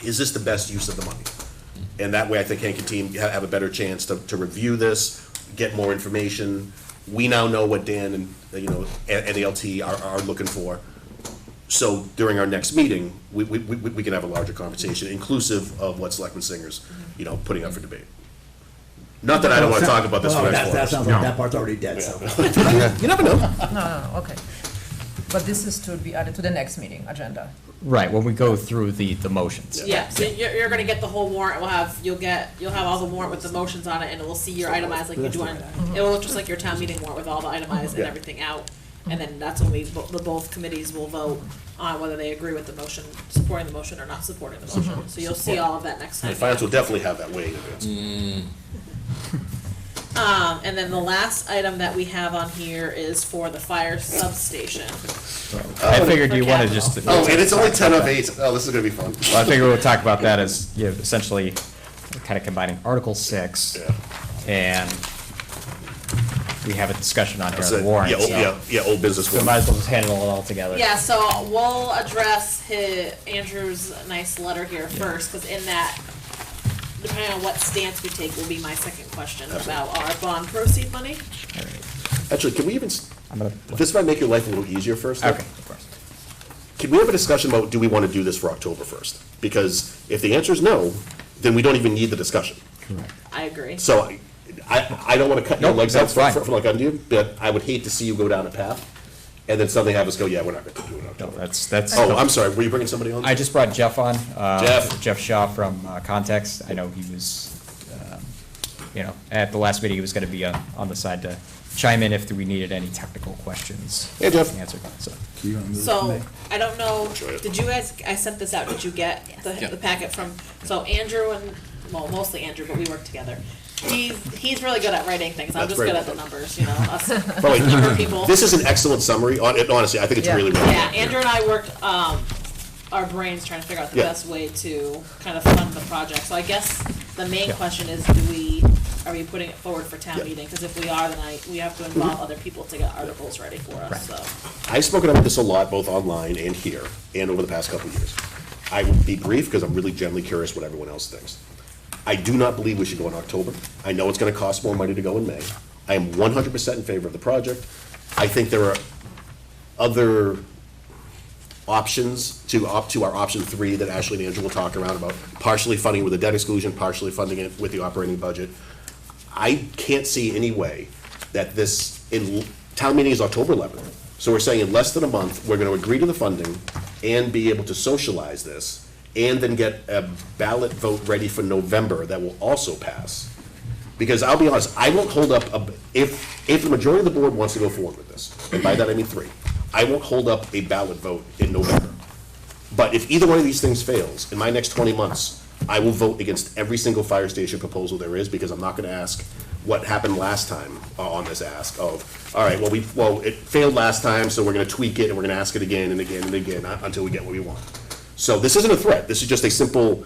is this the best use of the money? And that way, I think Hank and team have a better chance to review this, get more information. We now know what Dan and, and the LT are looking for. So during our next meeting, we can have a larger conversation, inclusive of what Selectman Singer's, putting up for debate. Not that I don't want to talk about this for the next 4 hours. sounds like that part's already dead, so. You never know. No, okay. But this is to be added to the next meeting agenda. Right, when we go through the motions. yeah, so you're gonna get the whole warrant, you'll have all the warrant with the motions on it, and we'll see your itemized like you do on, it will look just like your town meeting warrant with all the itemized and Yeah. everything out. And then that's when both committees will vote on whether they agree with the motion, supporting the motion or not supporting the motion. So you'll see all of that next time. And finance will definitely have that way in advance. And then the last item that we have on here is for the fire substation. I figured you wanted just to. Oh, and it's only 10 of 8. Oh, this is gonna be fun. Well, I figure we'll talk about that as, essentially, kind of combining Article 6, Yeah. and we have a discussion on here on So, the warrant, yeah, old business. so might as well just handle it all together. Yeah, so we'll address Andrew's nice letter here first, because in that, depending on what stance we take, will be my second question about our bond proceed money. All right. Actually, can we even, I'm gonna, this might make your life a little easier first. though. okay, of course. Can we have a discussion about, do we want to do this for October 1st? Because if the answer is no, then we don't even need the discussion. I agree. So I don't want to cut your Nope, legs out that's fine. from like undue, but I would hate to see you go down a path and then suddenly have us go, yeah, we're not going to do it in No, October. that's. Oh, I'm sorry, were you bringing somebody on? I just brought Jeff on. Jeff. Jeff Shaw from Context. I know he was, at the last meeting, he was gonna be on the side to chime in if we needed any technical questions. Hey, Jeff. Answered, so. You wanna move this to So, me? I don't know, did you guys, I sent this out, did you get Yeah. the packet from, so Andrew and, well, mostly Andrew, but we work together. He's really good at writing things, I'm That's just good great. at the numbers, us By the way, number people. This is an excellent summary, honestly, I think it's Yeah. really, really Yeah, good. Andrew and I worked, our brains trying to figure out the Yeah. best way to kind of fund the project. So I guess the main Yeah. question is, are we putting it forward for town Yeah. meeting? Because if we are, then we have to involve other people to get articles ready for us, so. I've spoken about this a lot, both online and here, and over the past couple of years. I will be brief, because I'm really genuinely curious what everyone else thinks. I do not believe we should go in October. I know it's gonna cost more money to go in May. I am 100% in favor of the project. I think there are other options to our option 3 that Ashley and Andrew will talk around about, partially funding with a debt exclusion, partially funding it with the operating budget. I can't see any way that town meeting is October 11th. So we're saying in less than a month, we're gonna agree to the funding and be able to socialize this, and then get a ballot vote ready for November that will also pass. Because I'll be honest, I won't hold up, if the majority of the board wants to go forward with this, and by that I mean 3, I won't hold up a ballot vote in November. But if either one of these things fails, in my next 20 months, I will vote against every single fire station proposal there is, because I'm not gonna ask what happened last time on this ask of, all right, well, it failed last time, so we're gonna tweak it, and we're gonna ask it again and again and again, until we get what we want. So this isn't a threat, this is just a simple,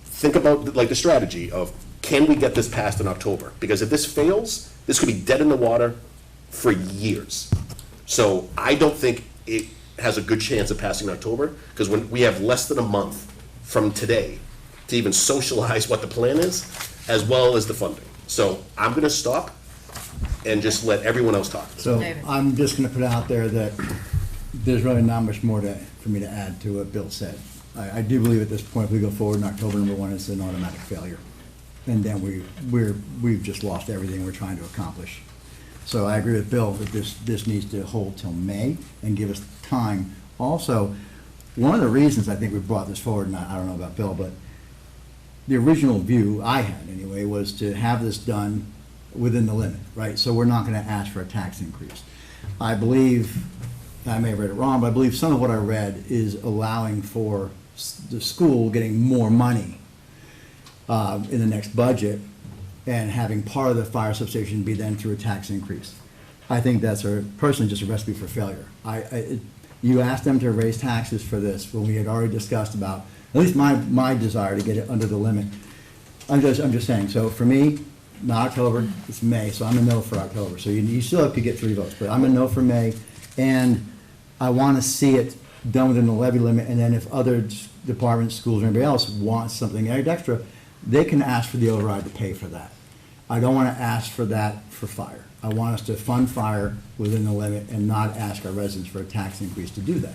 think about like the strategy of, can we get this passed in October? Because if this fails, this could be dead in the water for years. So I don't think it has a good chance of passing in October, because when we have less than a month from today to even socialize what the plan is, as well as the funding. So I'm gonna stop and just let everyone else talk. So David. I'm just gonna put out there that there's really not much more for me to add to what Bill said. I do believe at this point, if we go forward in October, number one, it's an automatic failure. And then we've just lost everything we're trying to accomplish. So I agree with Bill that this needs to hold till May and give us time. Also, one of the reasons I think we brought this forward, and I don't know about Bill, but the original view I had anyway was to have this done within the limit, right? So we're not gonna ask for a tax increase. I believe, I may have read it wrong, but I believe some of what I read is allowing for the school getting more money in the next budget and having part of the fire substation be then through a tax increase. I think that's personally just a recipe for failure. You asked them to raise taxes for this when we had already discussed about, at least my desire to get it under the limit. I'm just saying, so for me, not October, it's May, so I'm a no for October. So you still have to get 3 votes, but I'm a no for May. And I want to see it done within the levy limit, and then if other departments, schools, or anybody else wants something extra, they can ask for the override to pay for that. I don't want to ask for that for fire. I want us to fund fire within the limit and not ask our residents for a tax increase to do that.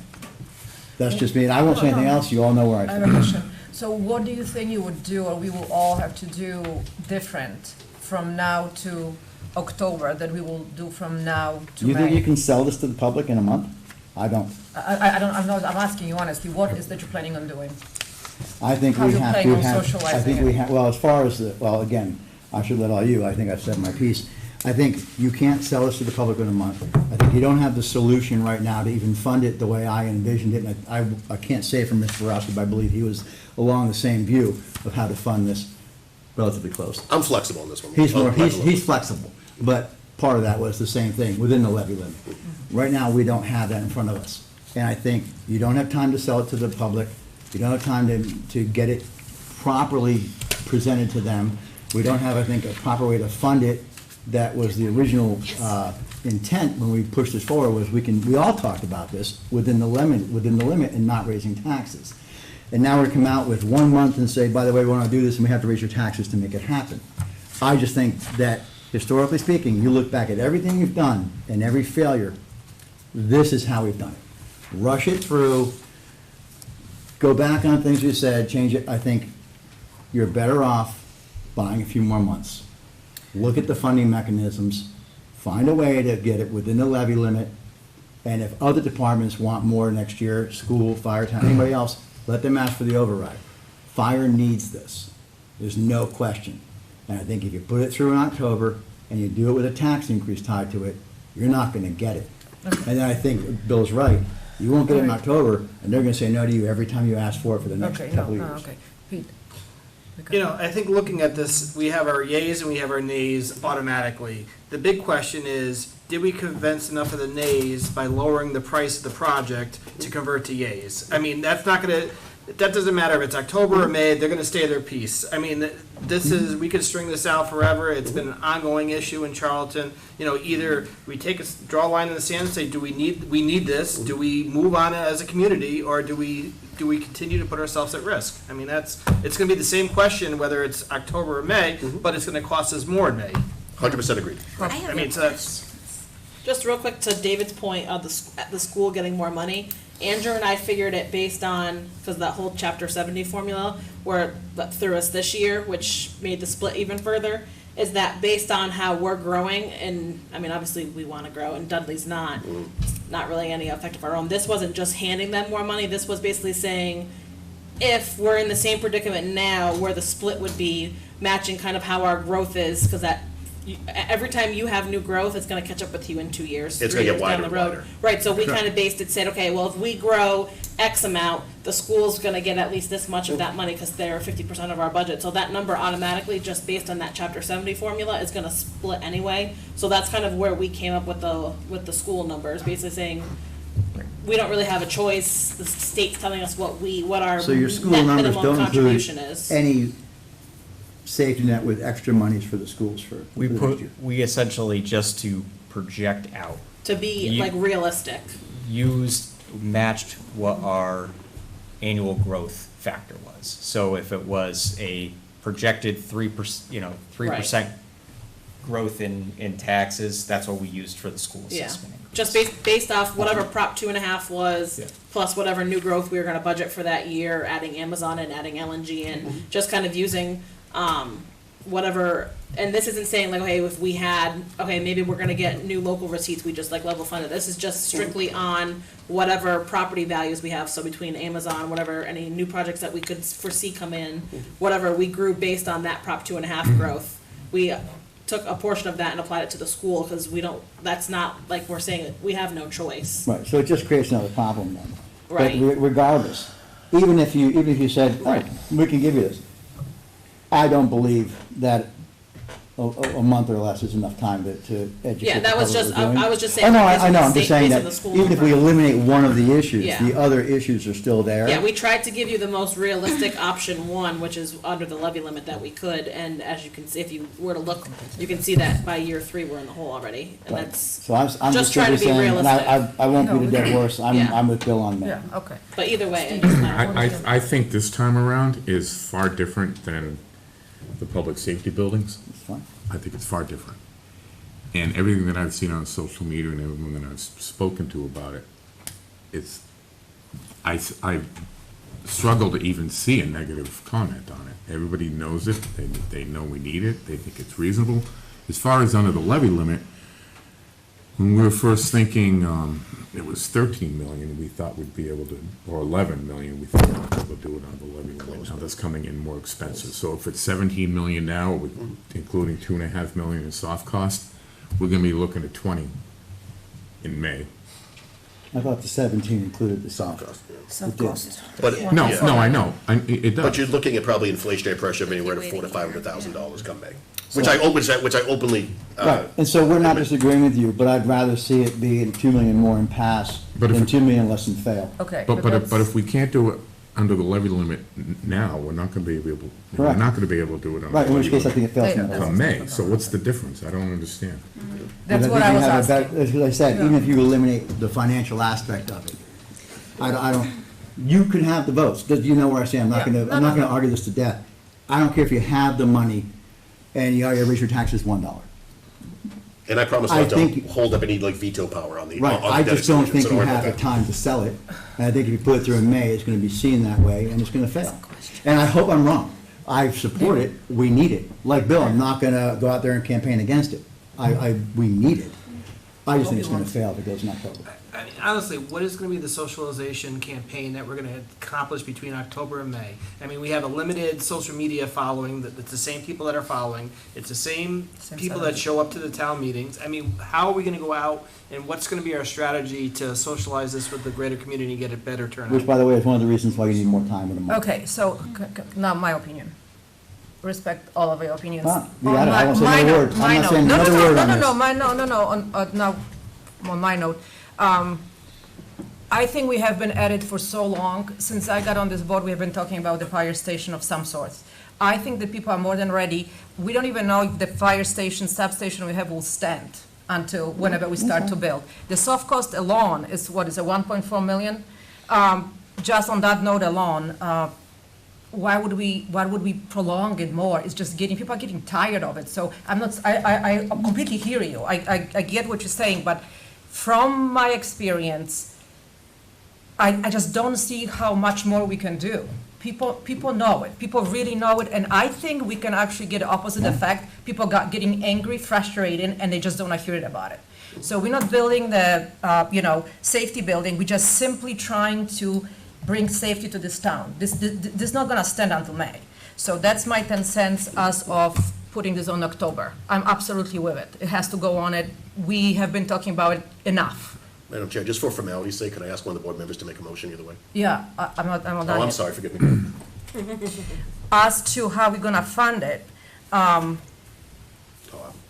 That's just me, and I won't say anything else, you all know where I I have a stand. question. So what do you think you would do, or we will all have to do different from now to October that we will do from now to May? You think you can sell this to the public in a month? I don't. I'm asking you honestly, what is that you're planning on doing? I think How we you have planning to on have, I socializing think we it? have, well, as far as again, I should let all you, I think I've said my piece. I think you can't sell this to the public in a month. I think you don't have the solution right now to even fund it the way I envisioned it. And I can't say for Mr. Borowski, but I believe he was along the same view of how to fund this relatively close. I'm flexible on this one. He's flexible, but part of that was the same thing, within the levy limit. Right now, we don't have that in front of us. And I think you don't have time to sell it to the public, you don't have time to get it properly presented to them. We don't have, I think, a proper way to fund it. That was the original intent when we pushed this forward, was we all talked about this within the limit and not raising taxes. And now we're come out with 1 month and say, by the way, we want to do this and we have to raise your taxes to make it happen. I just think that historically speaking, you look back at everything you've done and every failure, this is how we've done it. Rush it through, go back on things you said, change it. I think you're better off buying a few more months. Look at the funding mechanisms, find a way to get it within the levy limit, and if other departments want more next year, school, fire, town, anybody else, let them ask for the override. Fire needs this, there's no question. And I think if you put it through in October, and you do it with a tax increase tied to it, you're not gonna get it. And then I think Bill's right, you won't get it in October, and they're gonna say no to you every time you ask for it for the next Okay, couple of no, years. okay. Pete? You know, I think looking at this, we have our yays and we have our nays automatically. The big question is, did we convince enough of the nays by lowering the price of the project to convert to yays? I mean, that doesn't matter if it's October or May, they're gonna stay their piece. I mean, we could string this out forever, it's been an ongoing issue in Charlton. You know, either we draw a line in the sand and say, we need this, do we move on it as a community, or do we continue to put ourselves at risk? I mean, it's gonna be the same question whether it's October or May, but it's gonna cost us more in May. 100% agreed. I mean, so that's. Just real quick to David's point of the school getting more money. Andrew and I figured it based on, because that whole Chapter 70 formula, where that threw us this year, which made the split even further, is that based on how we're growing, and, I mean, obviously, we want to grow, and Dudley's not, it's not really any effect of our own. This wasn't just handing them more money, this was basically saying, if we're in the same predicament now, where the split would be, matching kind of how our growth is, because every time you have new growth, it's gonna catch up with you in 2 years, It's 3 gonna get years wider down the and road. wider. Right, so we kind of based it, said, okay, well, if we grow X amount, the school's gonna get at least this much of that money, because they're 50% of our budget. So that number automatically, just based on that Chapter 70 formula, is gonna split anyway. So that's kind of where we came up with the school numbers, basically saying, we don't really have a choice. The state's telling us what our So your school net numbers minimum don't include contribution is. any safety net with extra monies for the schools for We for the next put, year? we essentially just to project out, To be You- like realistic. matched what our annual growth factor was. So if it was a projected 3%, 3% growth in taxes, that's what we used for the school Yeah, assessment increase. just based off whatever Prop 2.5 was, Yeah. plus whatever new growth we were gonna budget for that year, adding Amazon and adding LNG in, just kind of using, whatever, and this isn't saying like, okay, if we had, okay, maybe we're gonna get new local receipts, we just like level funded. This is just strictly on whatever property values we have, so between Amazon, whatever, any new projects that we could foresee come in, whatever we grew based on that Prop 2.5 growth. We took a portion of that and applied it to the school, because we don't, that's not, like we're saying, we have no choice. Right, so it just creates another problem then. Right. But regardless, even if you said, oh, we can give you this, I don't believe that a month or less is enough time to educate. Yeah, that was the public just, we're doing. I was just saying. Oh, no, based I on know, the I'm just state- saying based on that the school even if we number. eliminate one of the issues, Yeah. the other issues are still there. Yeah, we tried to give you the most realistic option one, which is under the levy limit that we could, and as you can see, if you were to look, you can see that by year 3, we're in the hole already, and Right. that's, So I'm just just trying to simply be saying, and realistic. I won't be the dead horse, Yeah. I'm with Bill on that. Okay. but either way, it doesn't matter. I think this time around is far different than the public safety buildings. It's fine. I think it's far different. And everything that I've seen on social media and everyone that I've spoken to about it, it's, I struggle to even see a negative comment on it. Everybody knows it, they know we need it, they think it's reasonable. As far as under the levy limit, when we were first thinking, it was 13 million, we thought we'd be able to, or 11 million, we thought we'd be able to do it on the levy limit. Now that's coming in more expensive. So if it's 17 million now, including 2.5 million in soft cost, we're gonna be looking at 20 in May. I thought the 17 included the soft cost. It did. But, No, yeah. no, I know, it But you're does. looking at probably inflationary pressure of anywhere to $400,000 to $500,000 come May, which I openly. Right, and so we're not disagreeing with you, but I'd rather see it be in 2 million more and pass But if than it- 2 million less and fail. Okay. But if we can't do it under the levy limit now, we're not gonna be able, we're Correct. not gonna be able to do it under the Right, in which levy case I think limit it fails. from the come May. So what's the difference? I don't understand. That's Because what I think was you have a better- asking. As I said, even if you eliminate the financial aspect of it, I don't, you can have the votes, you know where I stand, I'm Yeah. not gonna argue this to death. I don't care if you have the money and you raise your taxes $1. And I promise I not to think- hold up any like veto power on the. Right, on the I debt just don't exclusion, think so you worry have about the that. time to sell it. And I think if you put it through in May, it's gonna be seen that way, and it's gonna fail. And I hope I'm wrong. I support it, we need it. Like Bill, I'm not gonna go out there and campaign against it. We need it. I just think it's gonna fail if it goes in October. I mean, honestly, what is gonna be the socialization campaign that we're gonna accomplish between October and May? I mean, we have a limited social media following, that it's the same people that are following, it's the same people that show up to the town meetings. I mean, how are we gonna go out, and what's gonna be our strategy to socialize this with the greater community and get a better turnout? Which, by the way, is one of the reasons why you need more time in a month. Okay, so, now my opinion. Respect all of your opinions. Ah, you got it. I won't say On no my- word. I'm my not note. saying No, no, another no, word no, on no, this. no, my, now, on my note, I think we have been at it for so long. Since I got on this board, we have been talking about the fire station of some sort. I think the people are more than ready. We don't even know if the fire station, substation we have will stand until whenever we start to build. The soft cost alone is, what is it, 1.4 million? Just on that note alone, why would we prolong it more? It's just people are getting tired of it. So I completely hear you. I get what you're saying, but from my experience, I just don't see how much more we can do. People know it. People really know it, and I think we can actually get the opposite effect. People getting angry, frustrated, and they just don't want to hear it about it. So we're not building the safety building. We're just simply trying to bring safety to this town. This is not going to stand until May. So that's my 10 cents as of putting this on October. I'm absolutely with it. It has to go on it. We have been talking about it enough. Madam Chair, just for formality's sake, could I ask one of the board members to make a motion either way? Yeah, I'm not done Oh, I'm yet. sorry, forgive me. As to how we're gonna fund it,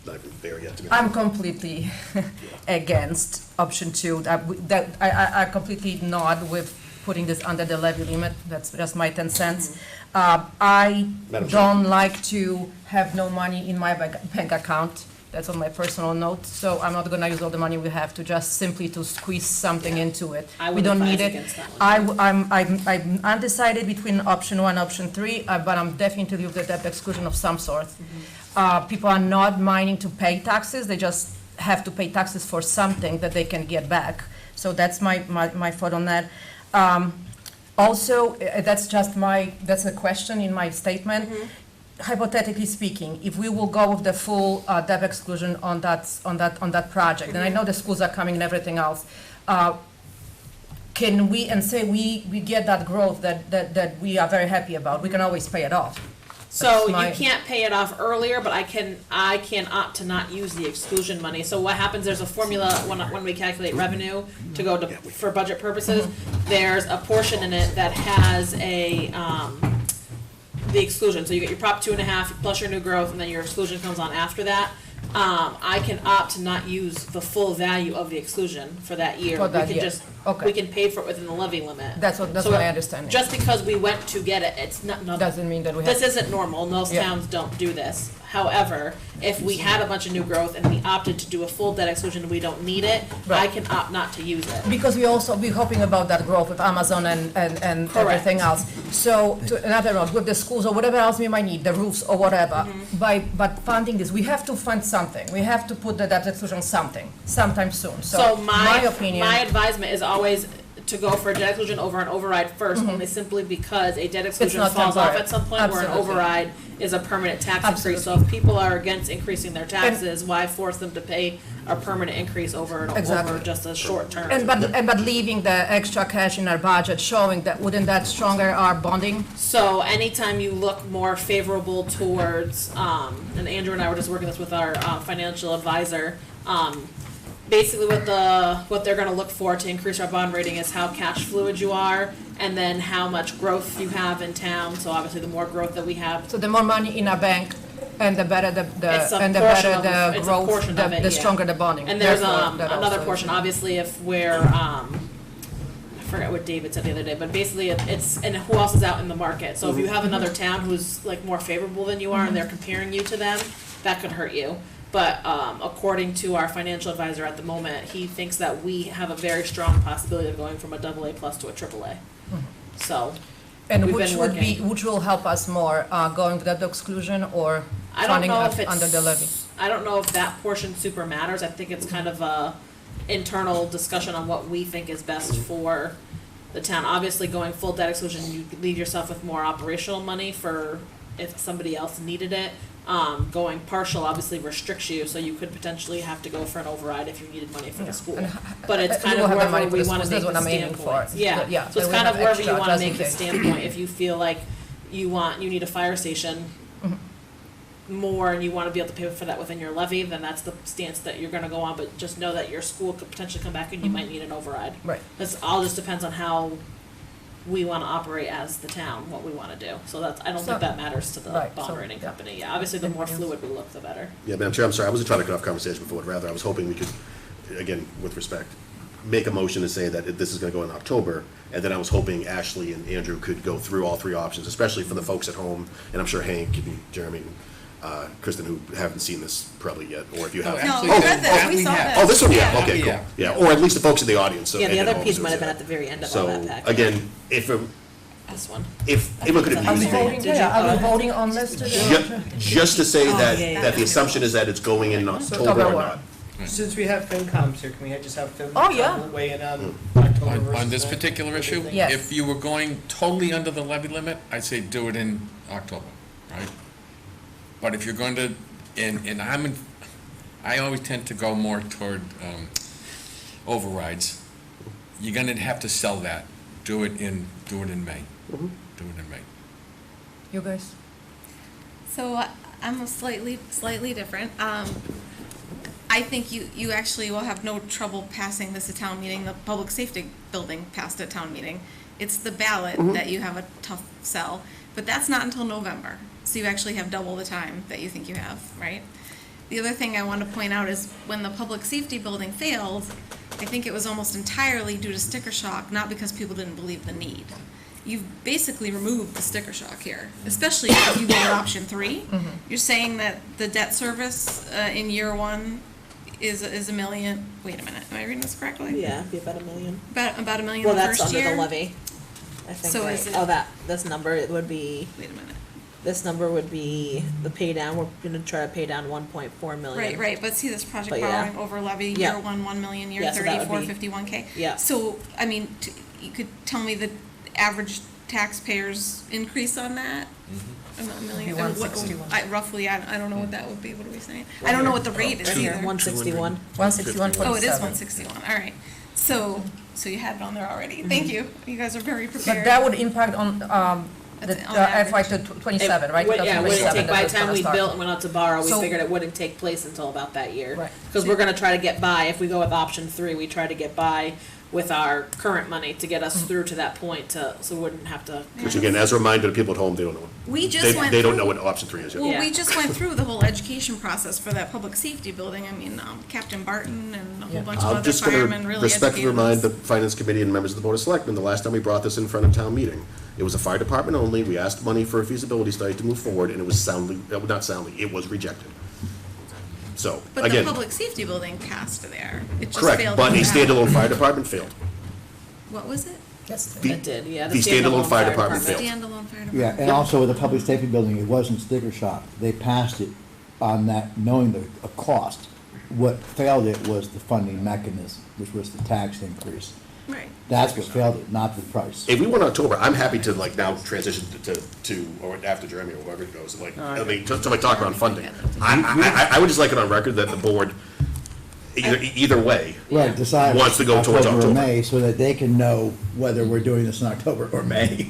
not even there yet to me. I'm completely against option 2. I completely nod with putting this under the levy limit. That's just my 10 cents. I Madam Chair. don't like to have no money in my bank account. That's on my personal note. So I'm not gonna use all the money we have to just simply to squeeze something into it. I We would don't need advise it. against that one. I'm undecided between option 1, option 3, but I'm definitely with the debt exclusion of some sort. People are not minding to pay taxes, they just have to pay taxes for something that they can get back. So that's my thought on that. Also, that's a question in my statement. Hypothetically speaking, if we will go with the full debt exclusion on that project, and I know the schools are coming and everything else, can we, and say we get that growth that we are very happy about, we can always pay it off. So That's you my- can't pay it off earlier, but I can opt to not use the exclusion money. So what happens, there's a formula when we calculate revenue to go to, for budget purposes, there's a portion in it that has the exclusion. So you get your Prop 2.5 plus your new growth, and then your exclusion comes on after that. I can opt to not use the full value of the exclusion for that year. For that We can year. just, Okay. we can pay for it within the levy limit. That's what So I understand. Just because we went to get it, it's not, Doesn't mean that we have. this isn't normal, most Yeah. towns don't do this. However, if we had a bunch of new growth and we opted to do a full debt exclusion and we don't need it, I Right. can opt not to use it. Because we're hoping about that growth with Amazon and Correct. everything else. So, to another note, with the schools or whatever else we might need, the roofs or whatever, but funding this, we have to fund something. We have to put the debt exclusion on something, sometime soon. So my opinion. my advisement is always to go for a debt exclusion over an override first, only simply because a debt exclusion not falls off temporary. at some point where an Absolutely. override is a permanent tax increase. So Absolutely. if people are against increasing their taxes, why force them to pay a permanent increase over Exactly. just a short term? But leaving the extra cash in our budget, showing that, wouldn't that stronger our bonding? So anytime you look more favorable towards, and Andrew and I were just working this with our financial advisor, basically what they're gonna look for to increase our bond rating is how cash fluid you are, and then how much growth you have in town. So obviously, the more growth that we have, So the more money in our bank, and the better It's a and the portion better of the it's a growth, portion of it, the yeah. stronger the bonding. and there's Therefore, that another also- portion, obviously, if we're, I forgot what David said the other day, but basically it's, and who else is out in the market. So if you have another town who's like more favorable than you are and they're comparing you to them, that could hurt you. But according to our financial advisor at the moment, he thinks that we have a very strong possibility of going from a AA plus to a AAA. So, And we've which been would be, working. which will help us more, going with that exclusion or I don't funding know up if it's, under the levy? I don't know if that portion super matters. I think it's kind of a internal discussion on what we think is best for the town. Obviously, going full debt exclusion, you leave yourself with more operational money for if somebody else needed it. Going partial obviously restricts you, so you could potentially have to go for an override if you needed money for the school. But it's kind we of will have the money wherever for we the wanna schools, make that's the what I'm aiming standpoint. for. Yeah, Yeah, so it's we kind have of wherever extra you wanna just in make the case. standpoint. If you feel like you need a fire station more and you wanna be able to pay for that within your levy, then that's the stance that you're gonna go on, but just know that your school could potentially come back and you might need an override. Right. This all just depends on how we wanna operate as the town, what we wanna do. So that's, I don't So- think that matters to the Right, bond so, rating yeah. company. Yeah, obviously, the more Anything fluid we look, the better. Yeah, Madam Chair, I'm sorry, I wasn't trying to cut off conversation before, rather, I was hoping we could, again, with respect, make a motion to say that this is gonna go in October, and then I was hoping Ashley and Andrew could go through all three options, especially for the folks at home, and I'm sure Hank and Jeremy, Kristen, who haven't seen this probably yet, or if you have. No, Actually, we that- read that this, we we saw have. this. Oh, this one, yeah, Yeah. okay, cool, Yeah. yeah, or at least the folks in the audience. so- Yeah, the and other at piece home, might have so- been at the very end of all that So, packet. again, if This one. anyone could Are have we used me. voting? Did you- Are we voting on this today? Just to say Oh, that, yeah, yeah. that the assumption is that it's going in October October or what? not. Since we have FinComs here, can we just have FinCom Oh, yeah. weigh in on October versus? On this May? particular issue? Yes. If you were going totally under the levy limit, I'd say do it in October, right? But if you're going to, and I always tend to go more toward overrides. You're gonna have to sell that. Do it in May. Do it in May. You guys? So I'm slightly different. I think you actually will have no trouble passing this at town meeting, the public safety building passed at town meeting. It's the ballot that you have a tough sell, but that's not until November. So you actually have double the time that you think you have, right? The other thing I want to point out is when the public safety building failed, I think it was almost entirely due to sticker shock, not because people didn't believe the need. You've basically removed the sticker shock here, especially if you go with option 3. You're saying that the debt service in year 1 is $1 million. Wait a minute, am I reading this correctly? Yeah, it'd be about $1 million. About $1 million Well, the that's first under year? the levy, I think, So right? is it- Oh, this number, it would be, Wait a minute. this number would be the pay down, we're gonna try to pay down 1.4 million. Right, but see this project But yeah. borrowing over levy, Yeah. year 1, 1 million, year Yeah, so 30, that would be- 451K. Yeah. So, I mean, you could tell me the average taxpayers increase on that? A million, Be and what- 161. roughly, I don't know what that would be, what are we saying? I don't know what the rate is either. 161. 161.7. Oh, it is 161, all right. So you had it on there already, thank you, you guys are very prepared. But that would impact on, the That's on average. FY '27, right? Yeah, it wouldn't 2027 take, by the is time gonna we start. built and went out to borrow, we So- figured it wouldn't take place until about that year. Right. Because we're gonna try to get by, if we go with option 3, we try to get by with our current money to get us through to that point so we wouldn't have to. Which again, as a reminder to people at home, they don't know. We just They went they don't know through- what option 3 is yet. Well, Yeah. we just went through the whole education process for that public safety building. I mean, Captain Barton and a whole bunch of I'm other just going firemen to really respectfully educated remind us. the Finance Committee and members of the Board of Selectmen, the last time we brought this in front of town meeting, it was a fire department only, we asked money for a feasibility study to move forward, and it was not soundly, it was rejected. So, But the again, public safety building passed there. It just correct, failed. but a to have- standalone fire department failed. What was it? Yes. The- It did, yeah. the standalone fire department failed. Standalone fire department. Yeah, and also with the public safety building, it wasn't sticker shock. They passed it on that, knowing the cost. What failed it was the funding mechanism, which was the tax increase. Right. That's what failed it, not the price. If we went October, I'm happy to like now transition to or after Jeremy or whoever it goes, like, I mean, to my talk around funding. I would just like it on record that the board, either way, Right, decide. wants to go towards Or October. May, so that they can know whether we're doing this in October or May.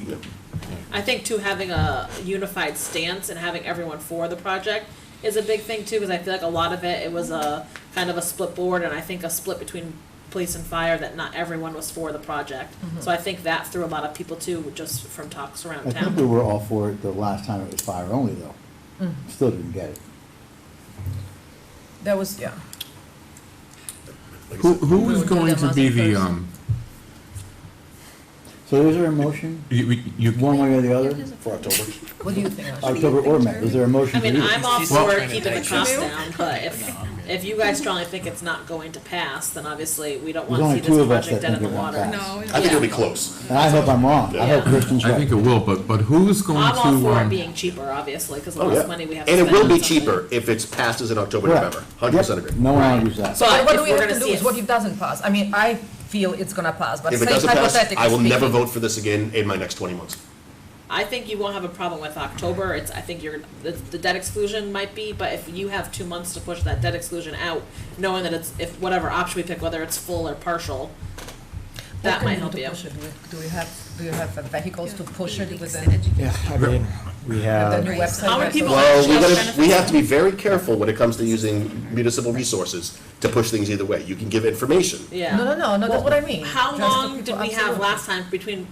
I think too, having a unified stance and having everyone for the project is a big thing too, because I feel like a lot of it was a kind of a split board, and I think a split between police and fire, that not everyone was for the project. So I think that threw a lot of people too, just from talks around I think we town. were all for it the last time it was fire only, though. Still didn't get it. That was, yeah. Who is would do going them to as be a the, first. So is there a motion, one way or the other, For October. What do you think, Ashley? October or May? Is there a motion I for mean, either? I'm all Well- for keeping the cost down, but if you guys strongly think it's not going to pass, then obviously we don't There's want to only see two this of us that project dead in think the it won't water. pass. No. I think it'll be close. And I hope I'm wrong. I hope Kristen's I think right. it will, but who's going I'm all for it to, being cheaper, obviously, because the Oh, less yeah. money we have to And spend it will on be something. cheaper if it's passes in October, Correct. November. 100% agree. No one argues that. But What if do we we're have gonna to do see is what if it doesn't pass? I mean, I feel it's gonna pass, but If it say doesn't pass, hypothetically I will never speaking. vote for this again in my next 20 months. I think you won't have a problem with October. I think the debt exclusion might be, but if you have 2 months to push that debt exclusion out, knowing that if whatever option we pick, whether it's full or partial, that might help you. Do you have vehicles to push it within I mean, we the have, new website? How many people Well, actually we have to be very careful when it comes to using municipal resources to push things either way. You can give information. Yeah. No, that's what I mean. How Just the long people- did we have absolutely. last time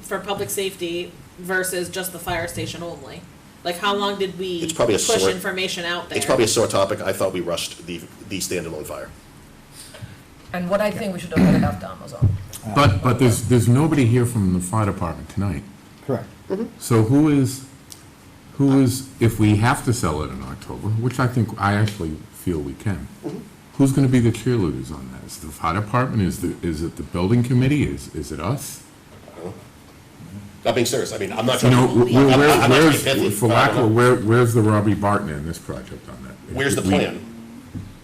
for public safety versus just the fire station only? Like, how long did we It's probably a push sore- information out there? It's probably a sore topic. I thought we rushed the standalone fire. And what I think we should have put it after Amazon. but there's nobody here from the fire department tonight. Correct. So who is, if we have to sell it in October, which I actually feel we can, who's gonna be the cheerleaders on that? Is the fire department, is it the building committee, is it us? Not being serious. I mean, I'm not You trying know, to. I'm not trying to be where's, pithy, for but I lack don't of, know. where's the Robbie Barton in this project on that? Where's the We- plan?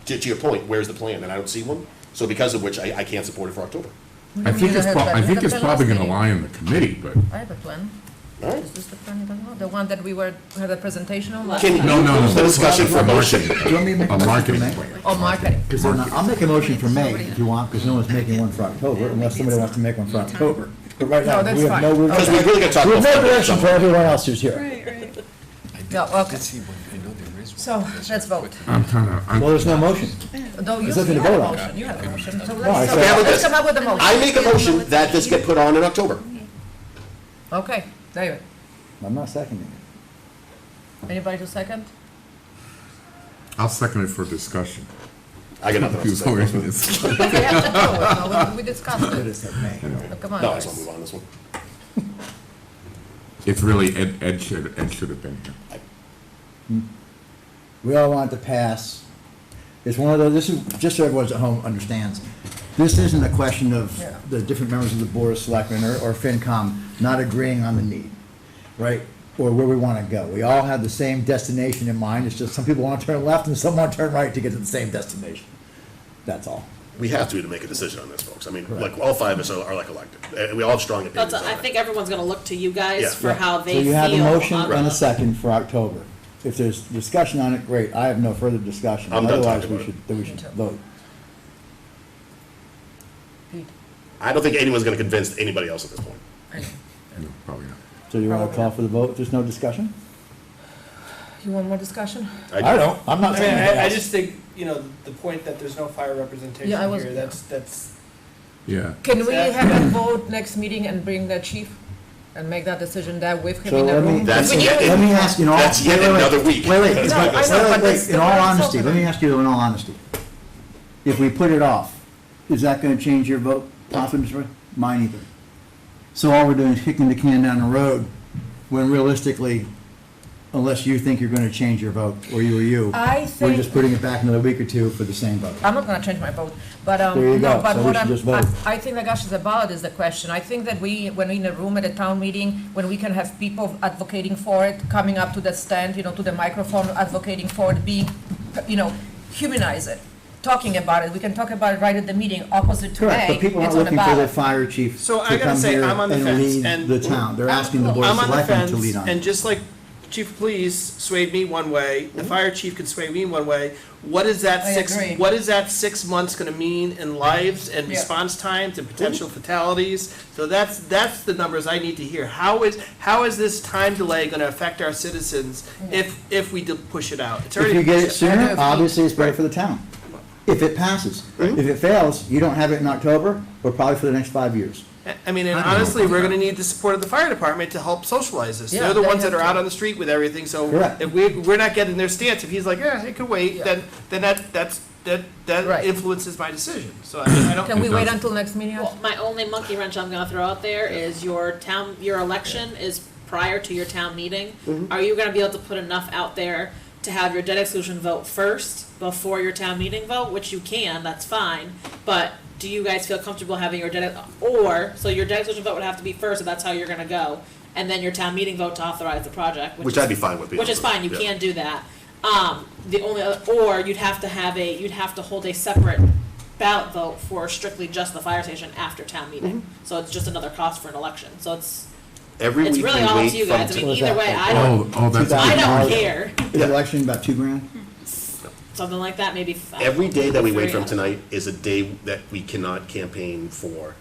To your point, where's the plan? And I don't see one. So because of which, I can't support it for October. I think it's, I think it's probably gonna meeting. lie in the committee, but. I have a plan. All right. Is this the plan you don't know? The one that we had a presentation on? Can you move the discussion for motion? Do you want me to make a A motion for marketing May? plan. Oh, marketing. Because I'll make a motion for May if you want, because no one's making one for October, unless somebody wants to make one for October. But right No, now, that's we have no, fine. Because we really got to talk we about have no funding direction for somewhere. everyone else who's here. Right, right. Yeah, okay. So, let's vote. I'm kinda, Well, there's no motion. No, you There's nothing to had a vote on. motion, you had a motion, so I let's, said- How about let's this? come up with a motion. I make a motion that this get put on in October. Okay, David, I'm not seconding it. anybody to second? I'll second it for discussion. I got nothing else to say. Before No, it's- We have to do it, no, we discussed Could have it. said May. Come on, I just guys. want to move on this one. It's really, Ed should have been here. We all want it to pass. It's one of those, this is, just so everyone at home understands, this isn't a question of Yeah. the different members of the Board of Selectmen or FinCom not agreeing on the need, right? Or where we want to go. We all have the same destination in mind, it's just some people want to turn left and some want to turn right to get to the same destination. That's all. We have to make a decision on this, folks. I mean, like, all five of us are like elected, and we all have strong opinions That's, on I it. think everyone's gonna look to you guys Yeah. for how they So feel. you have a motion on and a the- second for October. If there's discussion on it, great. I have no further discussion. I'm done Otherwise, talking we about should, then we should vote. I don't think anyone's going to convince anybody else at this point. No, probably not. So you want to call for the vote if there's no discussion? You want more discussion? I don't. I'm not I mean, saying I anything just think, you know, the point that there's no fire representation Yeah, I was- here, that's, Yeah. Can we Exactly. have a vote next meeting and bring the chief and make that decision there with him So in the let me- room? That's We need- yet- Let me ask you in all. That's yet wait, wait, wait. another week. Wait, wait, No, I know, wait, but wait, it's in the all right honesty, result. let me ask you in all honesty. If we put it off, is that gonna change your vote, confidence, rate? Mine either. So all we're doing is kicking the can down the road, when realistically, unless you think you're gonna change your vote, or you, I we're think, just putting it back another week or two for the same vote. I'm not gonna change my vote, but, There you no, go. but So we what should I'm, just vote. I think the gush is about is the question. I think that we, when we're in a room at a town meeting, when we can have people advocating for it, coming up to the stand, you know, to the microphone, advocating for it, being, you know, humanize it, talking about it. We can talk about it right at the meeting, opposite to Correct, May, but people it's aren't on the looking for their ballot. fire chief So I to gotta come say, here I'm on the and fence, lead and the town. They're asking the Board of I'm on the Selectmen to fence, lead on and it. just like Chief of Police swayed me one way, the fire chief could sway me one way, what is that I agree. what is that 6 months gonna mean in lives and Yeah. response times and potential fatalities? So that's the numbers I need to hear. How is this time delay gonna affect our citizens if we do push it out? It's If already you get it pushed out. sooner, obviously it's better for the town. If it passes. If it fails, you don't have it in October, or probably for the next 5 years. I mean, and honestly, we're gonna need the support of the fire department to help socialize this. Yeah, They're the they ones that have are to. out on the street with everything, so Correct. if we're not getting their stance, if he's like, yeah, it could wait, Yeah. then that Right. influences my decision. So I don't. Can we It wait does. until next meeting? Well, my only monkey wrench I'm gonna throw out there is your election is prior to your town meeting. Are you gonna be able to put enough out there to have your debt exclusion vote first before your town meeting vote, which you can, that's fine, but do you guys feel comfortable having your so your debt exclusion vote would have to be first, if that's how you're gonna go, and then your town meeting vote to authorize the project, Which I'd be fine with. which is fine, you Yeah. can do that. The only other, or you'd have to hold a separate ballot vote for strictly just the fire station after town meeting. So it's just another cost for an election, so it's Every it's week we really all up wait to you from guys, I mean, What is either that, way, like, I don't, Oh, that's. I don't $2,000. care, Is the election about $2,000? something like that, maybe. Every day that we wait from $3. tonight is a day that we cannot campaign for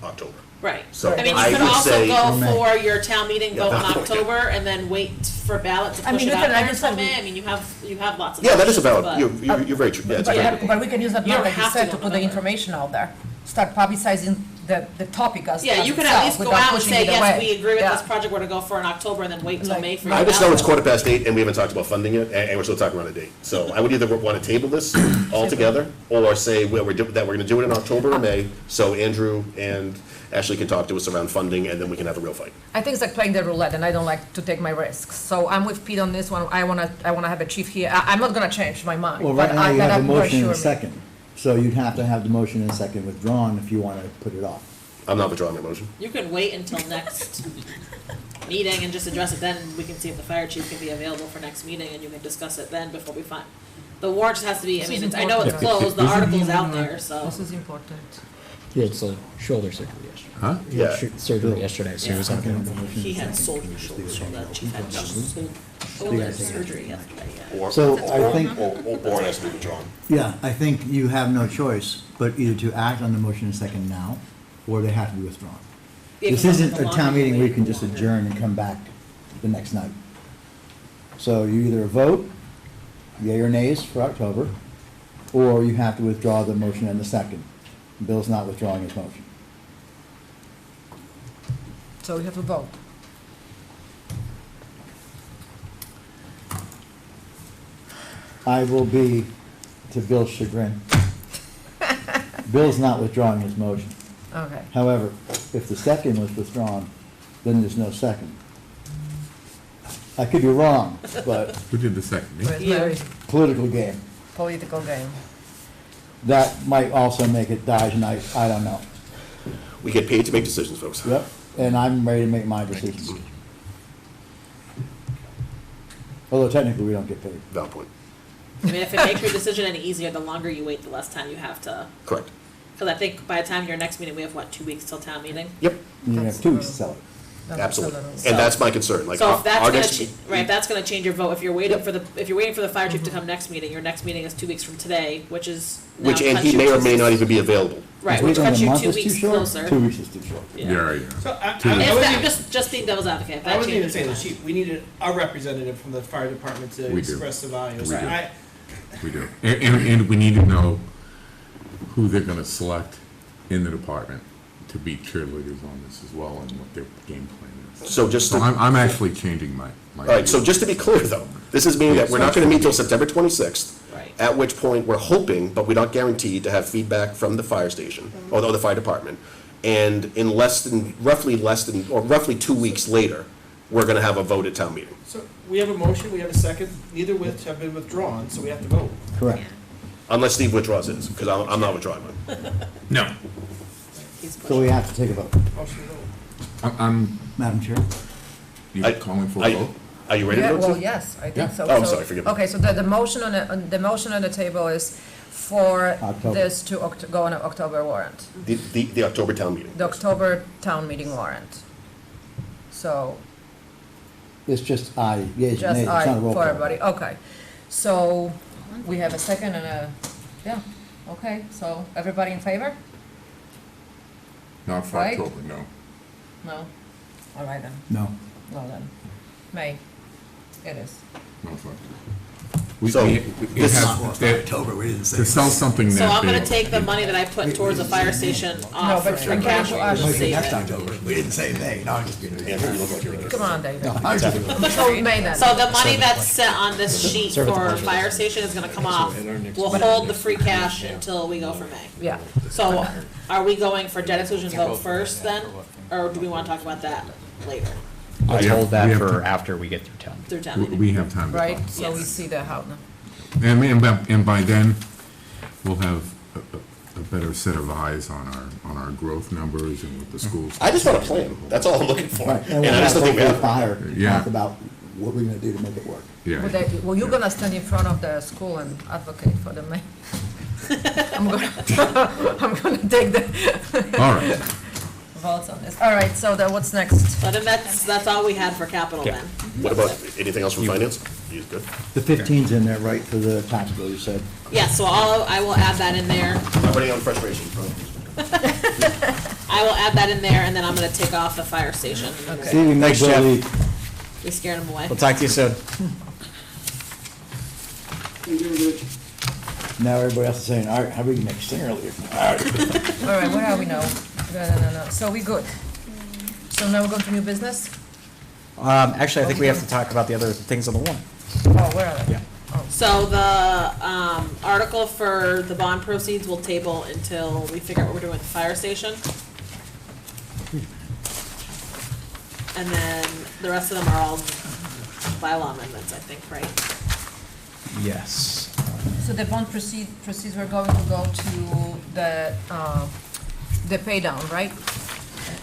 October. Right. So I mean, I you could would also say- go Or May. for your town meeting vote in Yeah. October and then wait for ballot to I push mean, it you out can- I there just until said- May. I mean, you have lots of Yeah, that is a options, valid, but- you're very true. Yeah, it's a But, very yeah, good point. but we can use that You now, don't like you have to said, go to put the November. information out there. Start publicizing the topic as Yeah, you as could at itself least go without out and pushing say, it yes, away. we agree with Yeah. this project, we're gonna go for in October, and then wait till Like- May for your I just know it's ballot. 8:15 and we haven't talked about funding it, and we're still talking about a date. So I would either want to table this altogether, or say that we're going to do it in October or May, so Andrew and Ashley can talk to us around funding, and then we can have a real fight. I think it's like playing the roulette, and I don't like to take my risks. So I'm with Pete on this one. I wanna have a chief here. I'm not gonna change my mind. Well, but right now I you have gotta a motion and a reassure me. second. So you'd have to have the motion and second withdrawn if you want to put it off. I'm not withdrawing my motion. You can wait until next meeting and just address it then, and we can see if the fire chief can be available for next meeting, and you can discuss it then before we find. The warrant just has to be, I This mean, is I know it's important. closed, the Isn't he article's on out the- there, so. This is important. He had shoulder surgery yesterday. Huh? Yeah. Surgery yesterday, so he was on. He had shoulder, so the chief had shoulder surgery yesterday, yeah. Or, So I think, or it has to be withdrawn. yeah, I think you have no choice but either to act on the motion and second now, or they have to be withdrawn. This isn't a town meeting where you can just adjourn and come back the next night. So you either vote, yea or nays for October, or you have to withdraw the motion and the second. Bill's not withdrawing his motion. So we have to vote. I will be, to Bill's chagrin. Bill's not withdrawing his motion. Okay. However, if the second was withdrawn, then there's no second. I could be wrong, but Who did the second? Me? Where's Mary? political game. Political game. That might also make it die tonight, I don't know. We get paid to make decisions, folks. Yep, and I'm ready to make my decisions. Although technically, we don't get paid. Valid point. I mean, if it makes your decision any easier, the longer you wait, the less time you have to, Correct. because I think by the time your next meeting, we have, what, 2 weeks till town meeting? Yep, You have 2 weeks to sell it. absolutely. So- And that's my concern, like, So our if that's our gonna, next. right, if that's gonna change your vote, if you're waiting for the fire chief to come next meeting, your next meeting is 2 weeks from today, which is now Which, and cuts he you may or two- may not even be available. Right, We're which going cuts a you month 2 is too weeks short, closer. 2 weeks is too short. Yeah. So I If wasn't that, even- just being devil's advocate, if I that wasn't even changes. saying the chief, we needed a representative from the fire department to We do. express the values. We do. I- We do. And we need to know who they're gonna select in the department to be cheerleaders on this as well, and what their game plan is. So just So to- I'm actually changing my. All right, so just to be clear, though, this is meaning that we're not gonna meet till September 26th. Right. At which point, we're hoping, but we're not guaranteed, to have feedback from the fire station, or the fire department. And in roughly 2 weeks later, we're gonna have a vote at town meeting. So we have a motion, we have a second, neither which have been withdrawn, so we have to vote. Correct. Unless Steve withdraws his, because I'm not withdrawing mine. No. He's So we have to take a vote. Motion to vote. I'm, Madam Chair? you I- calling for I- a vote? Are you ready to Yeah, vote? well, Steve? yes, I Yeah. think so. Oh, I'm So- sorry, forgive me. Okay, so the motion on the table is for October. this to go on an October warrant, The October town meeting. the October town meeting warrant. So, It's just aye, yeas and just nays, it's aye not a roll for call. everybody, okay. So, we have a second and a, yeah, okay, so everybody in favor? Not for Right? October, no. No? All right then, No. no then. May, it is. No for October. We- So, we- we this- have- that- we didn't To sell something So that I'm gonna big. take the money that I put towards the fire station No, off for but free the cash, cash and just save it. October, we didn't say May, no, I'm just kidding. Andrew, you look like you're. Come on, David. No, I'm just kidding. So May then. So the money that's set on this sheet Serve at the for budget. fire station is gonna come off. We'll hold the free cash until we go for May. Yeah, So are we going for debt exclusion vote first then? Or do we wanna talk about that later Let's We have- hold we that have for to- after we get through town. through town We- meeting? We have time to talk. right, so we Yes. see the how. And by then, we'll have a better set of eyes on our growth numbers and what the schools. I just want a plan, that's all I'm looking for. Right, and And we'll I have just don't think we to have. fire, Yeah. talk about what we're gonna do to make it work. Yeah. Well, you're gonna stand in front of the school and advocate for the May. I'm gonna take the All right. votes on this. All right, so then what's next? So then that's all we had for capital then. What about, anything else from finance? He's good. The 15's in there, right, for the tax bill, you said? Yeah, so I will add that in there. I'm running on frustration. I will add that in there and then I'm gonna take off the fire station. See, we make Thanks, Jeff. Bill leave. We scared him away. We'll talk to you soon. Now everybody else is saying, all right, how we can make Singer leave? All right. All right, where are we now? No. So we good. So now we're going to new business? Actually, I think we have to talk about the other things on the warrant. Oh, where are they? Yeah. So the article for the bond proceeds will table until we figure out what we're doing with the fire station. And then the rest of them are all bylaw amendments, I think, right? Yes. So the bond proceeds were going to go to the pay down, right?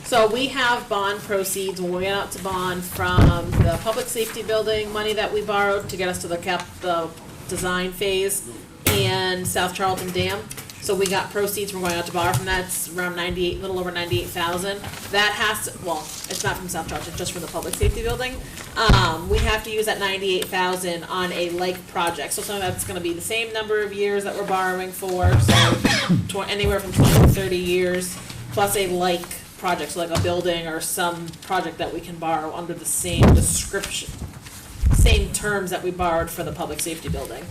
So we have bond proceeds, when we went out to bond from the public safety building, money that we borrowed to get us to the design phase, and South Charlton Dam. So we got proceeds from going out to borrow from that, it's around little over 98,000. That has to, well, it's not from South Charlton, it's just from the public safety building. We have to use that 98,000 on a like project, so some of that's gonna be the same number of years that we're borrowing for, so anywhere from 20 to 30 years, plus a like project, so like a building or some project that we can borrow under the same description, same terms that we borrowed for the public safety building.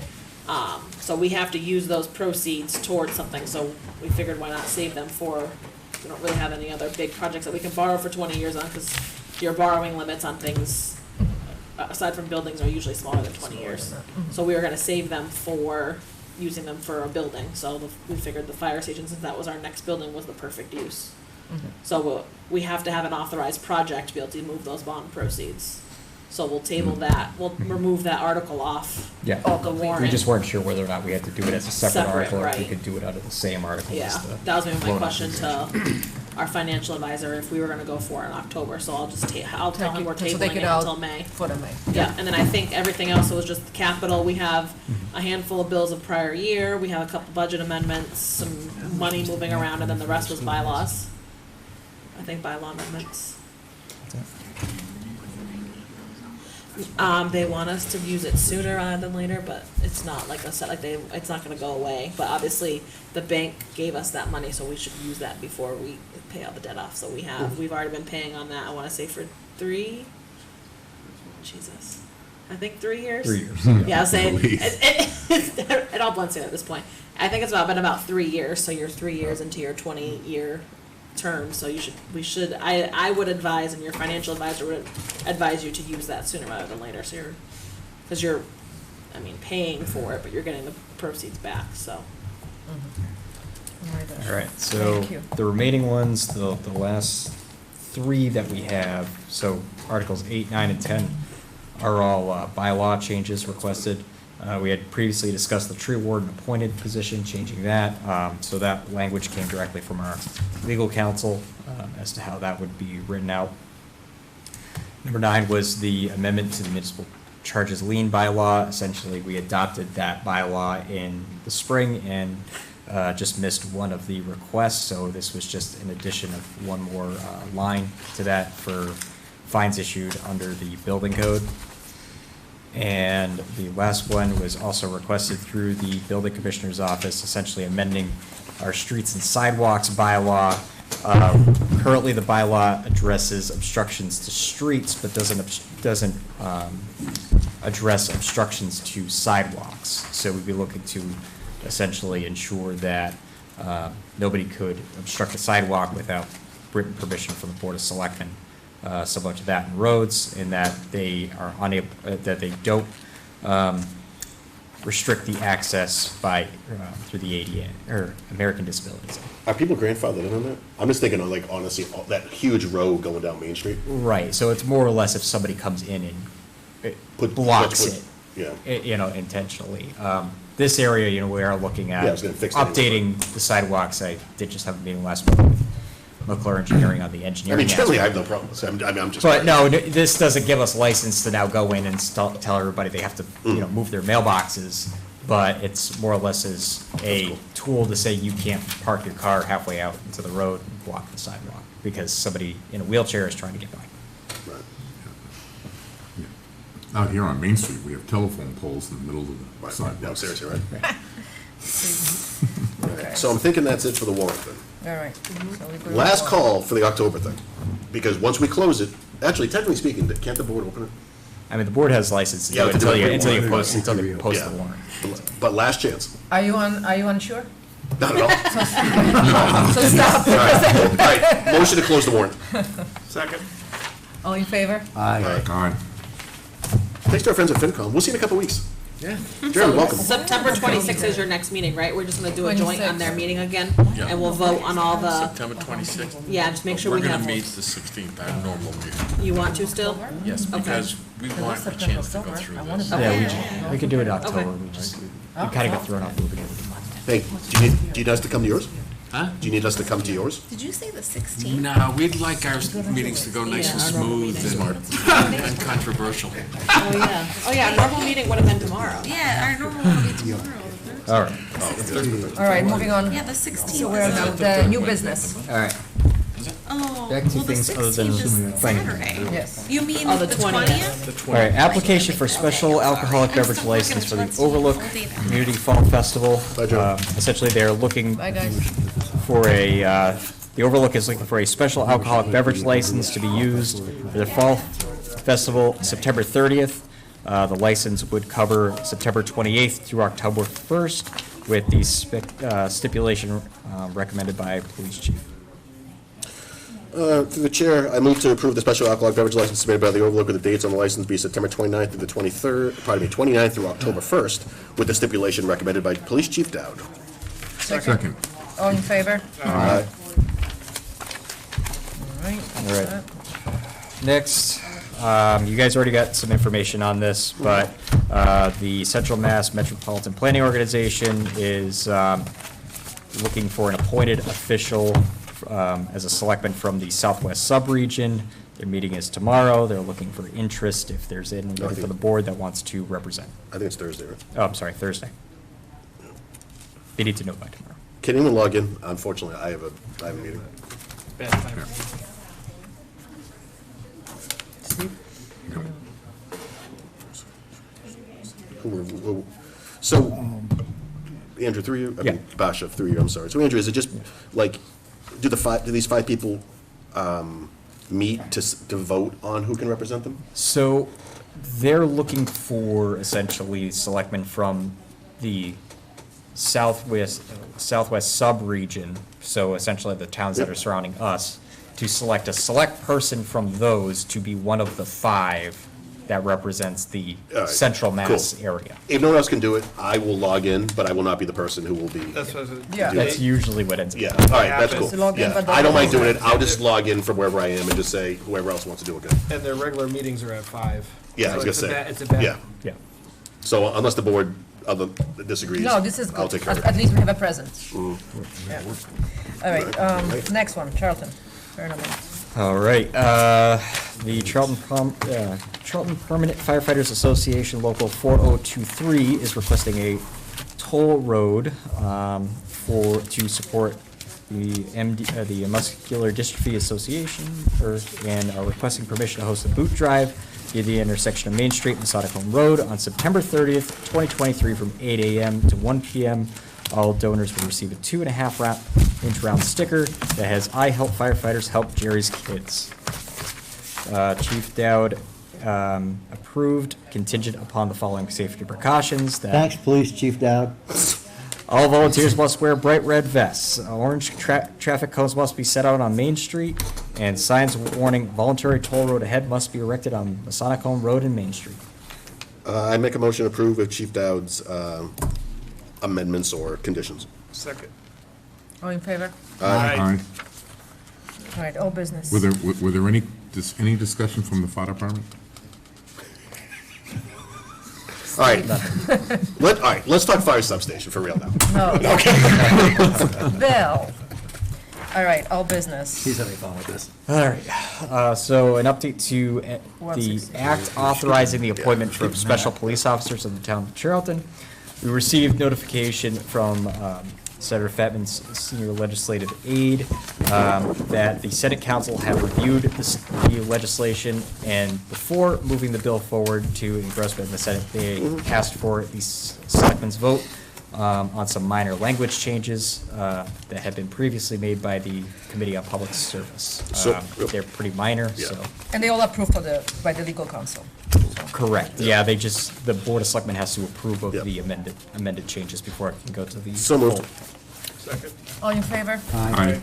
So we have to use those proceeds towards something, so we figured why not save them for, we don't really have any other big projects that we can borrow for 20 years on, because your borrowing limits on things aside from buildings, are usually smaller than 20 years. So we were gonna save them for using them for a building. So we figured the fire station, since that was our next building, was the perfect use. So we have to have an authorized project to be able to move those bond proceeds. So we'll table that, we'll remove that article off Yeah. the warrant. We just weren't sure whether or not we had to do it as a separate Separate, article, or if we right. could do it out of the same article Yeah, as the. that was maybe my loan question to authorization. our financial advisor, if we were gonna go for it in October, so I'll just I'll tell him we're So take tabling it out until May. For the May. Yeah, and then I think everything else was just capital. We have a handful of bills of prior year, we have a couple budget amendments, some money moving around, and then the rest was bylaws. I think bylaw amendments. They want us to use it sooner rather than later, but it's not like a set, it's not gonna go away. But obviously, the bank gave us that money, so we should use that before we pay all the debt off. So we've already been paying on that, I wanna say for Jesus, I think 3 years? 3 years. Yeah, I was saying, At least. it all blends in at this point. I think it's been about 3 years, so you're 3 years into your 20-year term, so I would advise, and your financial advisor would advise you to use that sooner rather than later, so you're paying for it, but you're getting the proceeds back, so. All right, so Thank you. the remaining ones, the last 3 that we have, so Articles 8, 9, and 10 are all bylaw changes requested. We had previously discussed the tree warden appointed position, changing that. So that language came directly from our legal counsel as to how that would be written out. Number 9 was the amendment to the municipal charges lien bylaw. Essentially, we adopted that bylaw in the spring and just missed one of the requests. So this was just an addition of one more line to that for fines issued under the building code. And the last one was also requested through the building commissioner's office, essentially amending our streets and sidewalks bylaw. Currently, the bylaw addresses obstructions to streets, but doesn't address obstructions to sidewalks. So we'd be looking to essentially ensure that nobody could obstruct a sidewalk without written permission from the Board of Selectmen. Similar to that in roads, in that they are unable, that they don't restrict the access by through the ADA or American Disabilities. Are people grandfathered in on that? I'm just thinking of, like, honestly, that huge road going down Main Street. Right. So it's more or less if somebody comes in and Put- blocks put- it, Yeah. intentionally. This area, we are looking at Yeah, I was gonna fix that anyway. updating the sidewalks. I did just have a meeting last month with McClure Engineering on the I engineering. mean, generally, I aspect. have no problem with it. I'm just. But no, this doesn't give us license to now go in and tell everybody they have to, move their mailboxes. But it's more or less as a tool to say you can't park your car halfway out into the road and block the sidewalk because somebody in a wheelchair is trying to get by. Right. Out here on Main Street, we have telephone poles in the middle of the Right. sidewalk. No, seriously, right? Okay, so I'm thinking that's it for the warrant then. All right. So we go Last on. call for the October thing, because once we close it, actually, technically speaking, can't the board open it? I mean, the board has license to do Yeah, it to do it until you warrant. post Yeah. the warrant. But last chance. Are you unsure? Not at all. So stop. All right, all right, motion to close the warrant. Second. All in favor? Aye. Aye. Thanks to our friends at FinCom. We'll see you in a couple weeks. Yeah. Jeremy, welcome. September 26th is your next meeting, right? We're just gonna do a joint on their 26th. meeting again, Yeah. and we'll vote on all the, September 26th. yeah, just make sure we We're have. gonna meet the 16th, our normal meeting. You want to still? Yes, Okay. because we want a chance to go through this. Yeah, we could do it in October. Okay. We kind of got thrown off the loop again. Hey, do you need us to come to yours? Huh? Do you need us to come to yours? Did you say the 16th? No, we'd like our meetings to go nice and smooth and uncontroversial. Oh, yeah, normal meeting would have been tomorrow. Yeah, our normal will be tomorrow. All right, All right, moving on. Yeah, the 16th. So we're on the new business. all right. Oh, Back to well, the things other than 16th is planning. Saturday. Yes. You mean Oh, the the 20th. 20th? All right, application for special alcoholic beverage license for the Overlook Community Fall Festival. Essentially, they're looking Bye, guys. for the Overlook is looking for a special alcoholic beverage license to be used for their fall festival, September 30th. The license would cover September 28th through October 1st, with the stipulation recommended by police chief. Through the chair, I move to approve the special alcoholic beverage license submitted by the Overlook with the dates on the license be September 29th through the 29th through October 1st, with the stipulation recommended by Police Chief Dowd. Second. All in favor? Aye. All right. All right. Next, you guys already got some information on this, but the Central Mass Metropolitan Planning Organization is looking for an appointed official as a selectman from the Southwest Subregion. Their meeting is tomorrow. They're looking for interest if there's anybody for the board that wants to represent. I think it's Thursday, right? Oh, I'm sorry, Thursday. They need to know by tomorrow. Can anyone log in? Unfortunately, I have a meeting. Bad time. So, Andrew, through you, I Yeah. mean, Basha, through you, I'm sorry. So, Andrew, is it just, like, do these five people meet to vote on who can represent them? So they're looking for essentially selectmen from the southwest sub-region, so essentially the towns that are surrounding us, to select a select person from those to be one of the five that represents the All right, central Mass cool. area. If no one else can do it, I will log in, but I will not be the person who will be. That's what I was. Yeah. That's usually what ends up. Yeah, all right, that's happens. cool. Log in, Yeah, but I don't mind don't- doing it. I'll just log in from wherever I am and just say whoever else wants to do it, good. And their regular meetings are at 5. Yeah, I was So gonna it's a say. bad- It's a bad. Yeah. Yeah. So unless the board disagrees. No, this is I'll good. take care of At it. least we have a present. Mm. Yeah. All right, next one, Charlton. Tournament. All right, the Charlton Permanent Firefighters Association Local 4023 is requesting a toll road to support the Muscular Dystrophy Association, and are requesting permission to host a boot drive via the intersection of Main Street and Masonic Home Road on September 30th, 2023, from 8 a.m. to 1 p.m. All donors will receive a 2.5-inch round sticker that has "I help firefighters help Jerry's kids." Chief Dowd approved, contingent upon the following safety precautions: that Thanks, Police Chief Dowd. all volunteers must wear bright red vests. Orange traffic cones must be set out on Main Street, and signs warning voluntary toll road ahead must be erected on Masonic Home Road and Main Street. I make a motion to approve of Chief Dowd's amendments or conditions. Second. All in favor? Aye. All right, all business. Were there any discussion from the fire department? All right. All right, let's talk fire substation for real now. No. Bill. All right, all business. He's having fun with this. All right, so an update to the act authorizing the appointment for special police officers of the town of Charlton. We received notification from Senator Fatman's senior legislative aide that the Senate Council have reviewed the legislation, and before moving the bill forward to engrossment in the Senate, they asked for the selectmen's vote on some minor language changes that had been previously made by the Committee on Public Service. They're pretty minor, so. And they all approved by the legal counsel. Correct, yeah, the Board of Selectmen has to approve of Yep. the amended changes before it can go to the. So moved. full. Second. All in favor? Aye.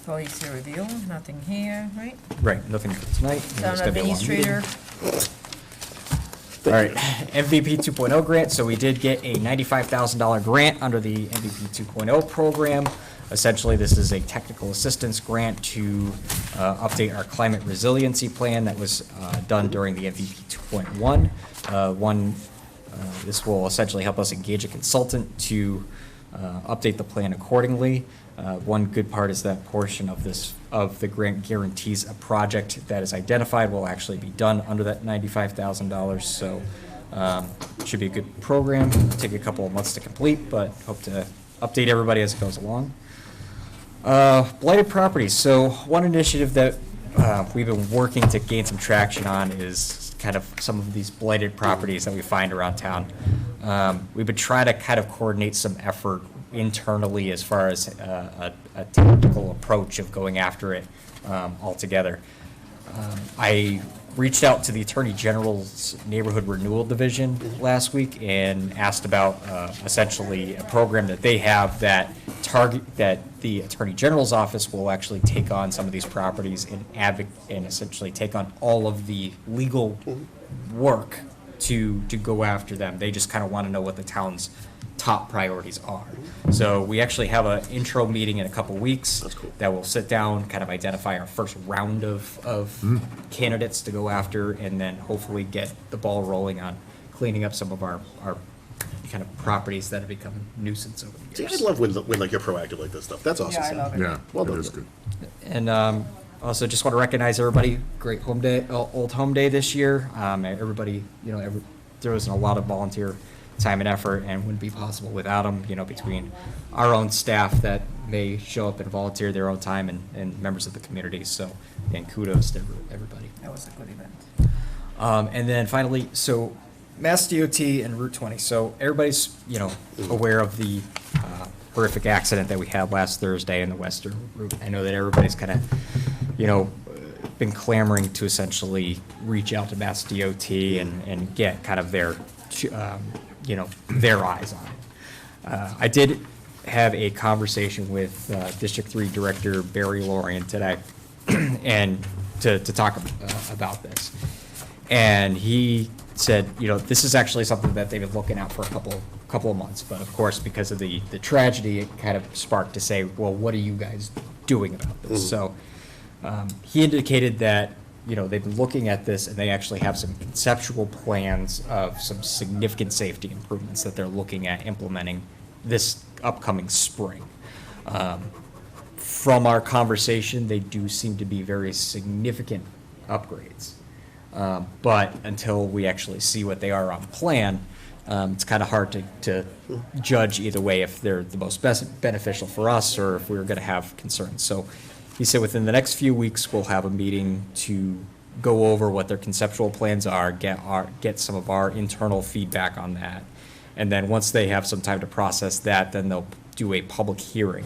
Policy review, nothing here, right? Right, nothing for tonight. Town It's gonna be a long meeting. administrator, All right, MVP 2.0 grant, so we did get a $95,000 grant under the MVP 2.0 program. Essentially, this is a technical assistance grant to update our climate resiliency plan that was done during the MVP 2.1. This will essentially help us engage a consultant to update the plan accordingly. One good part is that portion of the grant guarantees a project that is identified will actually be done under that $95,000. So it should be a good program. Take a couple of months to complete, but hope to update everybody as it goes along. Blighted properties. So one initiative that we've been working to gain some traction on is kind of some of these blighted properties that we find around town. We've been trying to kind of coordinate some effort internally as far as a tactical approach of going after it altogether. I reached out to the Attorney General's Neighborhood Renewal Division last week and asked about essentially a program that they have that target, that the Attorney General's office will actually take on some of these properties and essentially take on all of the legal work to go after them. They just kind of want to know what the town's top priorities are. So we actually have an intro meeting in a couple weeks. That's cool. That will sit down, kind of identify our first round of candidates to go after, and then hopefully get the ball rolling on cleaning up some of our kind of properties that have become nuisance over the See, years. I love when like you're proactive like this stuff. That's awesome. Yeah, I love it. Yeah, Well it done. is good. And also just want to recognize everybody. Great home day, Old Home Day this year. Everybody, throws in a lot of volunteer time and effort, and wouldn't be possible without them. Between our own staff that may show up and volunteer their own time, and members of the community. So, and kudos to everybody. That was a good event. And then finally, so Mass DOT and Route 20. So everybody's, aware of the horrific accident that we had last Thursday in the Western Route. I know that everybody's kind of, been clamoring to essentially reach out to Mass DOT and get kind of their, their eyes on it. I did have a conversation with District 3 Director Barry Lorian today, and to talk about this. And he said, this is actually something that they've been looking at for a couple of months. But of course, because of the tragedy, it kind of sparked to say, well, what are you guys doing about this? So he indicated that, they've been looking at this, and they actually have some conceptual plans of some significant safety improvements that they're looking at implementing this upcoming spring. From our conversation, they do seem to be very significant upgrades. But until we actually see what they are on plan, it's kind of hard to judge either way if they're the most beneficial for us or if we're going to have concerns. So he said within the next few weeks, we'll have a meeting to go over what their conceptual plans are, get some of our internal feedback on that. And then once they have some time to process that, then they'll do a public hearing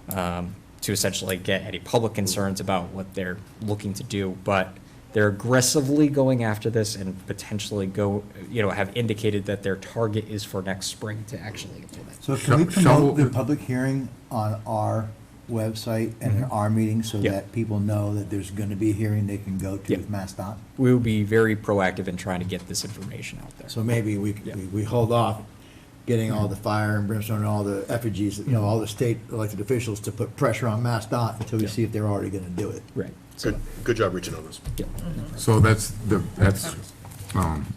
to essentially get any public concerns about what they're looking to do. But they're aggressively going after this and potentially have indicated that their target is for next spring to actually implement. So can we Shovel- promote the public hearing on our website and in our meeting so Yeah. that people know that there's going to be a hearing they can go to Yeah. with MassDOT? We will be very proactive in trying to get this information out there. So maybe we hold off getting all the fire and brimstone and all the effigies, all the state elected officials to put pressure on MassDOT until we Yeah. see if they're already going to do it. Right. So, Good job reaching on this. yeah. So that's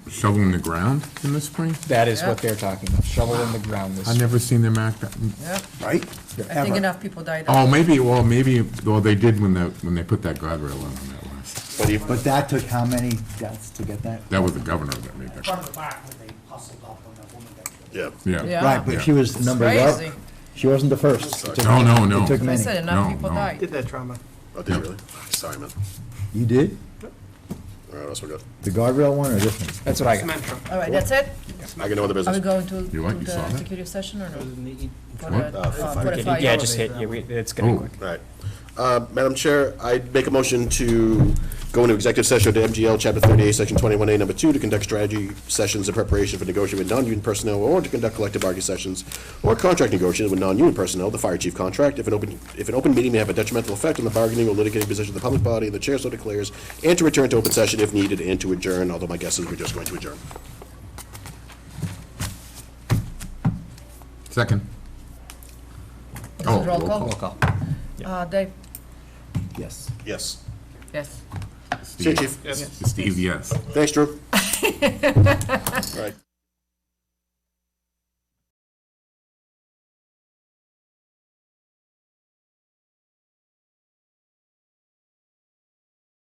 shoveling the ground in the spring? That is what Yeah. they're talking about, shoveling the ground this. I've never seen them act that. Yeah, Right? I think Ever. enough people died. Oh, maybe they did when they put that guardrail on that last. But that took how many deaths to get that? That was the governor that made that. Front of the back, when they hustled up on that woman that Yeah. Yeah. Yeah. Right, but she was number Crazy. one. She wasn't the first. It took No, many. no, no. It took I many. said enough No, people no. died. Did that trauma. Oh, did you really? Sorry, man. You did? All right, what else we got? The guardrail one or this one? That's what I got. Cement truck. All right, that's it? I can know the Are we business. going to You what? You the saw that? executive session or no? For What? the, for the fire. Yeah, just hit, it's gonna be Oh. quick. All right. Madam Chair, I'd make a motion to go into executive session to MGL Chapter 38, Section 21A, Number 2, to conduct strategy sessions in preparation for negotiating with non-union personnel or to conduct collective bargaining sessions or contract negotiations with non-union personnel, the fire chief contract, if an open meeting may have a detrimental effect on the bargaining or litigating position of the public body and the chair so declares, and to return to open session if needed and to adjourn, although my guess is we're just going to adjourn. Second. This Oh, is roll call. Roll call. Dave? Yes. Yes. Yes. See you, Chief. Steve, yes. Thanks, Drew. All right.